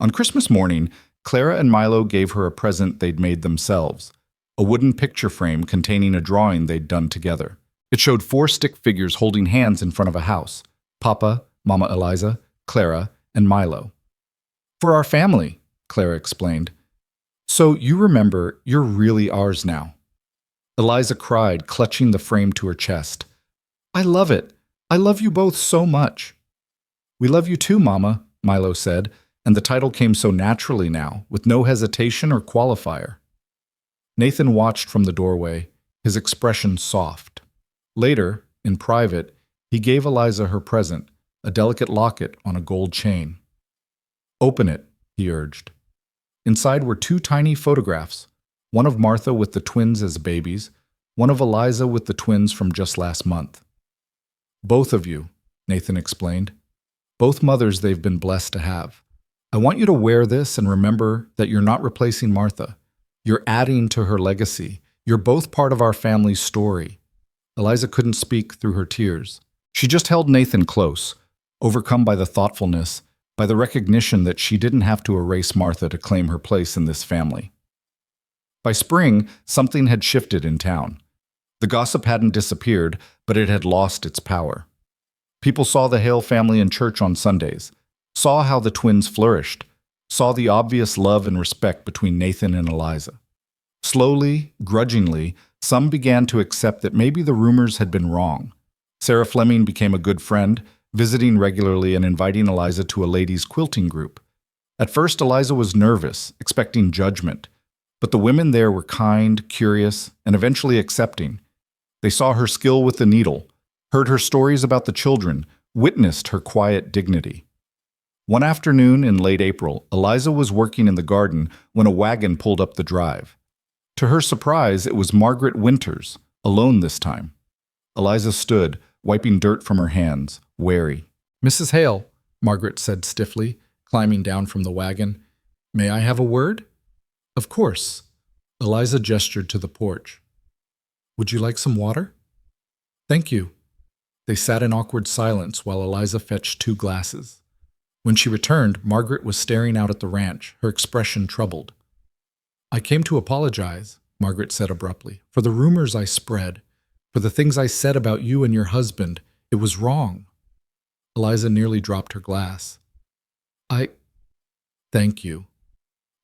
On Christmas morning, Clara and Milo gave her a present they'd made themselves, a wooden picture frame containing a drawing they'd done together. It showed 4 stick figures holding hands in front of a house: Papa, Mama Eliza, Clara, and Milo. "For our family," Clara explained. "So you remember, you're really ours now." Eliza cried, clutching the frame to her chest. "I love it. I love you both so much." "We love you too, Mama," Milo said, and the title came so naturally now, with no hesitation or qualifier. Nathan watched from the doorway, his expression soft. Later, in private, he gave Eliza her present, a delicate locket on a gold chain. "Open it," he urged. Inside were 2 tiny photographs, one of Martha with the twins as babies, one of Eliza with the twins from just last month. "Both of you," Nathan explained. "Both mothers they've been blessed to have. I want you to wear this and remember that you're not replacing Martha. You're adding to her legacy. You're both part of our family's story." Eliza couldn't speak through her tears. She just held Nathan close, overcome by the thoughtfulness, by the recognition that she didn't have to erase Martha to claim her place in this family. By spring, something had shifted in town. The gossip hadn't disappeared, but it had lost its power. People saw the Hale family in church on Sundays, saw how the twins flourished, saw the obvious love and respect between Nathan and Eliza. Slowly, grudgingly, some began to accept that maybe the rumors had been wrong. Sarah Fleming became a good friend, visiting regularly and inviting Eliza to a ladies' quilting group. At first, Eliza was nervous, expecting judgment, but the women there were kind, curious, and eventually accepting. They saw her skill with the needle, heard her stories about the children, witnessed her quiet dignity. One afternoon in late April, Eliza was working in the garden when a wagon pulled up the drive. To her surprise, it was Margaret Winters, alone this time. Eliza stood, wiping dirt from her hands, wary. "Mrs. Hale," Margaret said stiffly, climbing down from the wagon. "May I have a word?" "Of course." Eliza gestured to the porch. "Would you like some water?" "Thank you." They sat in awkward silence while Eliza fetched 2 glasses. When she returned, Margaret was staring out at the ranch, her expression troubled. "I came to apologize," Margaret said abruptly, "for the rumors I spread, for the things I said about you and your husband. It was wrong." Eliza nearly dropped her glass. Thank you.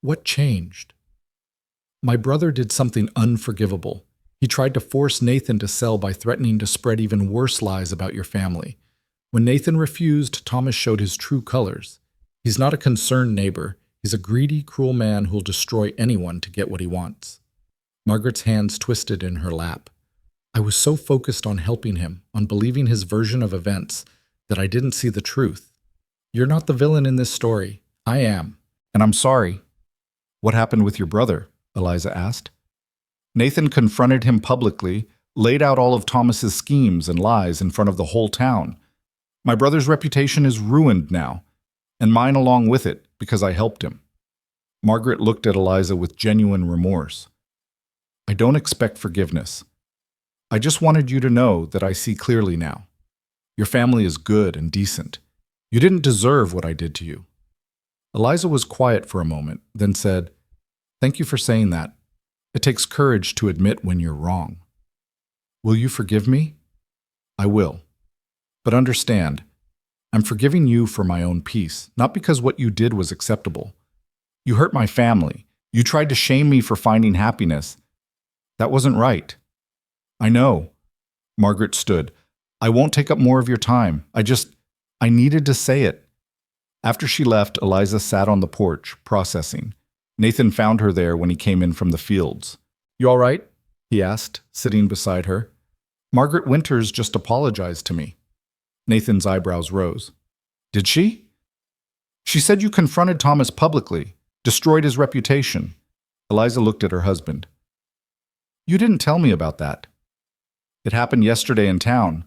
What changed?" "My brother did something unforgivable. He tried to force Nathan to sell by threatening to spread even worse lies about your family. When Nathan refused, Thomas showed his true colors. He's not a concerned neighbor. He's a greedy, cruel man who'll destroy anyone to get what he wants." Margaret's hands twisted in her lap. "I was so focused on helping him, on believing his version of events, that I didn't see the truth. You're not the villain in this story. I am. And I'm sorry." "What happened with your brother?" Eliza asked. Nathan confronted him publicly, laid out all of Thomas's schemes and lies in front of the whole town. "My brother's reputation is ruined now, and mine along with it, because I helped him." Margaret looked at Eliza with genuine remorse. "I don't expect forgiveness. I just wanted you to know that I see clearly now. Your family is good and decent. You didn't deserve what I did to you." Eliza was quiet for a moment, then said, "Thank you for saying that. It takes courage to admit when you're wrong." "Will you forgive me?" "I will. But understand, I'm forgiving you for my own peace, not because what you did was acceptable. You hurt my family. You tried to shame me for finding happiness. That wasn't right. I know. Margaret stood. I won't take up more of your time. I needed to say it. After she left, Eliza sat on the porch, processing. Nathan found her there when he came in from the fields. You all right? He asked, sitting beside her. Margaret Winters just apologized to me. Nathan's eyebrows rose. Did she? She said you confronted Thomas publicly, destroyed his reputation. Eliza looked at her husband. You didn't tell me about that. It happened yesterday in town.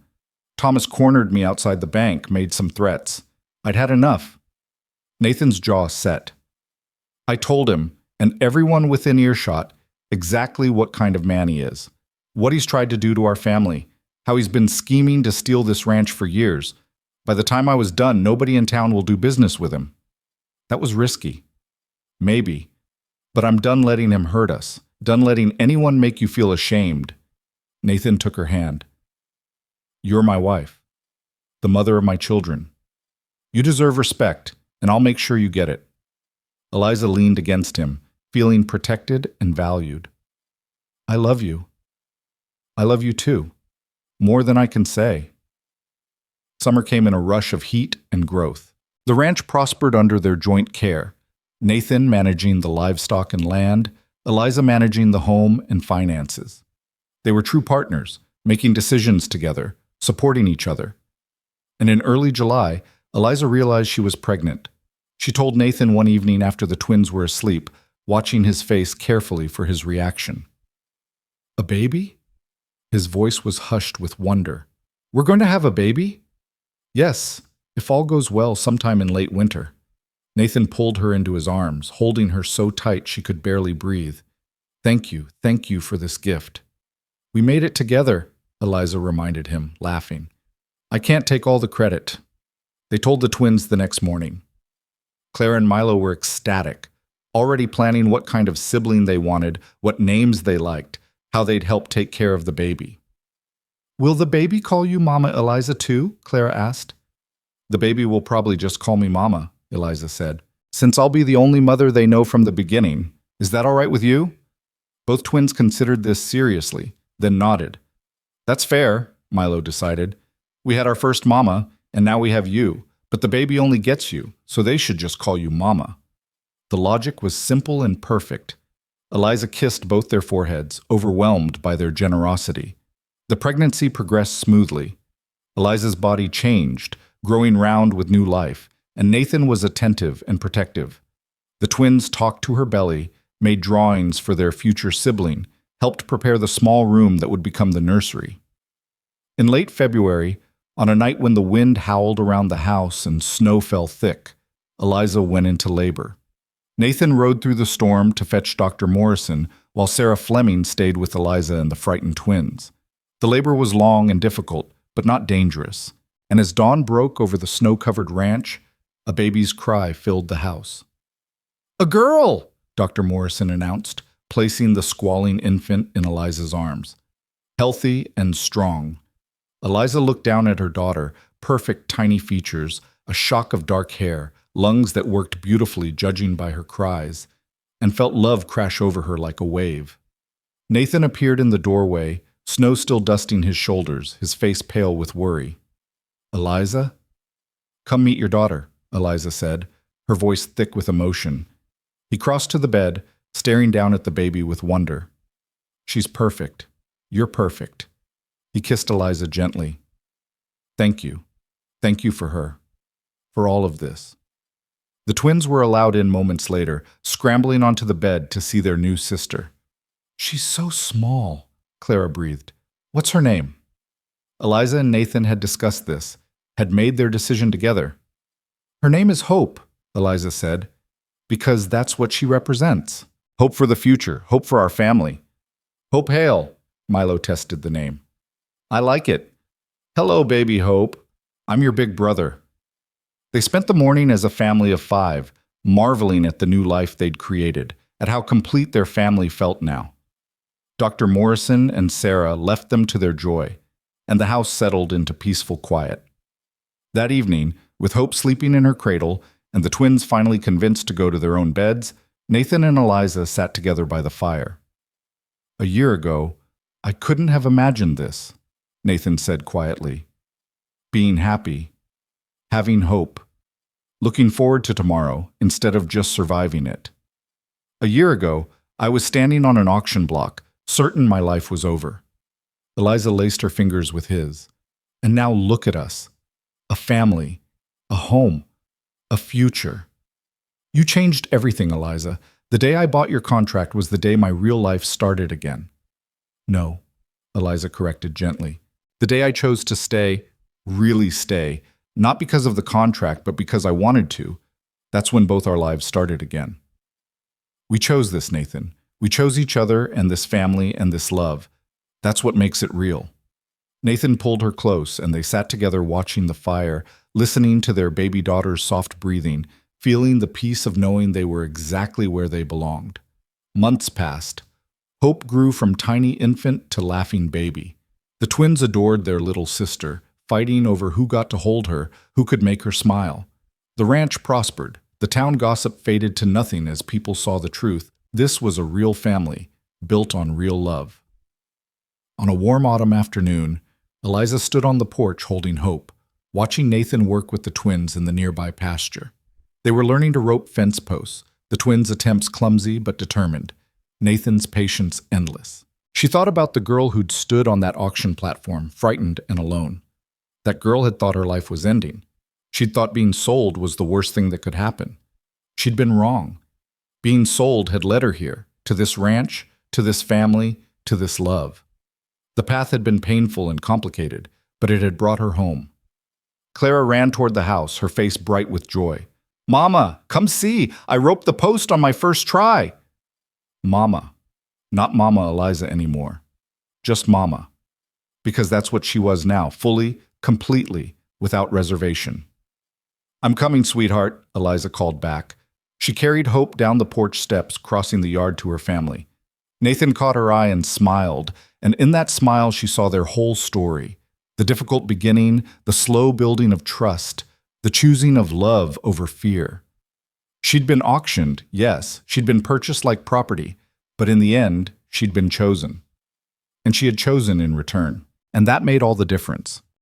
Thomas cornered me outside the bank, made some threats. I'd had enough. Nathan's jaw set. I told him, and everyone within earshot, exactly what kind of man he is, what he's tried to do to our family, how he's been scheming to steal this ranch for years. By the time I was done, nobody in town will do business with him. That was risky. Maybe. But I'm done letting him hurt us, done letting anyone make you feel ashamed. Nathan took her hand. You're my wife, the mother of my children. You deserve respect, and I'll make sure you get it. Eliza leaned against him, feeling protected and valued. I love you. I love you too, more than I can say. Summer came in a rush of heat and growth. The ranch prospered under their joint care, Nathan managing the livestock and land, Eliza managing the home and finances. They were true partners, making decisions together, supporting each other. And in early July, Eliza realized she was pregnant. She told Nathan one evening after the twins were asleep, watching his face carefully for his reaction. A baby? His voice was hushed with wonder. We're going to have a baby? Yes, if all goes well sometime in late winter. Nathan pulled her into his arms, holding her so tight she could barely breathe. Thank you for this gift. We made it together, Eliza reminded him, laughing. I can't take all the credit. They told the twins the next morning. Clara and Milo were ecstatic, already planning what kind of sibling they wanted, what names they liked, how they'd help take care of the baby. Will the baby call you Mama Eliza too? Clara asked. The baby will probably just call me Mama, Eliza said, since I'll be the only mother they know from the beginning. Is that all right with you? Both twins considered this seriously, then nodded. That's fair, Milo decided. We had our first mama, and now we have you, but the baby only gets you, so they should just call you Mama. The logic was simple and perfect. Eliza kissed both their foreheads, overwhelmed by their generosity. The pregnancy progressed smoothly. Eliza's body changed, growing round with new life, and Nathan was attentive and protective. The twins talked to her belly, made drawings for their future sibling, helped prepare the small room that would become the nursery. In late February, on a night when the wind howled around the house and snow fell thick, Eliza went into labor. Nathan rode through the storm to fetch Dr. Morrison, while Sarah Fleming stayed with Eliza and the frightened twins. The labor was long and difficult, but not dangerous, and as dawn broke over the snow-covered ranch, a baby's cry filled the house. A girl! Dr. Morrison announced, placing the squalling infant in Eliza's arms. Healthy and strong. Eliza looked down at her daughter, perfect tiny features, a shock of dark hair, lungs that worked beautifully judging by her cries, and felt love crash over her like a wave. Nathan appeared in the doorway, snow still dusting his shoulders, his face pale with worry. Eliza? Come meet your daughter, Eliza said, her voice thick with emotion. He crossed to the bed, staring down at the baby with wonder. She's perfect. You're perfect. He kissed Eliza gently. Thank you. Thank you for her. For all of this. The twins were allowed in moments later, scrambling onto the bed to see their new sister. She's so small, Clara breathed. What's her name? Eliza and Nathan had discussed this, had made their decision together. Her name is Hope, Eliza said, because that's what she represents. Hope for the future, hope for our family. Hope Hale, Milo tested the name. I like it. Hello, baby Hope. I'm your big brother. They spent the morning as a family of 5, marveling at the new life they'd created, at how complete their family felt now. Dr. Morrison and Sarah left them to their joy, and the house settled into peaceful quiet. That evening, with Hope sleeping in her cradle and the twins finally convinced to go to their own beds, Nathan and Eliza sat together by the fire. "A year ago, I couldn't have imagined this," Nathan said quietly. "Being happy, having hope, looking forward to tomorrow instead of just surviving it. A year ago, I was standing on an auction block, certain my life was over." Eliza laced her fingers with his. "And now look at us. A family, a home, a future. You changed everything, Eliza. The day I bought your contract was the day my real life started again." "No," Eliza corrected gently. "The day I chose to stay, really stay, not because of the contract, but because I wanted to. That's when both our lives started again. We chose this, Nathan. We chose each other and this family and this love. That's what makes it real." Nathan pulled her close, and they sat together watching the fire, listening to their baby daughter's soft breathing, feeling the peace of knowing they were exactly where they belonged. Months passed. Hope grew from tiny infant to laughing baby. The twins adored their little sister, fighting over who got to hold her, who could make her smile. The ranch prospered. The town gossip faded to nothing as people saw the truth. This was a real family, built on real love. On a warm autumn afternoon, Eliza stood on the porch holding Hope, watching Nathan work with the twins in the nearby pasture. They were learning to rope fence posts, the twins' attempts clumsy but determined, Nathan's patience endless. She thought about the girl who'd stood on that auction platform, frightened and alone. That girl had thought her life was ending. She'd thought being sold was the worst thing that could happen. She'd been wrong. Being sold had led her here, to this ranch, to this family, to this love. The path had been painful and complicated, but it had brought her home. Clara ran toward the house, her face bright with joy. "Mama, come see! I roped the post on my first try!" Mama. Not Mama Eliza anymore. Just Mama. Because that's what she was now, fully, completely, without reservation. "I'm coming, sweetheart," Eliza called back. She carried Hope down the porch steps, crossing the yard to her family. Nathan caught her eye and smiled, and in that smile she saw their whole story. The difficult beginning, the slow building of trust, the choosing of love over fear. She'd been auctioned, yes, she'd been purchased like property, but in the end, she'd been chosen. And she had chosen in return. And that made all the difference.